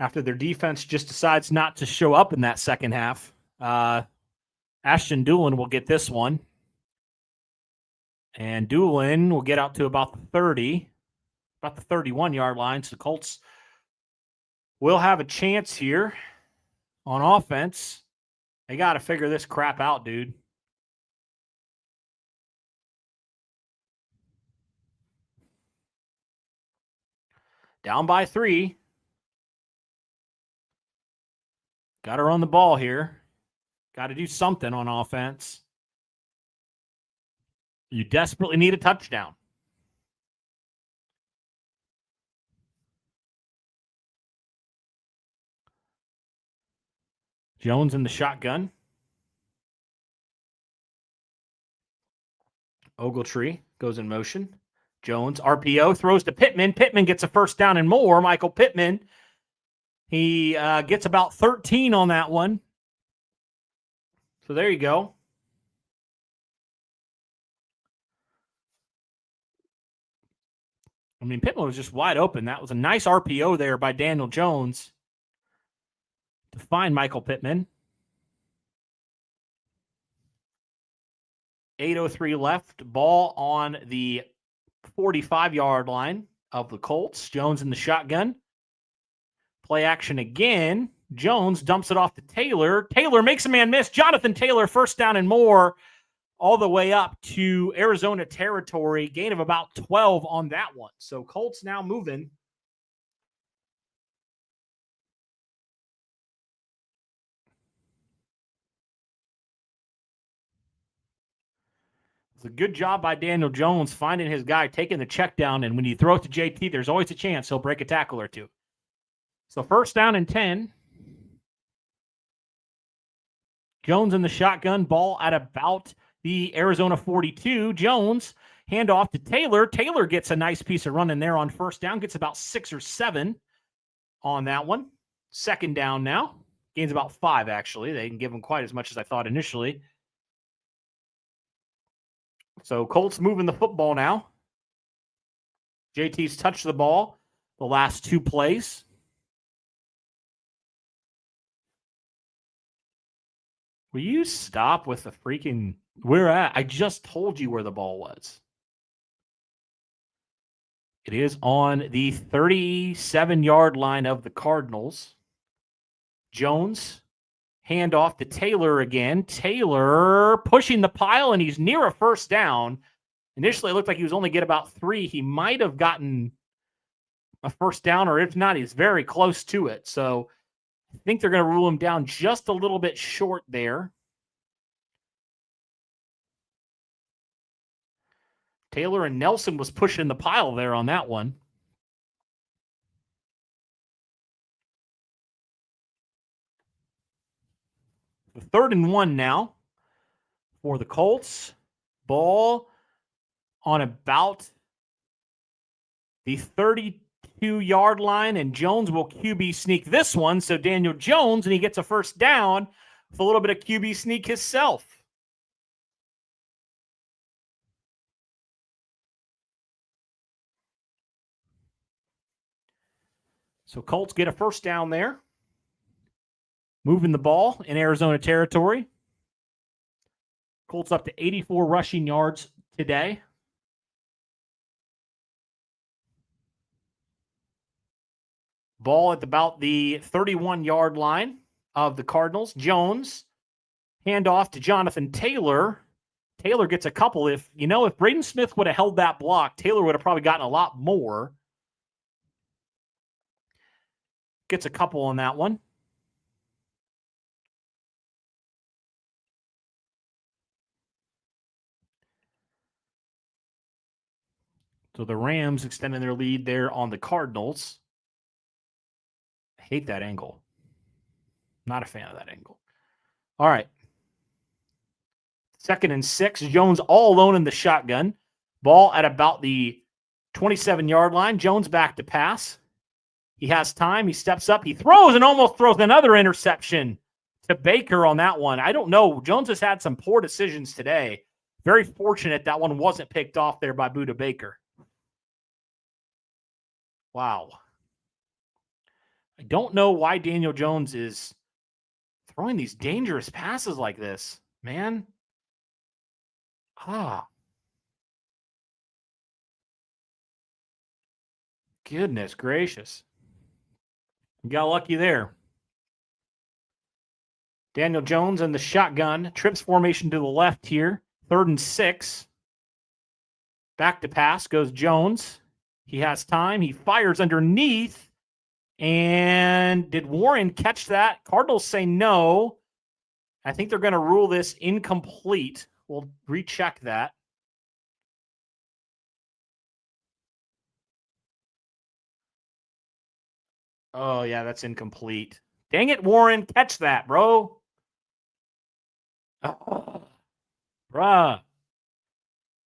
after their defense just decides not to show up in that second half, Ashton Doolin will get this one. And Doolin will get out to about the 31-yard line. So the Colts will have a chance here on offense. They got to figure this crap out, dude. Down by 3. Got to run the ball here. Got to do something on offense. You desperately need a touchdown. Jones in the shotgun. Ogletree goes in motion. Jones, RPO, throws to Pittman. Pittman gets a first down and more. Michael Pittman. He gets about 13 on that one. So there you go. I mean, Pittman was just wide open. That was a nice RPO there by Daniel Jones to find Michael Pittman. 8:03 left. Ball on the 45-yard line of the Colts. Jones in the shotgun. Play action again. Jones dumps it off to Taylor. Taylor makes a man miss. Jonathan Taylor, first down and more, all the way up to Arizona territory. Gain of about 12 on that one. So Colts now moving. It's a good job by Daniel Jones finding his guy, taking the check down, and when you throw it to JT, there's always a chance he'll break a tackle or two. So first down and 10. Jones in the shotgun, ball at about the Arizona 42. Jones, handoff to Taylor. Taylor gets a nice piece of running there on first down, gets about 6 or 7 on that one. Second down now. Gains about 5, actually. They didn't give him quite as much as I thought initially. So Colts moving the football now. JT's touched the ball the last 2 plays. Will you stop with the freaking... Where at? I just told you where the ball was. It is on the 37-yard line of the Cardinals. Jones, handoff to Taylor again. Taylor pushing the pile, and he's near a first down. Initially, it looked like he was only get about 3. He might have gotten a first down, or if not, he's very close to it. So I think they're going to rule him down just a little bit short there. Taylor and Nelson was pushing the pile there on that one. The 3rd and 1 now for the Colts. Ball on about the 32-yard line, and Jones will QB sneak this one. So Daniel Jones, and he gets a first down with a little bit of QB sneak himself. So Colts get a first down there. Moving the ball in Arizona territory. Colts up to 84 rushing yards today. Ball at about the 31-yard line of the Cardinals. Jones, handoff to Jonathan Taylor. Taylor gets a couple. If Braden Smith would have held that block, Taylor would have probably gotten a lot more. Gets a couple on that one. So the Rams extending their lead there on the Cardinals. I hate that angle. Not a fan of that angle. All right. 2nd and 6. Jones all alone in the shotgun. Ball at about the 27-yard line. Jones back to pass. He has time. He steps up. He throws and almost throws another interception to Baker on that one. I don't know. Jones has had some poor decisions today. Very fortunate that one wasn't picked off there by Budda Baker. Wow. I don't know why Daniel Jones is throwing these dangerous passes like this, man. Goodness gracious. You got lucky there. Daniel Jones in the shotgun. Trips formation to the left here. 3rd and 6. Back to pass goes Jones. He has time. He fires underneath. And did Warren catch that? Cardinals say no. I think they're going to rule this incomplete. We'll recheck that. Oh, yeah, that's incomplete. Dang it, Warren. Catch that, bro. Oh, bruh.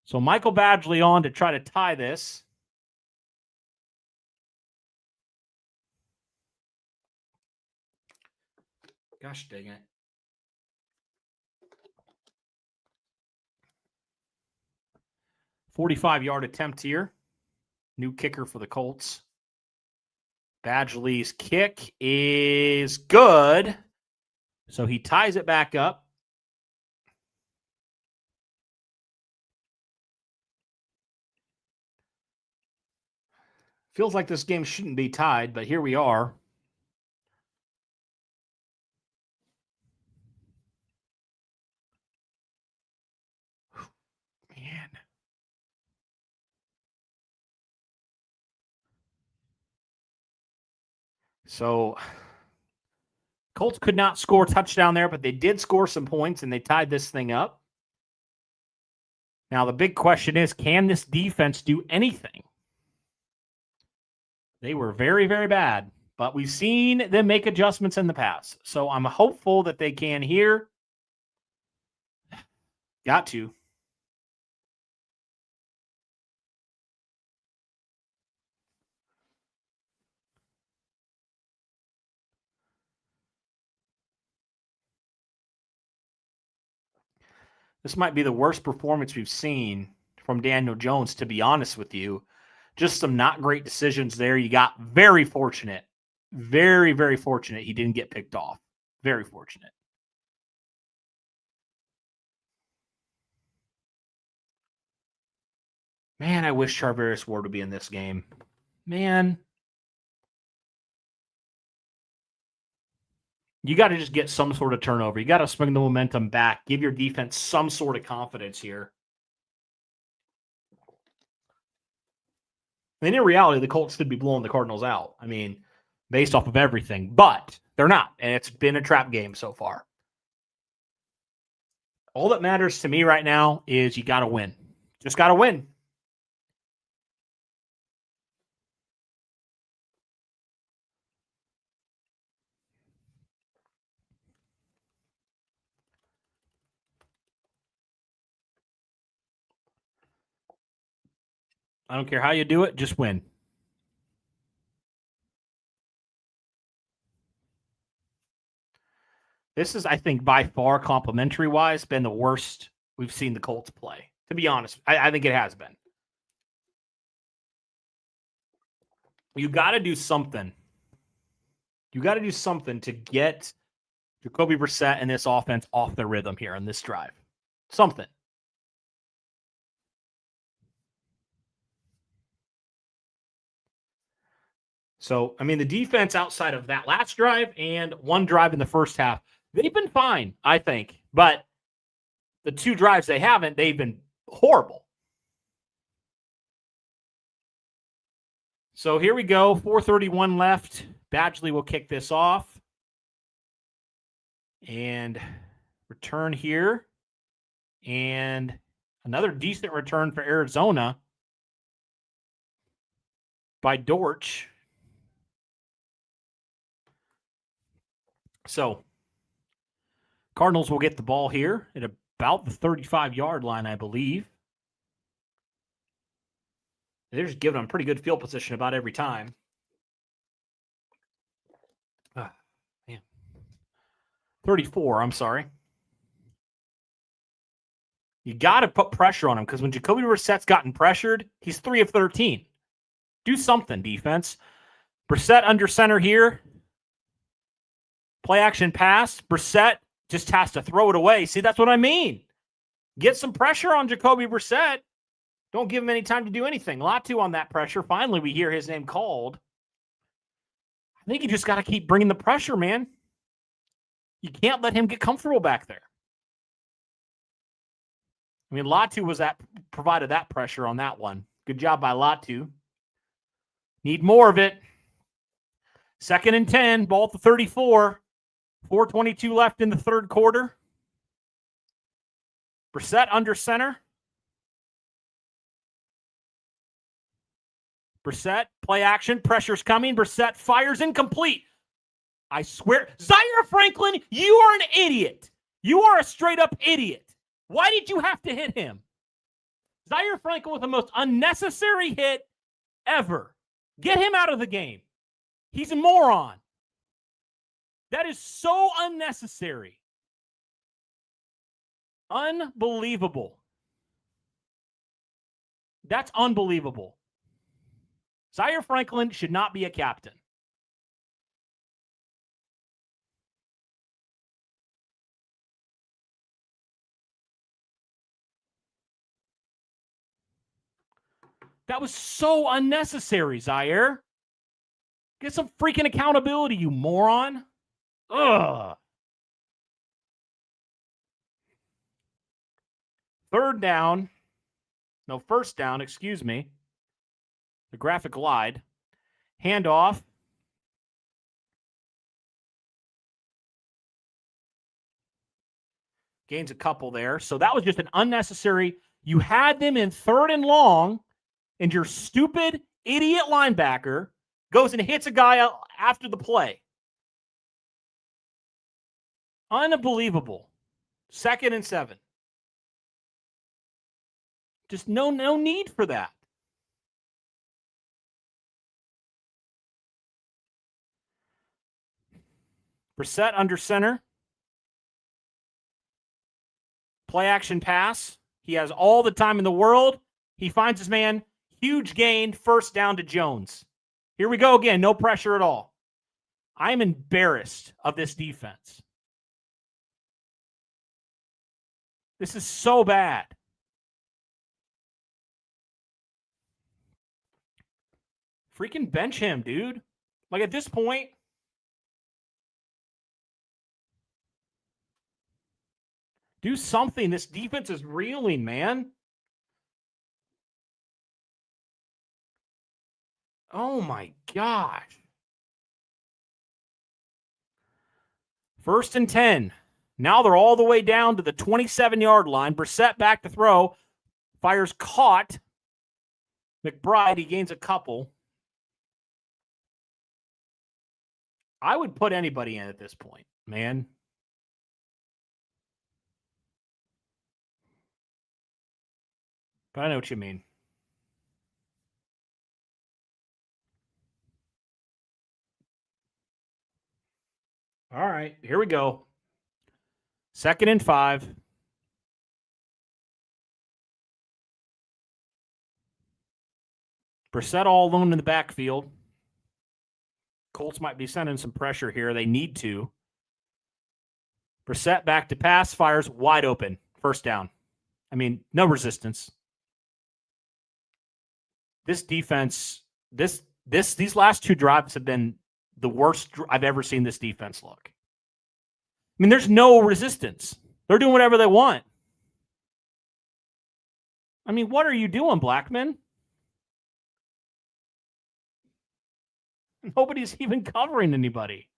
So Michael Badgley on to try to tie this. Gosh dang it. "45-yard attempt here. New kicker for the Colts. Badgley's kick is good. So he ties it back up. Feels like this game shouldn't be tied, but here we are. Man. So Colts could not score a touchdown there, but they did score some points, and they tied this thing up. Now, the big question is, can this defense do anything? They were very, very bad, but we've seen them make adjustments in the past. So I'm hopeful that they can here. Got to. This might be the worst performance we've seen from Daniel Jones, to be honest with you. Just some not great decisions there. You got very fortunate. Very, very fortunate he didn't get picked off. Very fortunate. Man, I wish Charvarius Ward would be in this game. Man. You got to just get some sort of turnover. You got to swing the momentum back. Give your defense some sort of confidence here. And in reality, the Colts could be blowing the Cardinals out. I mean, based off of everything. But they're not. And it's been a trap game so far. All that matters to me right now is you got to win. Just got to win. I don't care how you do it, just win. This is, I think, by far, complimentary-wise, been the worst we've seen the Colts play. To be honest, I think it has been. You got to do something. You got to do something to get Jacoby Brissett and this offense off their rhythm here on this drive. Something. So, I mean, the defense outside of that last drive and one drive in the first half, they've been fine, I think. But the two drives they haven't, they've been horrible. So here we go, 4:31 left. Badgley will kick this off. And return here. And another decent return for Arizona by Dortch. So Cardinals will get the ball here at about the 35-yard line, I believe. They're just giving them pretty good field position about every time. Man. 34, I'm sorry. You got to put pressure on him because when Jacoby Brissett's gotten pressured, he's 3 of 13. Do something, defense. Brissett under center here. Play action pass. Brissett just has to throw it away. See, that's what I mean. Get some pressure on Jacoby Brissett. Don't give him any time to do anything. Latu on that pressure. Finally, we hear his name called. I think you just got to keep bringing the pressure, man. You can't let him get comfortable back there. I mean, Latu provided that pressure on that one. Good job by Latu. Need more of it. 2nd and 10, ball at the 34. 4:22 left in the third quarter. Brissett under center. Brissett, play action, pressure's coming. Brissett fires incomplete. I swear, Zaire Franklin, you are an idiot. You are a straight-up idiot. Why did you have to hit him? Zaire Franklin with the most unnecessary hit ever. Get him out of the game. He's a moron. That is so unnecessary. Unbelievable. That's unbelievable. Zaire Franklin should not be a captain. That was so unnecessary, Zaire. Get some freaking accountability, you moron. Ugh. First down, excuse me. The graphic lied. Handoff. Gains a couple there. So that was just an unnecessary. You had them in 3rd and long, and your stupid idiot linebacker goes and hits a guy after the play. Unbelievable. 2nd and 7. Just no need for that. Brissett under center. Play action pass. He has all the time in the world. He finds his man. Huge gain. 1st down to Jones. Here we go again. No pressure at all. I'm embarrassed of this defense. This is so bad. Freaking bench him, dude. Like at this point, do something. This defense is reeling, man. Oh my gosh. 1st and 10. Now they're all the way down to the 27-yard line. Brissett back to throw. Fires caught. McBride, he gains a couple. I would put anybody in at this point, man. But I know what you mean. All right, here we go. 2nd and 5. Brissett all alone in the backfield. Colts might be sending some pressure here. They need to. Brissett back to pass, fires wide open. 1st down. I mean, no resistance. This defense, these last 2 drives have been the worst I've ever seen this defense look. I mean, there's no resistance. They're doing whatever they want. I mean, what are you doing, Blackman? Nobody's even covering anybody.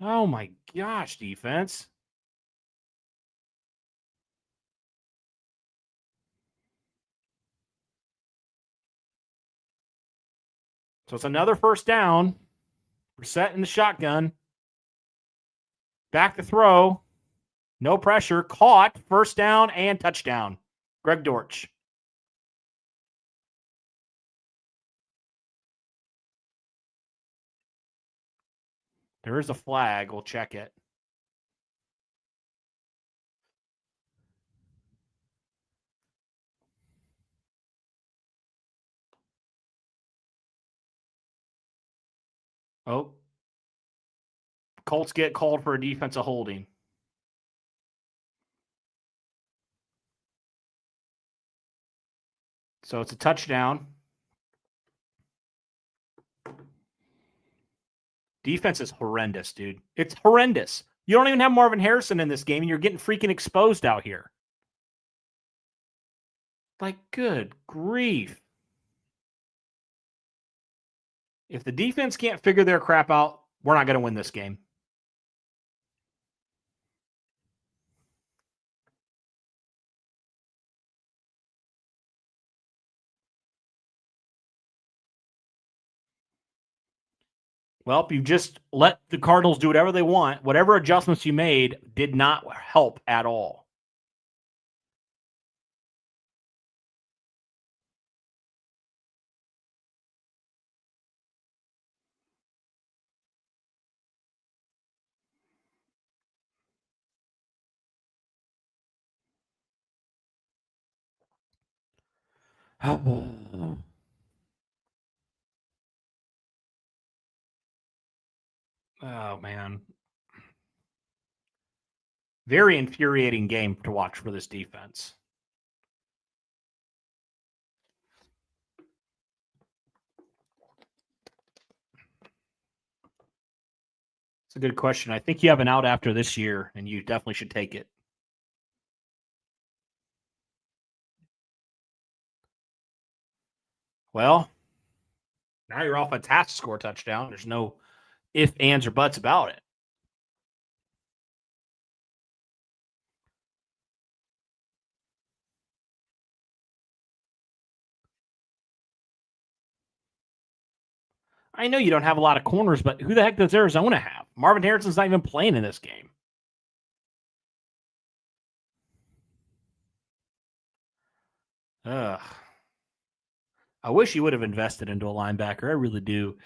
Oh my gosh, defense. So it's another 1st down. Brissett in the shotgun. Back to throw. No pressure. Caught. 1st down and touchdown. Greg Dortch. There is a flag. We'll check it. Oh. Colts get called for a defensive holding. So it's a touchdown. Defense is horrendous, dude. It's horrendous. You don't even have Marvin Harrison in this game, and you're getting freaking exposed out here. Like, good grief. If the defense can't figure their crap out, we're not going to win this game. Well, you just let the Cardinals do whatever they want. Whatever adjustments you made did not help at all. Oh, man. Very infuriating game to watch for this defense. It's a good question. I think you have an out after this year, and you definitely should take it. Well, now your offense has to score a touchdown. There's no ifs, ands, or buts about it. I know you don't have a lot of corners, but who the heck does Arizona have? Marvin Harrison's not even playing in this game. Ugh. I wish he would have invested into a linebacker. I really do.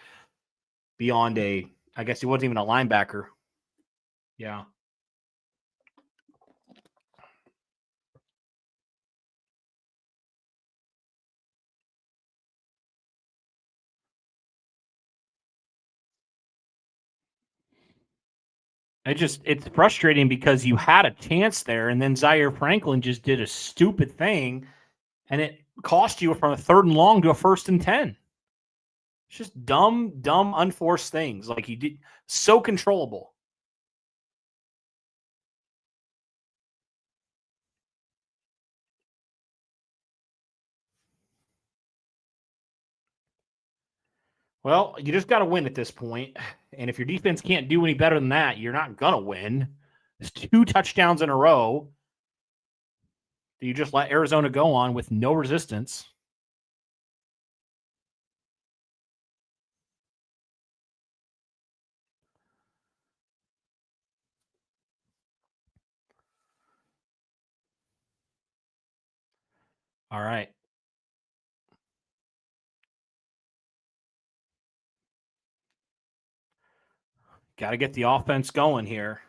Beyond I guess he wasn't even a linebacker. Yeah. It's frustrating because you had a chance there, and then Zaire Franklin just did a stupid thing, and it cost you from a 3rd and long to a 1st and 10. It's just dumb, unforced things. Like he did so controllable. Well, you just got to win at this point. And if your defense can't do any better than that, you're not going to win. It's 2 touchdowns in a row. You just let Arizona go on with no resistance. All right. Got to get the offense going here.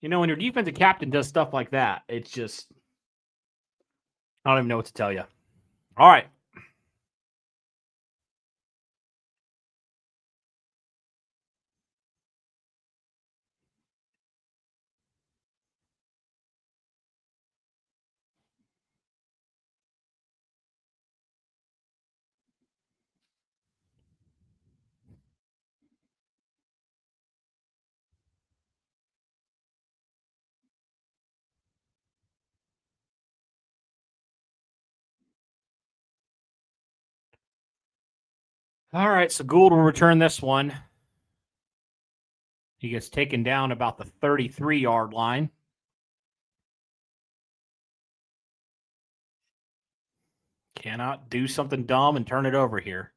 You know, when your defensive captain does stuff like that, it's just, I don't even know what to tell you. All right. All right. So Gould will return this one. He gets taken down about the 33-yard line. Cannot do something dumb and turn it over here.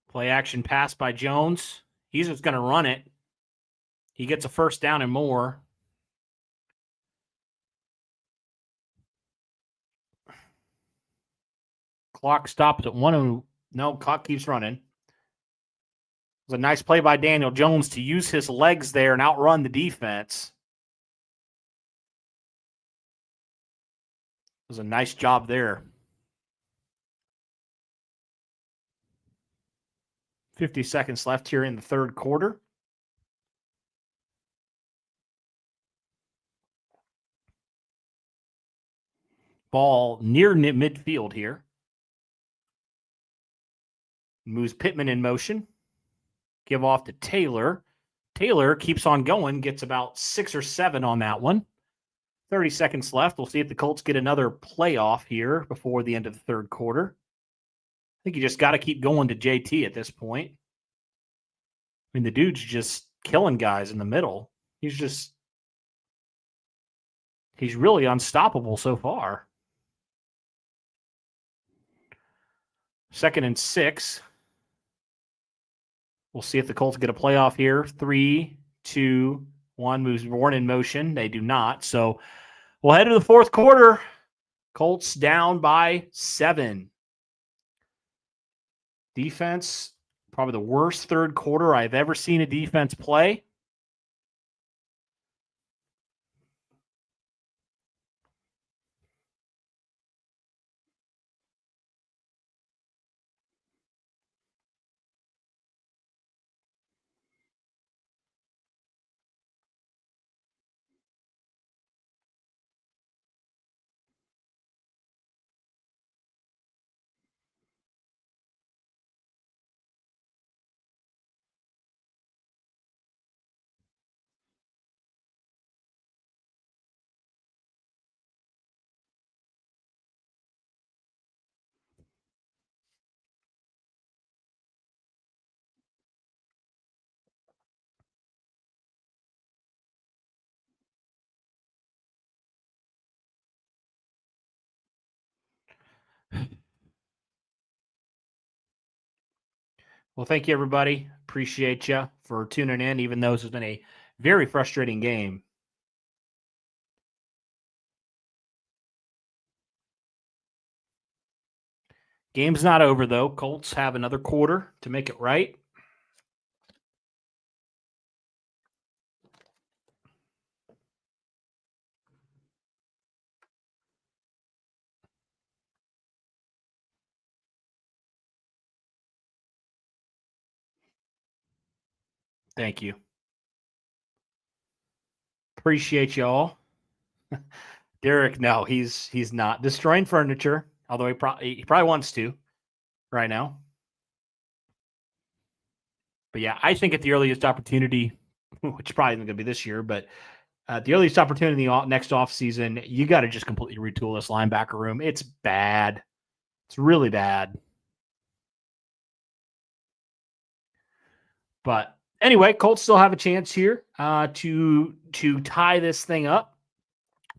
Play action pass by Jones. He's just going to run it. He gets a 1st down and more. Clock stops at 1. No, clock keeps running. It was a nice play by Daniel Jones to use his legs there and outrun the defense. It was a nice job there. 50 seconds left here in the 3rd quarter. Ball near midfield here. Moves Pittman in motion. Give off to Taylor. Taylor keeps on going, gets about 6 or 7 on that one. 30 seconds left. We'll see if the Colts get another playoff here before the end of the third quarter. I think you just got to keep going to JT at this point. I mean, the dude's just killing guys in the middle. He's really unstoppable so far. 2nd and 6. We'll see if the Colts get a playoff here. 3, 2, 1 moves Warren in motion. They do not. So we'll head to the fourth quarter. Colts down by 7. Defense, probably the worst third quarter I've ever seen a defense play. Well, thank you, everybody. Appreciate you for tuning in, even though this has been a very frustrating game. Game's not over, though. Colts have another quarter to make it right. Thank you. Appreciate y'all. Derek, no, he's not destroying furniture, although he probably wants to right now. But yeah, I think at the earliest opportunity, which probably isn't going to be this year, but at the earliest opportunity next offseason, you got to just completely retool this linebacker room. It's bad. It's really bad. But anyway, Colts still have a chance here to tie this thing up.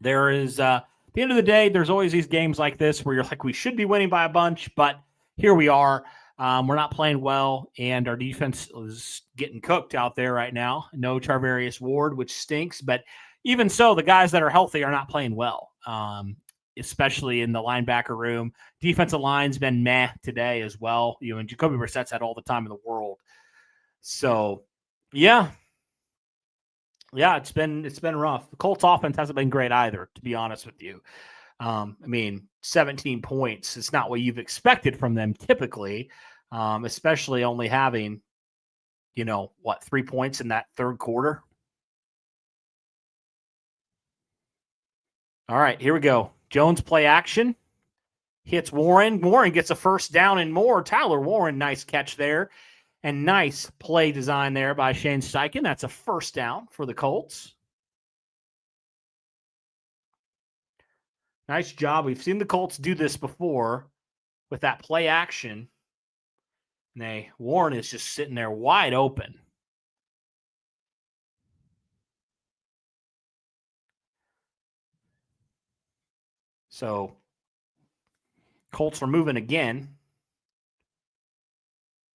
There is, at the end of the day, there's always these games like this where you're like, we should be winning by a bunch, but here we are. We're not playing well, and our defense is getting cooked out there right now. No Charvarius Ward, which stinks, but even so, the guys that are healthy are not playing well, especially in the linebacker room. Defensive line's been meh today as well. And Jacoby Brissett's had all the time in the world. So, yeah, it's been rough. The Colts offense hasn't been great either, to be honest with you. I mean, 17 points is not what you've expected from them typically, especially only having, 3 points in that third quarter. All right, here we go. Jones play action. Hits Warren. Warren gets a first down and more. Tyler Warren, nice catch there. And nice play design there by Shane Steichen. That's a first down for the Colts. Nice job. We've seen the Colts do this before with that play action. And Warren is just sitting there wide open. So Colts are moving again.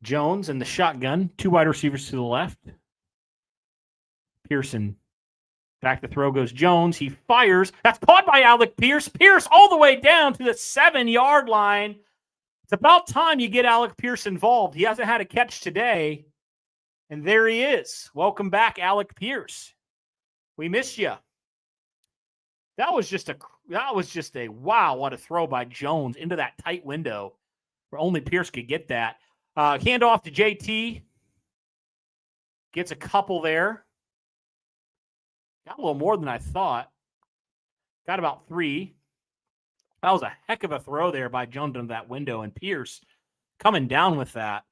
Jones in the shotgun, 2 wide receivers to the left. Pearson back to throw goes Jones. He fires. That's caught by Alec Pierce. Pierce all the way down to the 7-yard line. It's about time you get Alec Pierce involved. He hasn't had a catch today. And there he is. Welcome back, Alec Pierce. We missed you. That was just a wow, what a throw by Jones into that tight window where only Pierce could get that. Hand off to JT. Gets a couple there. Got a little more than I thought. Got about 3. That was a heck of a throw there by Jones into that window, and Pierce coming down with that.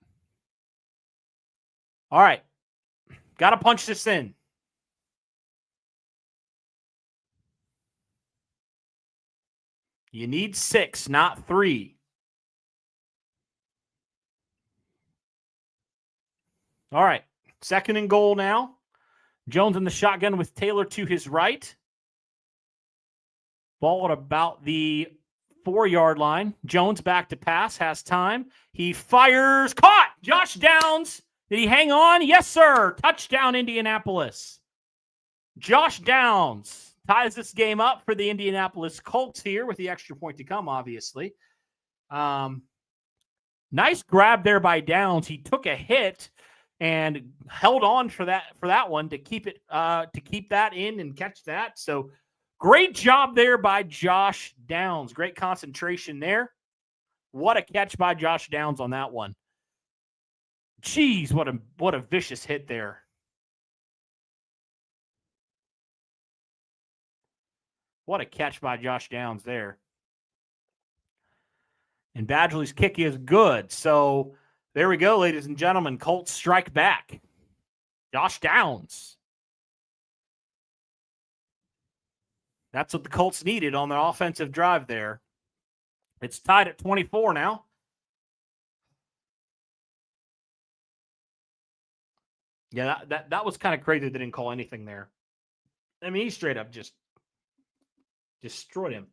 All right. Got to punch this in. You need 6, not 3. All right. 2nd and goal now. Jones in the shotgun with Taylor to his right. Ball at about the 4-yard line. Jones back to pass, has time. He fires. Caught! Josh Downs. Did he hang on? Yes, sir. Touchdown, Indianapolis. Josh Downs ties this game up for the Indianapolis Colts here with the extra point to come, obviously. Nice grab there by Downs. He took a hit and held on for that one to keep it to keep that in and catch that. So great job there by Josh Downs. Great concentration there. What a catch by Josh Downs on that one. Jeez, what a vicious hit there. What a catch by Josh Downs there. And Badgley's kick is good. So there we go, ladies and gentlemen. Colts strike back. Josh Downs. That's what the Colts needed on the offensive drive there. It's tied at 24 now. Yeah, that was kind of crazy they didn't call anything there. I mean, he straight up just destroyed him.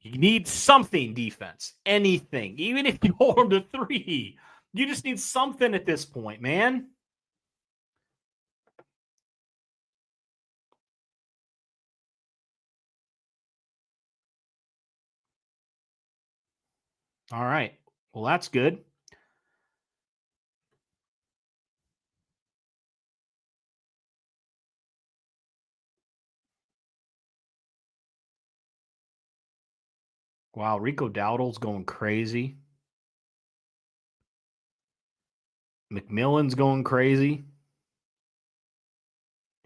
You need something, defense. Anything. Even if you hold them to 3. You just need something at this point, man. All right. Well, that's good. Wow, Rico Dowdle's going crazy. McMillan's going crazy.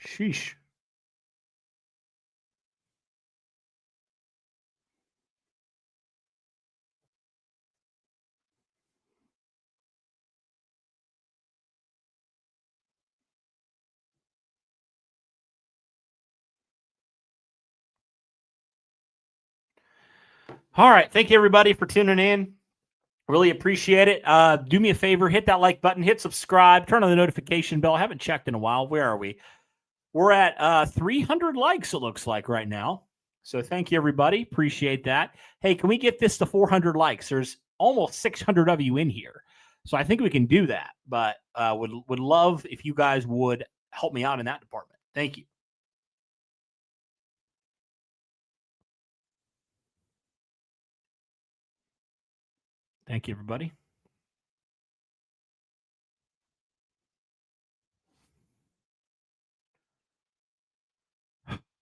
Sheesh. All right. Thank you, everybody, for tuning in. Really appreciate it. Do me a favor. Hit that like button. Hit subscribe. Turn on the notification bell. I haven't checked in a while. Where are we? We're at 300 likes, it looks like, right now. So thank you, everybody. Appreciate that. Hey, can we get this to 400 likes? There's almost 600 of you in here. So I think we can do that. But would love if you guys would help me out in that department. Thank you. Thank you, everybody.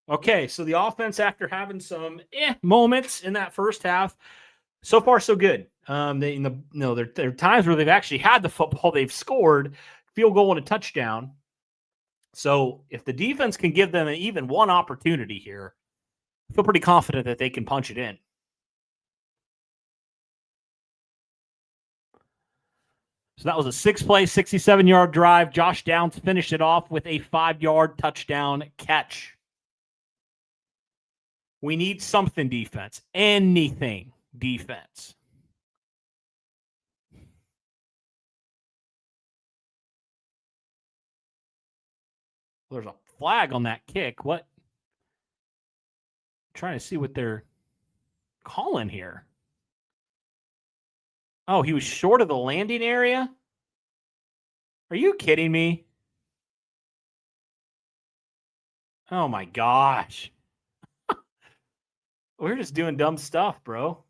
Okay, so the offense, after having some moments in that first half, so far so good. There are times where they've actually had the football, they've scored, field goal and a touchdown. So if the defense can give them even one opportunity here, I feel pretty confident that they can punch it in. So that was a 6-play, 67-yard drive. Josh Downs finished it off with a 5-yard touchdown catch. We need something defense. Anything defense. There's a flag on that kick. What? I'm trying to see what they're calling here. Oh, he was short of the landing area? Are you kidding me? Oh, my gosh. We're just doing dumb stuff, bro.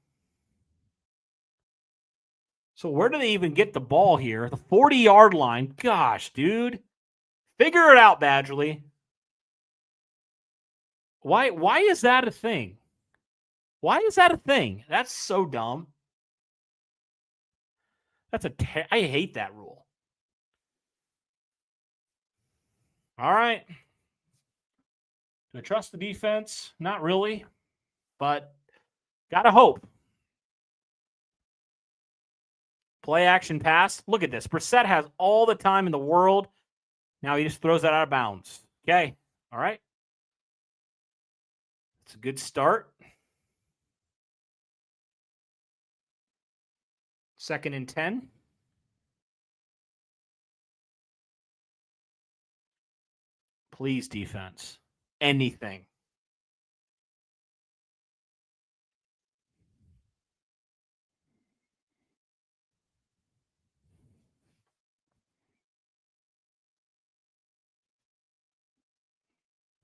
So where do they even get the ball here? The 40-yard line. Gosh, dude. Figure it out, Badgley. Why is that a thing? Why is that a thing? That's so dumb. I hate that rule. All right. Do I trust the defense? Not really, but gotta hope. Play action pass. Look at this. Brissett has all the time in the world. Now he just throws that out of bounds. Okay. All right. It's a good start. 2nd and 10. Please, defense. Anything.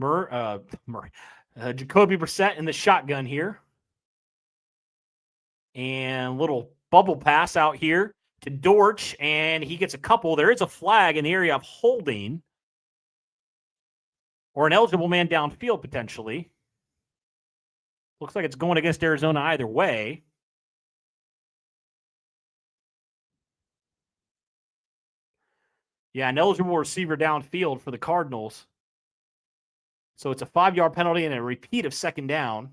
Jacoby Brissett in the shotgun here. And little bubble pass out here to Dortch, and he gets a couple. There is a flag in the area of holding or an eligible man downfield potentially. Looks like it's going against Arizona either way. Yeah, an eligible receiver downfield for the Cardinals. So it's a 5-yard penalty and a repeat of 2nd down.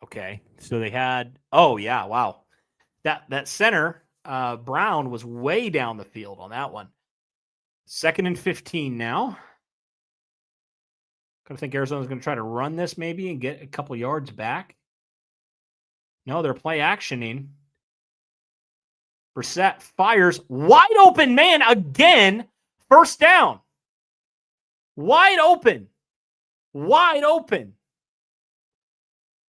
Okay, so they had, oh yeah, wow. That center, Brown, was way down the field on that one. 2nd and 15 now. I think Arizona's going to try to run this maybe and get a couple yards back. No, they're play actioning. Brissett fires. Wide open man again. 1st down. Wide open. Wide open.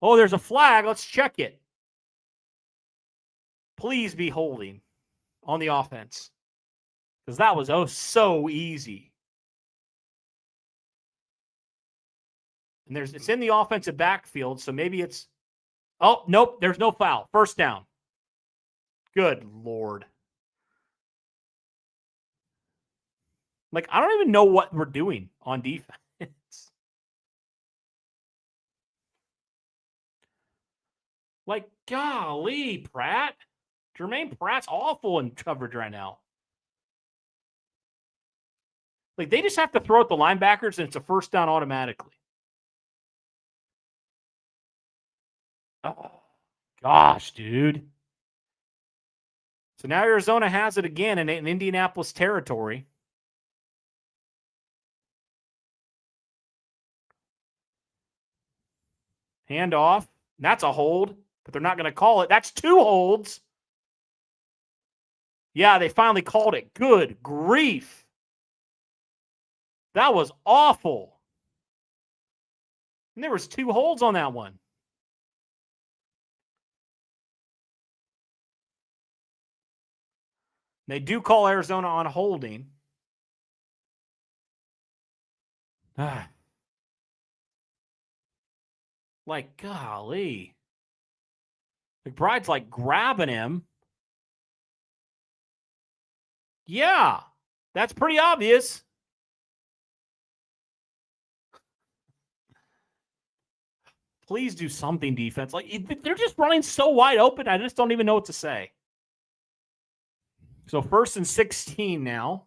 Oh, there's a flag. Let's check it. Please be holding on the offense. Because that was so easy. And it's in the offensive backfield, so maybe it's... Oh, nope, there's no foul. 1st down. Good Lord. Like, I don't even know what we're doing on defense. Like, golly, Pratt. Jermaine Pratt's awful in coverage right now. Like, they just have to throw at the linebackers, and it's a 1st down automatically. Oh, gosh, dude. So now Arizona has it again in Indianapolis territory. Handoff. That's a hold, but they're not going to call it. That's 2 holds. Yeah, they finally called it. Good grief. That was awful. And there was 2 holds on that one. They do call Arizona on holding. Like, golly. McBride's like grabbing him. Yeah, that's pretty obvious. Please do something, defense. Like, they're just running so wide open, I just don't even know what to say. So 1st and 16 now.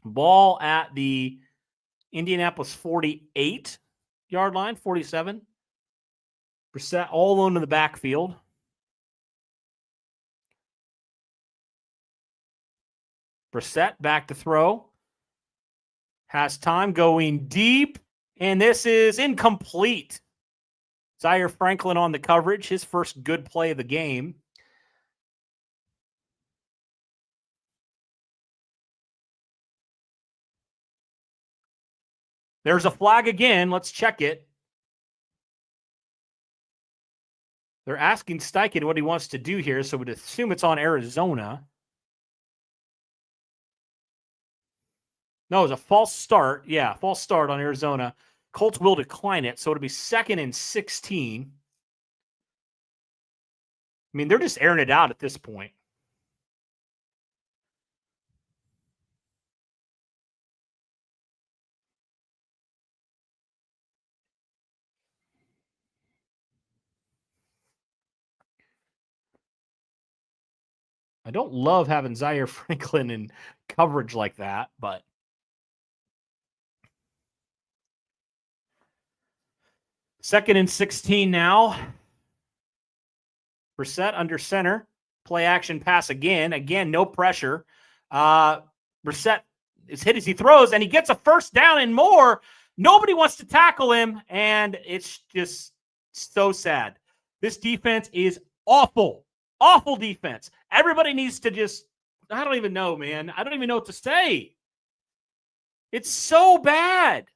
Ball at the Indianapolis 48-yard line, 47. Brissett all alone in the backfield. Brissett back to throw. Has time going deep, and this is incomplete. Zaire Franklin on the coverage, his first good play of the game. There's a flag again. Let's check it. They're asking Steichen what he wants to do here, so we'd assume it's on Arizona. No, it was a false start. Yeah, false start on Arizona. Colts will decline it, so it'll be 2nd and 16. I mean, they're just airing it out at this point. I don't love having Zaire Franklin in coverage like that, but 2nd and 16 now. Brissett under center. Play action pass again. Again, no pressure. Brissett is hit as he throws, and he gets a first down and more. Nobody wants to tackle him, and it's just so sad. This defense is awful. Awful defense. Everybody needs to just, I don't even know, man. I don't even know what to say. It's so bad.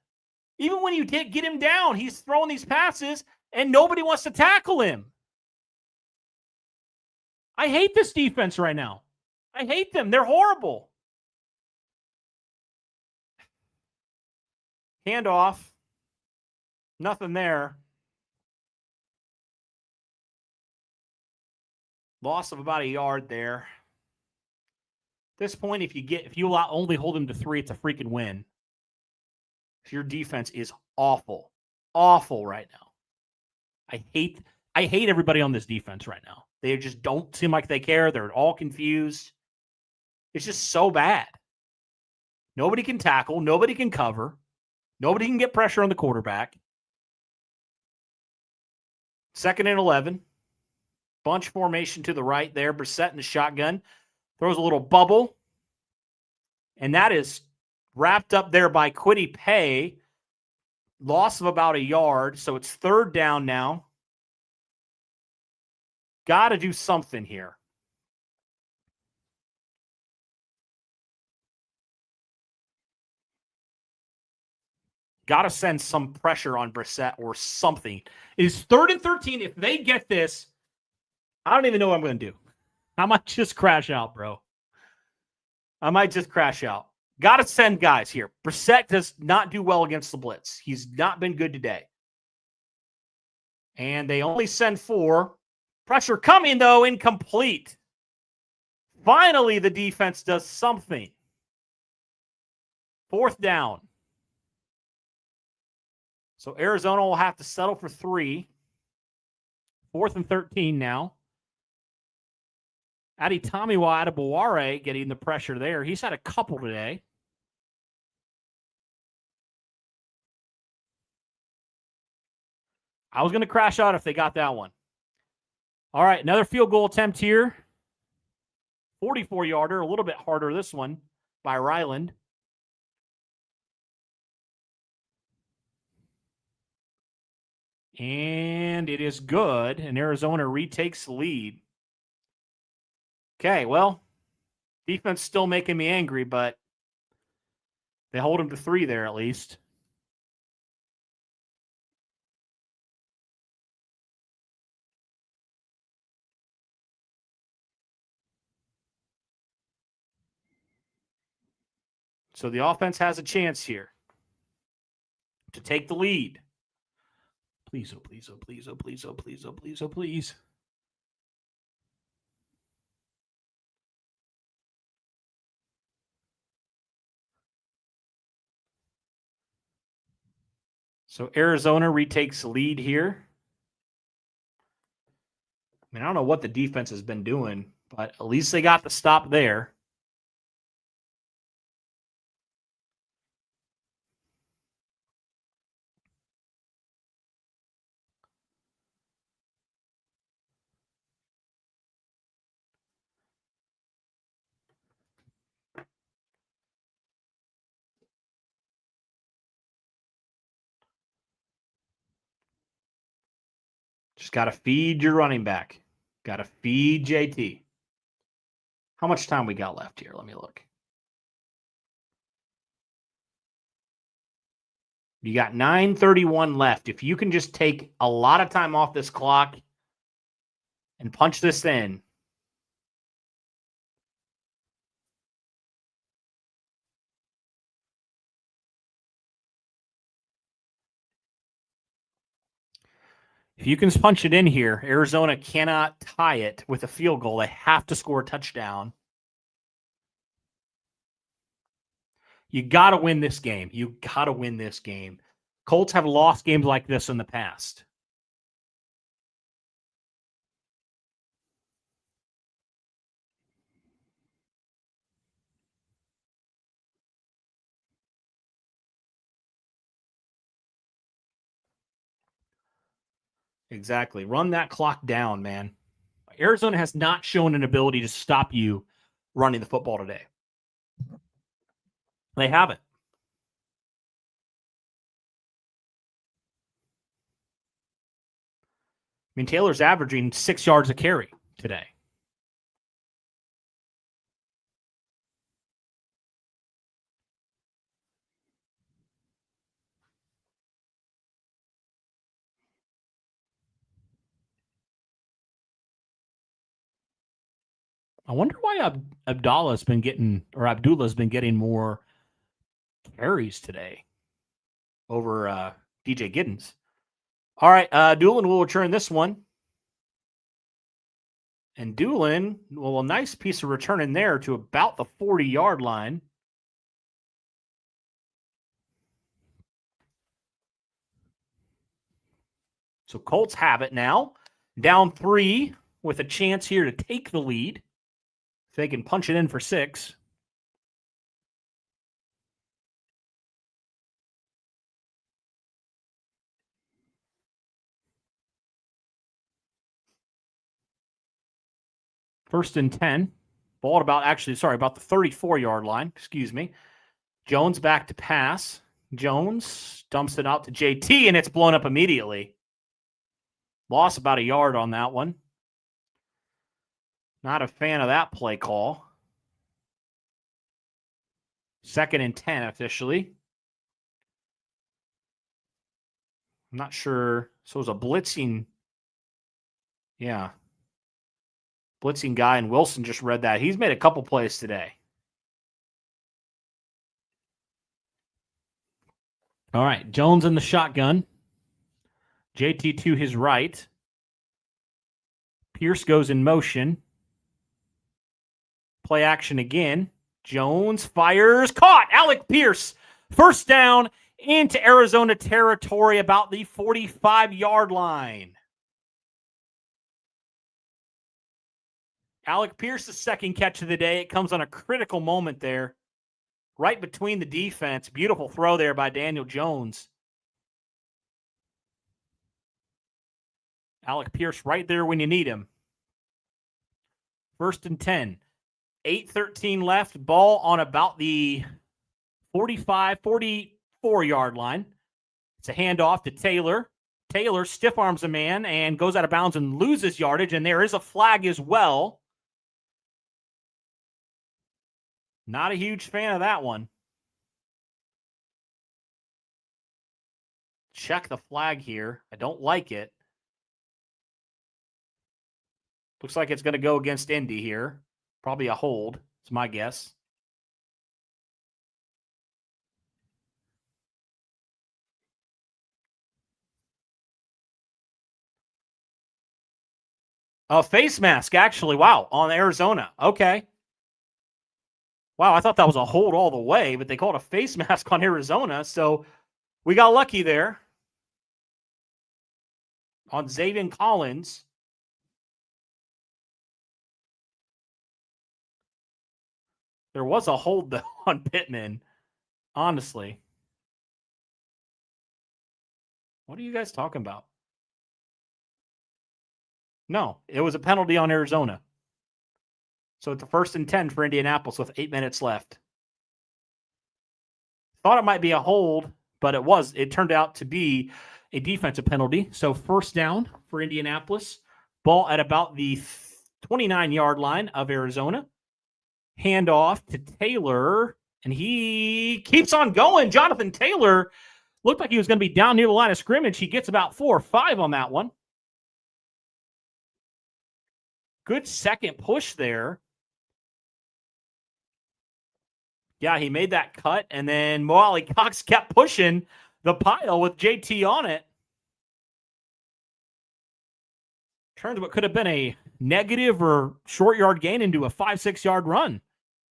Even when you get him down, he's throwing these passes, and nobody wants to tackle him. I hate this defense right now. I hate them. They're horrible. Handoff. Nothing there. Loss of about a yard there. At this point, if you only hold them to 3, it's a freaking win. Your defense is awful. Awful right now. I hate everybody on this defense right now. They just don't seem like they care. They're all confused. It's just so bad. Nobody can tackle. Nobody can cover. Nobody can get pressure on the quarterback. 2nd and 11. Bunch formation to the right there. Brissett in the shotgun. Throws a little bubble. And that is wrapped up there by Kwity Paye. Loss of about a yard. So it's 3rd down now. Got to do something here. Got to send some pressure on Brissett or something. It is 3rd and 13. If they get this, I don't even know what I'm going to do. I might just crash out, bro. I might just crash out. Got to send guys here. Brissett does not do well against the blitz. He's not been good today. And they only send 4. Pressure coming, though, incomplete. Finally, the defense does something. 4th down. So Arizona will have to settle for 3. 4th and 13 now. Adetomiwa Adebaware getting the pressure there. He's had a couple today. I was going to crash out if they got that one. All right, another field goal attempt here. 44-yarder, a little bit harder this one by Ryland. And it is good, and Arizona retakes the lead. Okay, well, defense still making me angry, but they hold him to 3 there at least. So the offense has a chance here to take the lead. Please, oh, please, oh, please, oh, please, oh, please, oh, please, oh, please. So Arizona retakes the lead here. I mean, I don't know what the defense has been doing, but at least they got the stop there. Just got to feed your running back. Got to feed JT. How much time we got left here? Let me look. You got 9:31 left. If you can just take a lot of time off this clock and punch this in. If you can punch it in here, Arizona cannot tie it with a field goal. They have to score a touchdown. You got to win this game. You got to win this game. Colts have lost games like this in the past. Exactly. Run that clock down, man. Arizona has not shown an ability to stop you running the football today. They haven't. I mean, Taylor's averaging 6 yards a carry today. I wonder why Abdullah's been getting more carries today over DJ Giddens. All right, Doolin will return this one. And Doolin, well, a nice piece of return in there to about the 40-yard line. So Colts have it now. Down 3 with a chance here to take the lead. If they can punch it in for 6. First and 10. Ball at about the 34-yard line. Excuse me. Jones back to pass. Jones dumps it out to JT, and it's blown up immediately. Lost about a yard on that one. Not a fan of that play call. Second and 10 officially. I'm not sure. So it was a blitzing. Yeah. Blitzing guy, and Wilson just read that. He's made a couple plays today. All right. Jones in the shotgun. JT to his right. Pierce goes in motion. Play action again. Jones fires. Caught. Alec Pierce. First down into Arizona territory about the 45-yard line. Alec Pierce's second catch of the day. It comes on a critical moment there. Right between the defense. Beautiful throw there by Daniel Jones. Alec Pierce right there when you need him. First and 10. 8:13 left. Ball on about the 44-yard line. It's a handoff to Taylor. Taylor stiff arms a man and goes out of bounds and loses yardage, and there is a flag as well. Not a huge fan of that one. Check the flag here. I don't like it. Looks like it's going to go against Indy here. Probably a hold. It's my guess. A face mask, actually. Wow, on Arizona. Okay. Wow, I thought that was a hold all the way, but they called a face mask on Arizona, so we got lucky there. On Zaven Collins. There was a hold, though, on Pittman. Honestly. What are you guys talking about? No, it was a penalty on Arizona. So it's a first and 10 for Indianapolis with 8 minutes left. Thought it might be a hold, but it turned out to be a defensive penalty. So first down for Indianapolis. Ball at about the 29-yard line of Arizona. Handoff to Taylor, and he keeps on going. Jonathan Taylor looked like he was going to be down near the line of scrimmage. He gets about 4 or 5 on that one. Good second push there. Yeah, he made that cut, and then Mo Alie-Cox kept pushing the pile with JT on it. Turned what could have been a negative or short yard gain into a 5-6 yard run.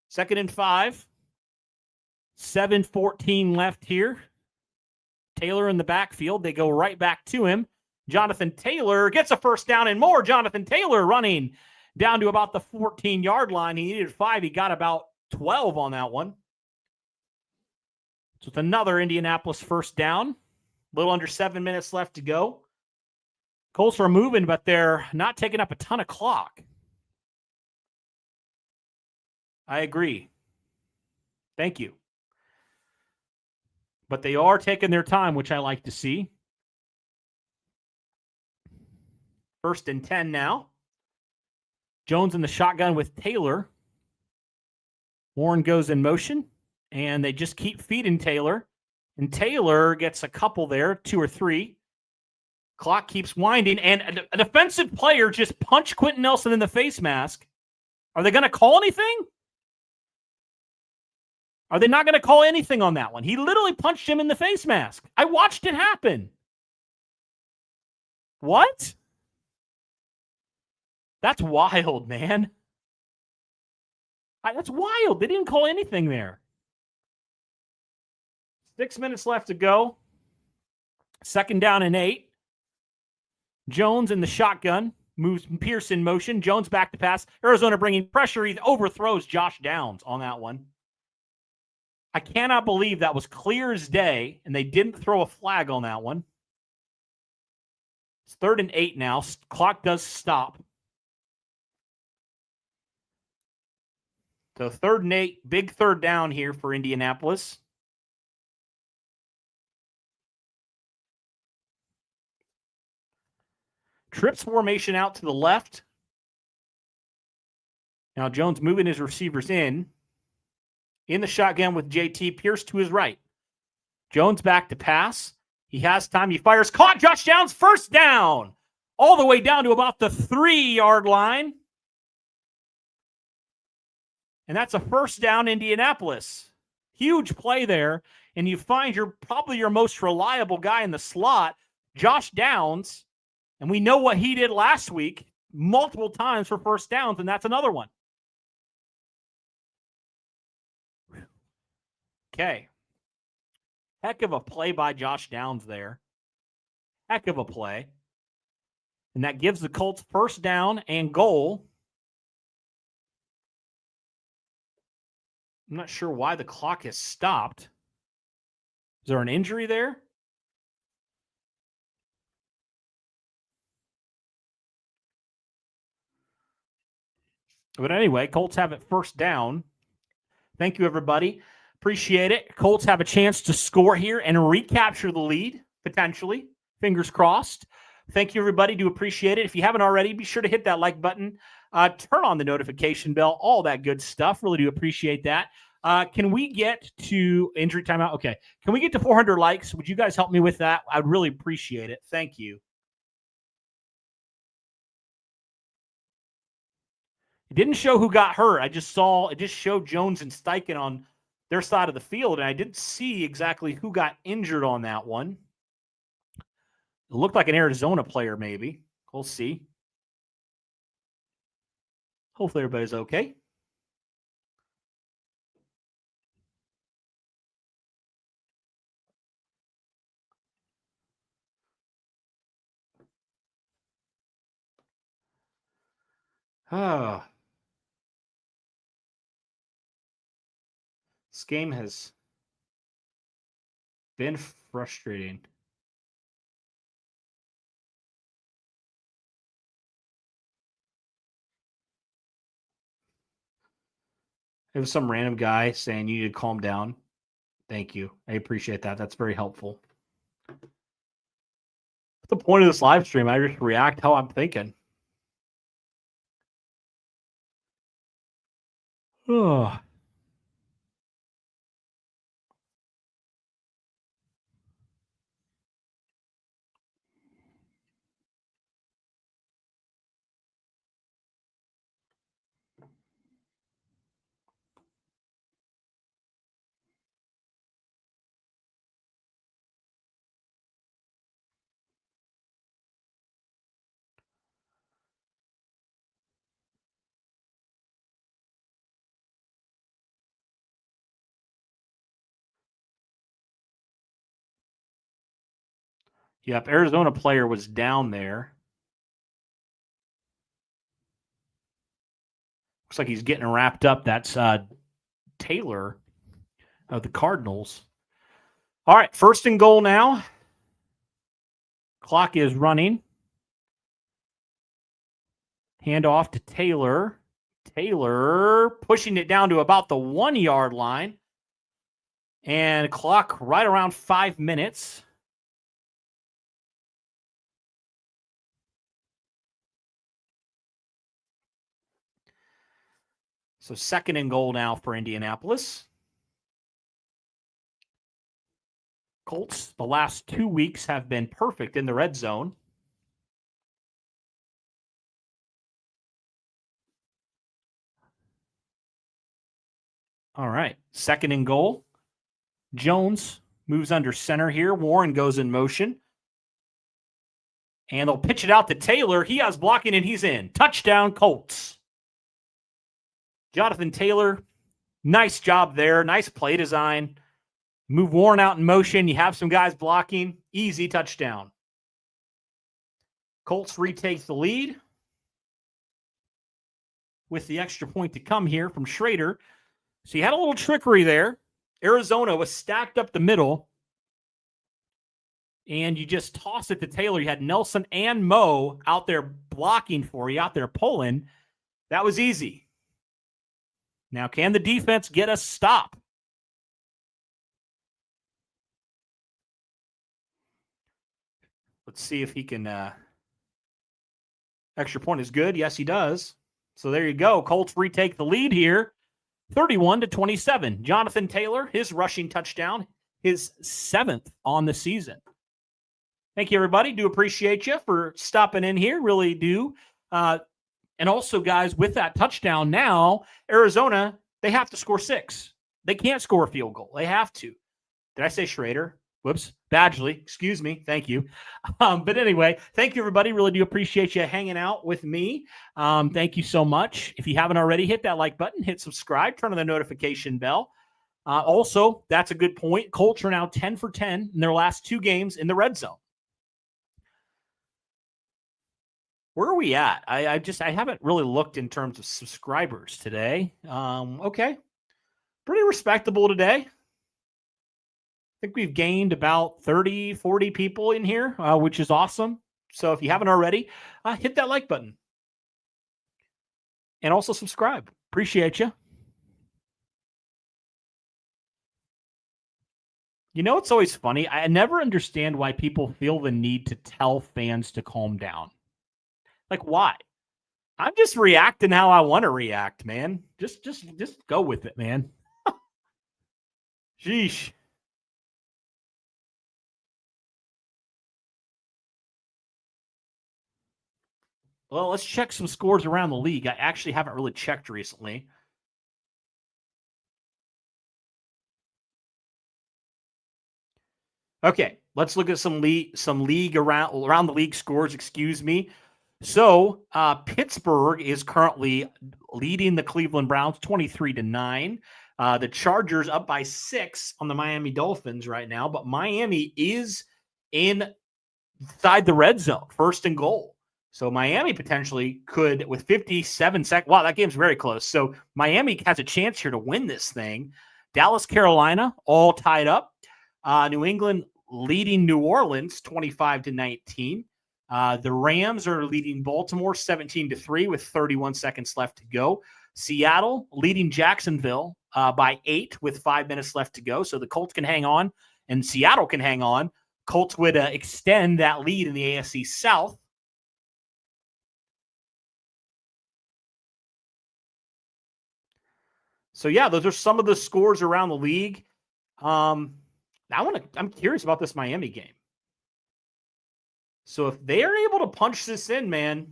Second and 5. 7:14 left here. Taylor in the backfield. They go right back to him. Jonathan Taylor gets a first down and more. Jonathan Taylor running down to about the 14-yard line. He needed 5. He got about 12 on that one. So with another Indianapolis first down. A little under 7 minutes left to go. Colts are moving, but they're not taking up a ton of clock. I agree. Thank you. But they are taking their time, which I like to see. 1st and 10 now. Jones in the shotgun with Taylor. Warren goes in motion, and they just keep feeding Taylor. And Taylor gets a couple there, 2 or 3. Clock keeps winding, and a defensive player just punched Quentin Nelson in the face mask. Are they going to call anything? Are they not going to call anything on that one? He literally punched him in the face mask. I watched it happen. What? That's wild, man. That's wild. They didn't call anything there. 6 minutes left to go. 2nd down and 8. Jones in the shotgun. Moves Pierce in motion. Jones back to pass. Arizona bringing pressure. He overthrows Josh Downs on that one. I cannot believe that was clear as day, and they didn't throw a flag on that one. It's 3rd and 8 now. Clock does stop. So 3rd and 8, big 3rd down here for Indianapolis. Trips formation out to the left. Now Jones moving his receivers in the shotgun with JT. Pierce to his right. Jones back to pass. He has time. He fires. Caught. Josh Downs. 1st down. All the way down to about the 3-yard line. And that's a 1st down, Indianapolis. Huge play there. And you find probably your most reliable guy in the slot, Josh Downs. And we know what he did last week multiple times for 1st downs, and that's another one. Okay. Heck of a play by Josh Downs there. Heck of a play. And that gives the Colts 1st down and goal. I'm not sure why the clock has stopped. Is there an injury there? But anyway, Colts have it 1st down. Thank you, everybody. Appreciate it. Colts have a chance to score here and recapture the lead, potentially. Fingers crossed. Thank you, everybody. Do appreciate it. If you haven't already, be sure to hit that like button. Turn on the notification bell, all that good stuff. Really do appreciate that. Can we get to injury timeout? Okay. Can we get to 400 likes? Would you guys help me with that? I'd really appreciate it. Thank you. It didn't show who got hurt. It just showed Jones and Steichen on their side of the field, and I didn't see exactly who got injured on that one. It looked like an Arizona player, maybe. We'll see. Hopefully everybody's okay. This game has been frustrating. It was some random guy saying you need to calm down. Thank you. I appreciate that. That's very helpful. What's the point of this live stream? I just react how I'm thinking. Oh. Yep, Arizona player was down there. Looks like he's getting wrapped up. That's Taylor of the Cardinals. All right, 1st and goal now. Clock is running. Hand off to Taylor. Taylor pushing it down to about the 1 yard line. And clock right around 5 minutes. So 2nd and goal now for Indianapolis. Colts, the last 2 weeks have been perfect in the red zone. All right, 2nd and goal. Jones moves under center here. Warren goes in motion. And they'll pitch it out to Taylor. He has blocking and he's in. Touchdown, Colts. Jonathan Taylor, nice job there. Nice play design. Move Warren out in motion. You have some guys blocking. Easy touchdown. Colts retake the lead with the extra point to come here from Schrader. So you had a little trickery there. Arizona was stacked up the middle. And you just toss it to Taylor. You had Nelson and Mo out there blocking for you, out there pulling. That was easy. Now, can the defense get a stop? Let's see if he can. Extra point is good. Yes, he does. So there you go. Colts retake the lead here, 31-27. Jonathan Taylor, his rushing touchdown, his 7th on the season. Thank you, everybody. Do appreciate you for stopping in here. Really do. And also, guys, with that touchdown now, Arizona, they have to score 6. They can't score a field goal. They have to. Did I say Schrader? Whoops. Badgley. Excuse me. Thank you. But anyway, thank you, everybody. Really do appreciate you hanging out with me. Thank you so much. If you haven't already, hit that like button, hit subscribe, turn on the notification bell. Also, that's a good point. Colts are now 10 for 10 in their last 2 games in the red zone. Where are we at? I haven't really looked in terms of subscribers today. Okay. Pretty respectable today. I think we've gained about 30, 40 people in here, which is awesome. So if you haven't already, hit that like button. And also subscribe. Appreciate you. You know, it's always funny. I never understand why people feel the need to tell fans to calm down. Like, why? I'm just reacting how I want to react, man. Just go with it, man. Sheesh. Well, let's check some scores around the league. I actually haven't really checked recently. Okay, let's look at some league around the league scores. Excuse me. So Pittsburgh is currently leading the Cleveland Browns 23-9. The Chargers up by 6 on the Miami Dolphins right now, but Miami is inside the red zone, 1st and goal. So Miami potentially could, with 57 seconds. Wow, that game's very close. So Miami has a chance here to win this thing. Dallas, Carolina, all tied up. New England leading New Orleans 25-19. The Rams are leading Baltimore 17-3 with 31 seconds left to go. Seattle leading Jacksonville by 8 with 5 minutes left to go. So the Colts can hang on and Seattle can hang on. Colts would extend that lead in the AFC South. So yeah, those are some of the scores around the league. I'm curious about this Miami game. So if they are able to punch this in, man,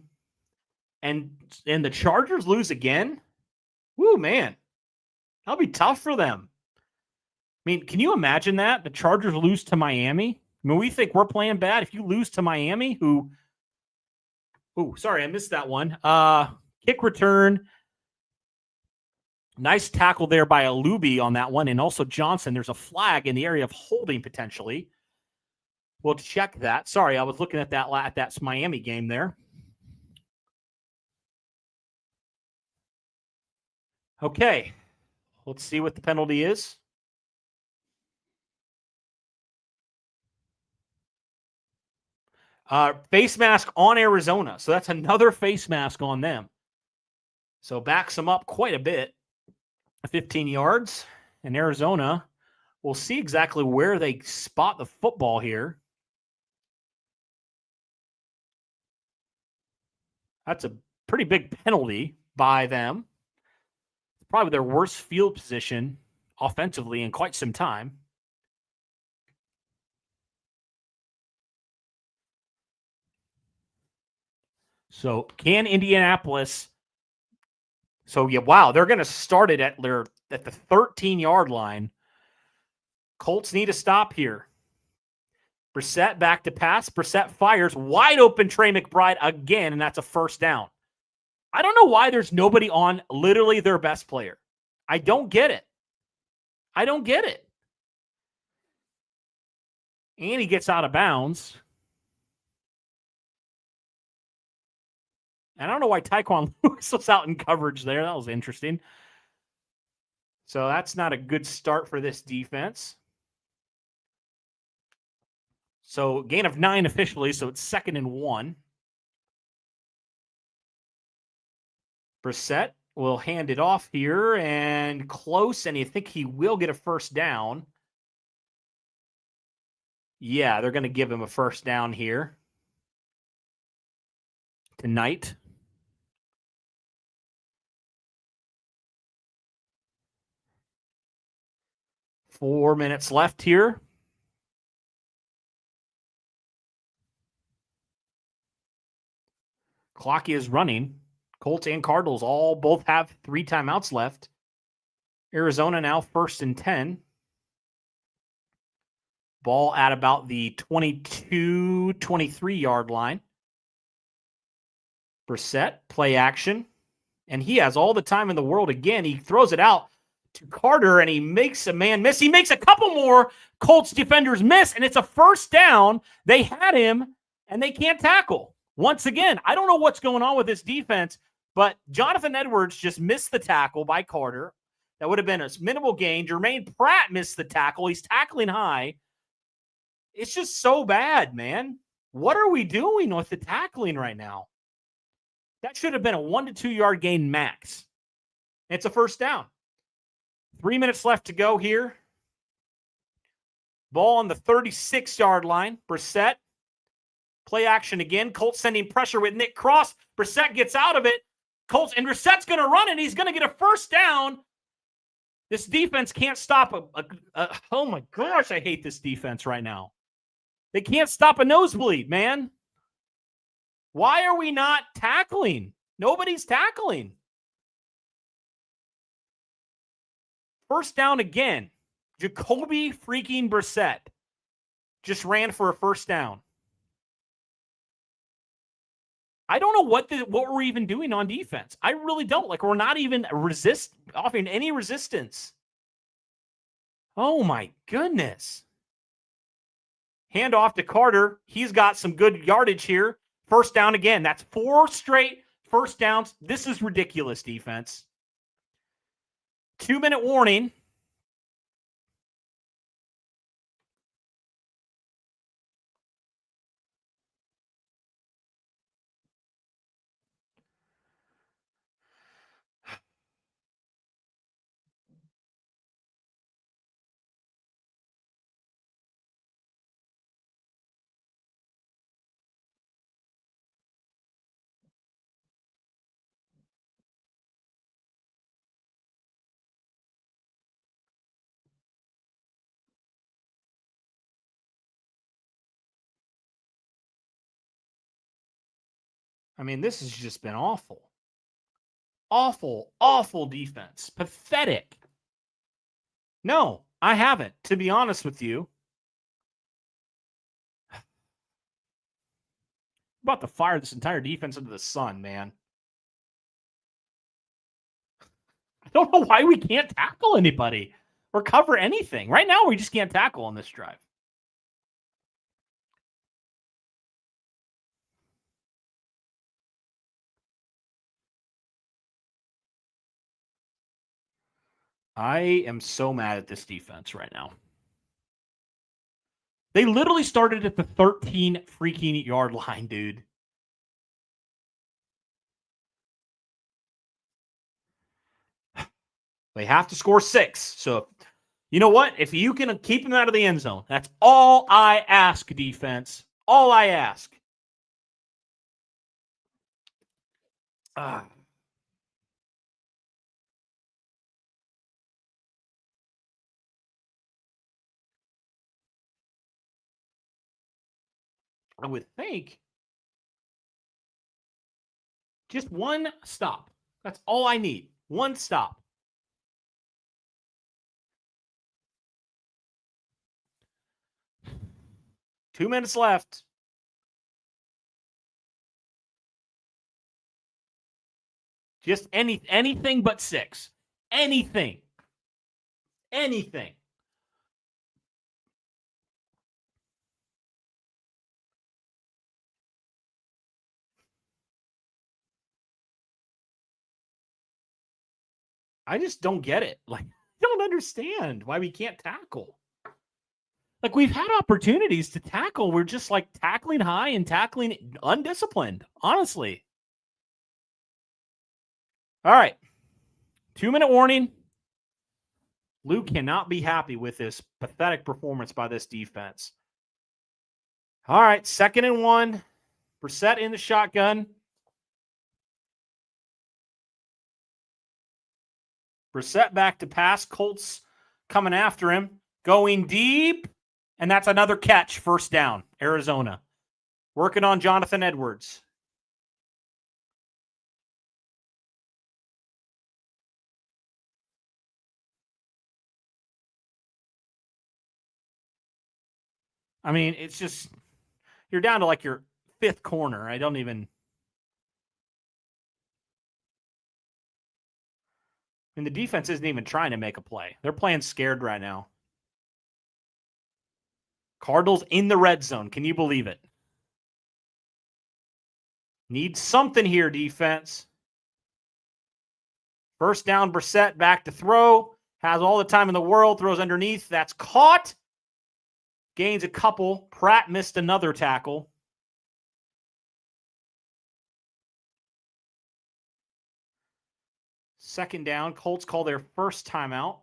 and the Chargers lose again, woo, man, that'll be tough for them. I mean, can you imagine that? The Chargers lose to Miami? I mean, we think we're playing bad. If you lose to Miami, sorry, I missed that one. Kick return. Nice tackle there by Alubi on that one. And also Johnson. There's a flag in the area of holding potentially. We'll check that. Sorry, I was looking at that Miami game there. Okay. Let's see what the penalty is. Face mask on Arizona. So that's another face mask on them. So backs them up quite a bit. 15 yards. And Arizona, we'll see exactly where they spot the football here. That's a pretty big penalty by them. Probably their worst field position offensively in quite some time. So can Indianapolis? So yeah, wow, they're going to start it at the 13-yard line. Colts need to stop here. Brissett back to pass. Brissett fires. Wide open Trey McBride again, and that's a first down. I don't know why there's nobody on literally their best player. I don't get it. And he gets out of bounds. And I don't know why Tyquan Lewis was out in coverage there. That was interesting. So that's not a good start for this defense. So gain of 9 officially, so it's 2nd and 1. Brissett will hand it off here and close, and you think he will get a first down. Yeah, they're going to give him a first down here tonight. Four minutes left here. Clock is running. Colts and Cardinals both have 3 timeouts left. Arizona now 1st and 10. Ball at about the 22, 23-yard line. Brissett, play action. And he has all the time in the world again. He throws it out to Carter, and he makes a man miss. He makes a couple more Colts defenders miss, and it's a first down. They had him, and they can't tackle. Once again, I don't know what's going on with this defense, but Jonathan Edwards just missed the tackle by Carter. That would have been a minimal gain. Jermaine Pratt missed the tackle. He's tackling high. It's just so bad, man. What are we doing with the tackling right now? That should have been a 1 to 2 yard gain max. It's a first down. 3 minutes left to go here. Ball on the 36-yard line. Brissett. Play action again. Colts sending pressure with Nick Cross. Brissett gets out of it. Colts, and Brissett's going to run, and he's going to get a first down. This defense can't stop oh my gosh, I hate this defense right now. They can't stop a nosebleed, man. Why are we not tackling? Nobody's tackling. First down again. Jacoby freaking Brissett just ran for a first down. I don't know what we're even doing on defense. I really don't. Like, we're not even offering any resistance. Oh my goodness. Hand off to Carter. He's got some good yardage here. First down again. That's 4 straight first downs. This is ridiculous defense. 2-minute warning. I mean, this has just been awful. Awful, awful defense. Pathetic. No, I haven't, to be honest with you. I'm about to fire this entire defense into the sun, man. I don't know why we can't tackle anybody or cover anything. Right now, we just can't tackle on this drive. I am so mad at this defense right now. They literally started at the 13 freaking yard line, dude. They have to score 6. So, you know what? If you can keep them out of the end zone, that's all I ask, defense. All I ask. I would think just one stop. That's all I need. One stop. Two minutes left. Just anything but 6. Anything. Anything. I just don't get it. Like, I don't understand why we can't tackle. Like, we've had opportunities to tackle. We're just like tackling high and tackling undisciplined, honestly. All right. 2-minute warning. Luke cannot be happy with this pathetic performance by this defense. All right. 2nd and 1. Brissett in the shotgun. Brissett back to pass. Colts coming after him. Going deep. And that's another catch. 1st down. Arizona. Working on Jonathan Edwards. I mean, it's just, you're down to like your 5th corner. I mean, the defense isn't even trying to make a play. They're playing scared right now. Cardinals in the red zone. Can you believe it? Need something here, defense. 1st down, Brissett back to throw. Has all the time in the world. Throws underneath. That's caught. Gains a couple. Pratt missed another tackle. Second down. Colts call their first timeout.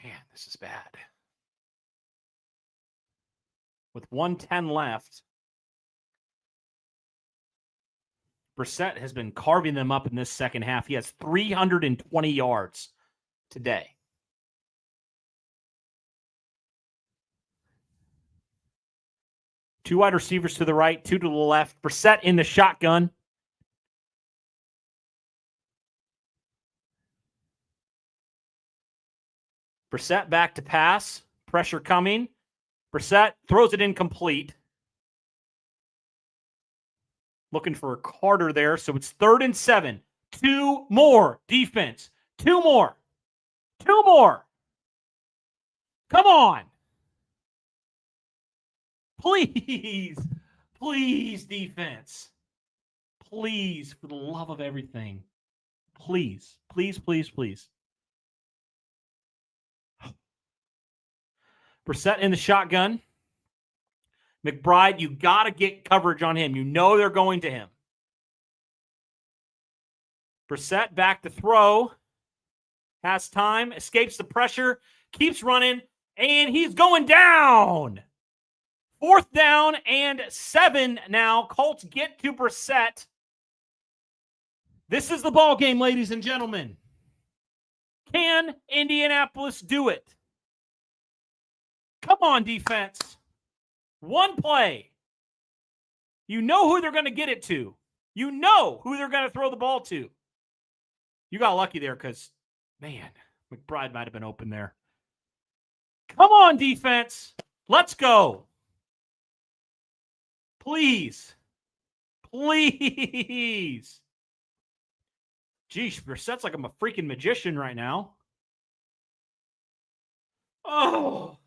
Man, this is bad. With 1:10 left, Brissett has been carving them up in this second half. He has 320 yards today. Two wide receivers to the right, two to the left. Brissett in the shotgun. Brissett back to pass. Pressure coming. Brissett throws it incomplete. Looking for a Carter there. So it's 3rd and 7. 2 more defense. 2 more. 2 more. Come on. Please. Please, defense. Please, for the love of everything. Please. Please, please, please. Brissett in the shotgun. McBride, you got to get coverage on him. You know they're going to him. Brissett back to throw. Has time. Escapes the pressure. Keeps running. And he's going down. 4th down and 7 now. Colts get to Brissett. This is the ball game, ladies and gentlemen. Can Indianapolis do it? Come on, defense. One play. You know who they're going to get it to. You know who they're going to throw the ball to. You got lucky there because, man, McBride might have been open there. Come on, defense. Let's go. Please. Please. Geesh, Brissett's like I'm a freaking magician right now. Oh.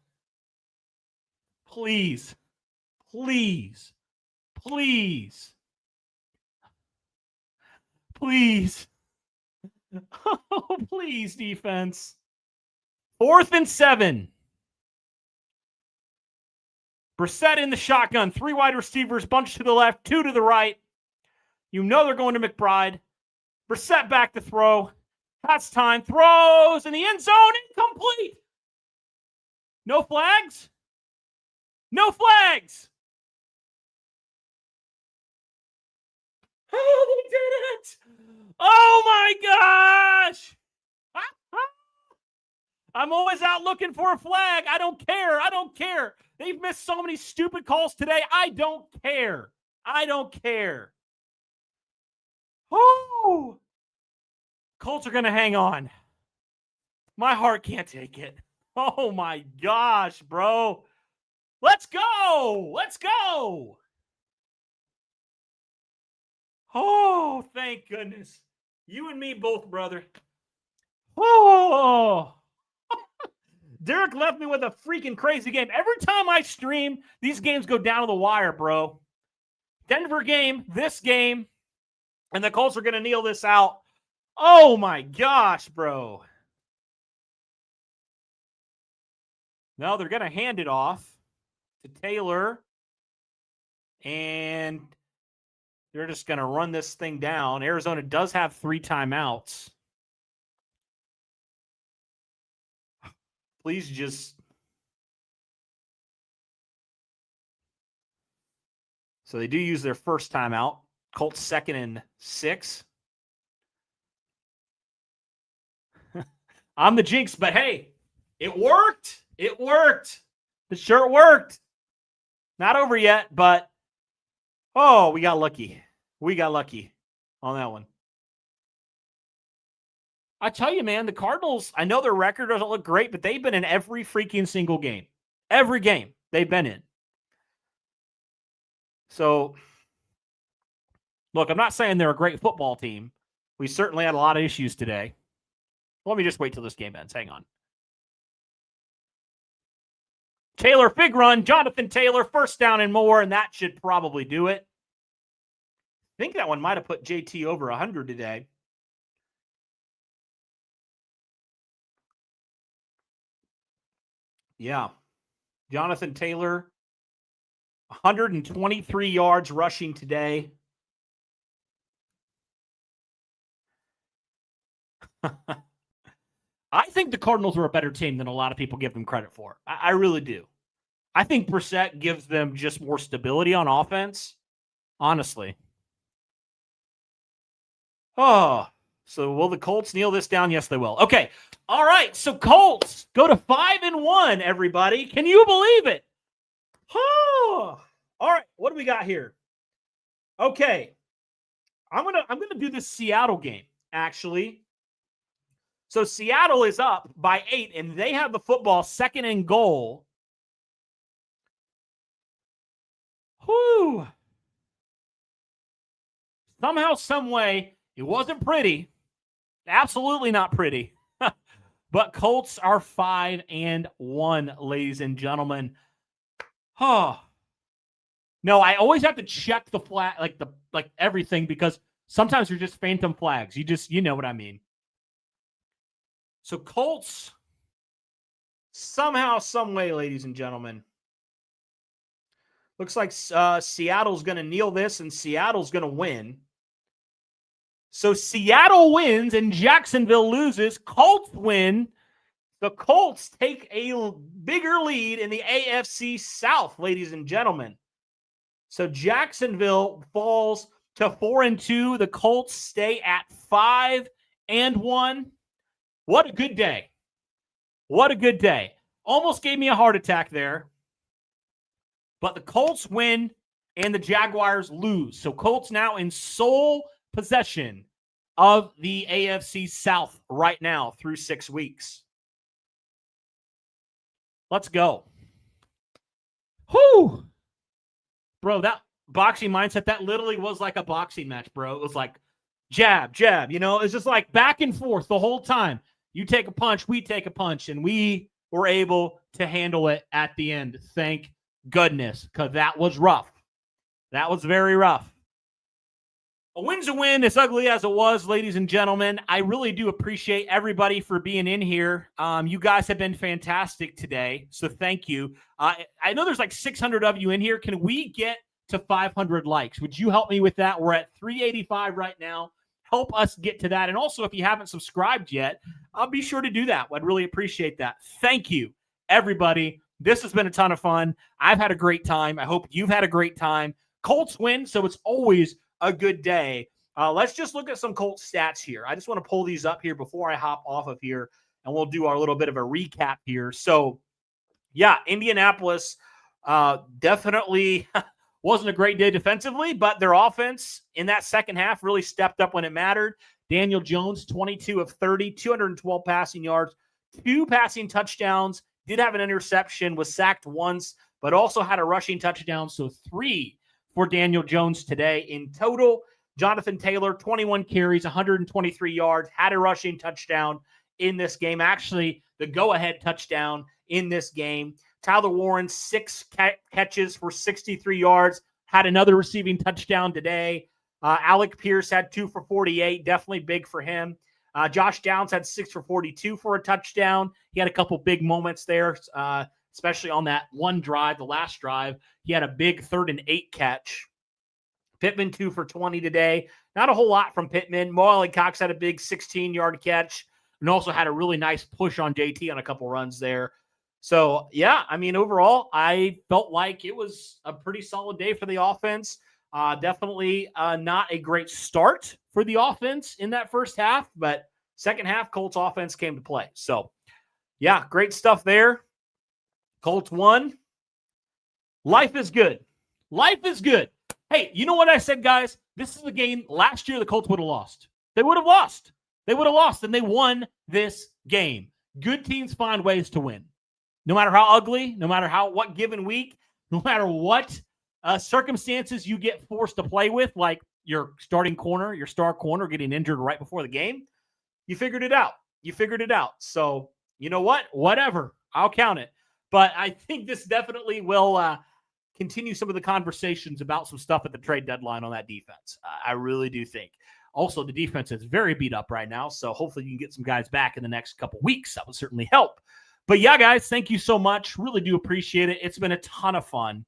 Please. Please. Please. Please. Oh, please, defense. 4th and 7. Brissett in the shotgun. 3 wide receivers, bunch to the left, 2 to the right. You know they're going to McBride. Brissett back to throw. That's time. Throws in the end zone. Incomplete. No flags? No flags. Oh, they did it. Oh, my gosh. I'm always out looking for a flag. I don't care. I don't care. They've missed so many stupid calls today. I don't care. I don't care. Oh, Colts are going to hang on. My heart can't take it. Oh, my gosh, bro. Let's go. Let's go. Oh, thank goodness. You and me both, brother. Oh. Derek left me with a freaking crazy game. Every time I stream, these games go down to the wire, bro. Denver game, this game, and the Colts are going to kneel this out. Oh, my gosh, bro. No, they're going to hand it off to Taylor, and they're just going to run this thing down. Arizona does have 3 timeouts. Please just. So they do use their first timeout. Colts 2nd and 6. I'm the jinx, but hey, it worked. It worked. The shirt worked. Not over yet, but oh, we got lucky. We got lucky on that one. I tell you, man, the Cardinals, I know their record doesn't look great, but they've been in every freaking single game. Every game they've been in. So, look, I'm not saying they're a great football team. We certainly had a lot of issues today. Let me just wait till this game ends. Hang on. Taylor, big run. Jonathan Taylor, 1st down and more, and that should probably do it. I think that one might have put JT over 100 today. Yeah. Jonathan Taylor, 123 yards rushing today. I think the Cardinals are a better team than a lot of people give them credit for. I really do. I think Brissett gives them just more stability on offense. Honestly. Oh, so will the Colts kneel this down? Yes, they will. Okay. All right. So Colts go to 5-1, everybody. Can you believe it? Oh. All right. What do we got here? Okay. I'm gonna do this Seattle game, actually. So Seattle is up by 8, and they have the football 2nd and goal. Whew. Somehow, some way, it wasn't pretty. Absolutely not pretty. But Colts are 5-1, ladies and gentlemen. Oh. No, I always have to check the flag, like everything, because sometimes they're just phantom flags. You know what I mean. So Colts, somehow, some way, ladies and gentlemen. Looks like Seattle's going to kneel this, and Seattle's going to win. So Seattle wins, and Jacksonville loses. Colts win. The Colts take a bigger lead in the AFC South, ladies and gentlemen. So Jacksonville falls to 4-2. The Colts stay at 5-1. What a good day. What a good day. Almost gave me a heart attack there. But the Colts win and the Jaguars lose. So Colts now in sole possession of the AFC South right now through 6 weeks. Let's go. Whew. Bro, that boxing mindset, that literally was like a boxing match, bro. It was like jab, jab, it's just like back and forth the whole time. You take a punch, we take a punch, and we were able to handle it at the end. Thank goodness, because that was rough. That was very rough. A win's a win, as ugly as it was, ladies and gentlemen. I really do appreciate everybody for being in here. You guys have been fantastic today, so thank you. I know there's like 600 of you in here. Can we get to 500 likes? Would you help me with that? We're at 385 right now. Help us get to that. And also, if you haven't subscribed yet, I'll be sure to do that. I'd really appreciate that. Thank you, everybody. This has been a ton of fun. I've had a great time. I hope you've had a great time. Colts win, so it's always a good day. Let's just look at some Colts stats here. I just want to pull these up here before I hop off of here, and we'll do our little bit of a recap here. So, yeah, Indianapolis definitely wasn't a great day defensively, but their offense in that second half really stepped up when it mattered. Daniel Jones, 22 of 30, 212 passing yards, 2 passing touchdowns, did have an interception, was sacked once, but also had a rushing touchdown, so 3 for Daniel Jones today. In total, Jonathan Taylor, 21 carries, 123 yards, had a rushing touchdown in this game. Actually, the go-ahead touchdown in this game. Tyler Warren, 6 catches for 63 yards, had another receiving touchdown today. Alec Pierce had 2 for 48, definitely big for him. Josh Downs had 6 for 42 for a touchdown. He had a couple big moments there, especially on that one drive, the last drive. He had a big 3rd and 8 catch. Pittman, 2 for 20 today. Not a whole lot from Pittman. Mo Alley-Cox had a big 16-yard catch and also had a really nice push on JT on a couple runs there. So, yeah, I mean, overall, I felt like it was a pretty solid day for the offense. Definitely not a great start for the offense in that first half, but second half, Colts offense came to play. So, yeah, great stuff there. Colts won. Life is good. Life is good. Hey, you know what I said, guys? This is a game last year the Colts would have lost. They would have lost. They would have lost, and they won this game. Good teams find ways to win. No matter how ugly, no matter what given week, no matter what circumstances you get forced to play with, like your starting corner, your star corner getting injured right before the game, you figured it out. You figured it out. So, you know what? Whatever. I'll count it. But I think this definitely will continue some of the conversations about some stuff at the trade deadline on that defense. I really do think. Also, the defense is very beat up right now, so hopefully you can get some guys back in the next couple weeks. That would certainly help. But yeah, guys, thank you so much. Really do appreciate it. It's been a ton of fun.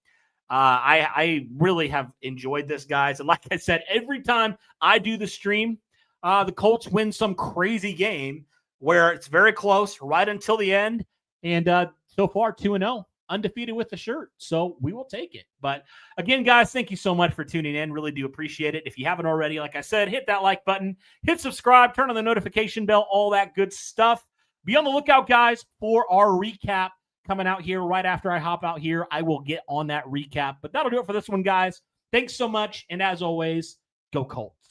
I really have enjoyed this, guys. And like I said, every time I do the stream, the Colts win some crazy game where it's very close right until the end. And so far, 2-0, undefeated with the shirt. So we will take it. But again, guys, thank you so much for tuning in. Really do appreciate it. If you haven't already, like I said, hit that like button, hit subscribe, turn on the notification bell, all that good stuff. Be on the lookout, guys, for our recap coming out here right after I hop out here. I will get on that recap. But that'll do it for this one, guys. Thanks so much. And as always, go Colts.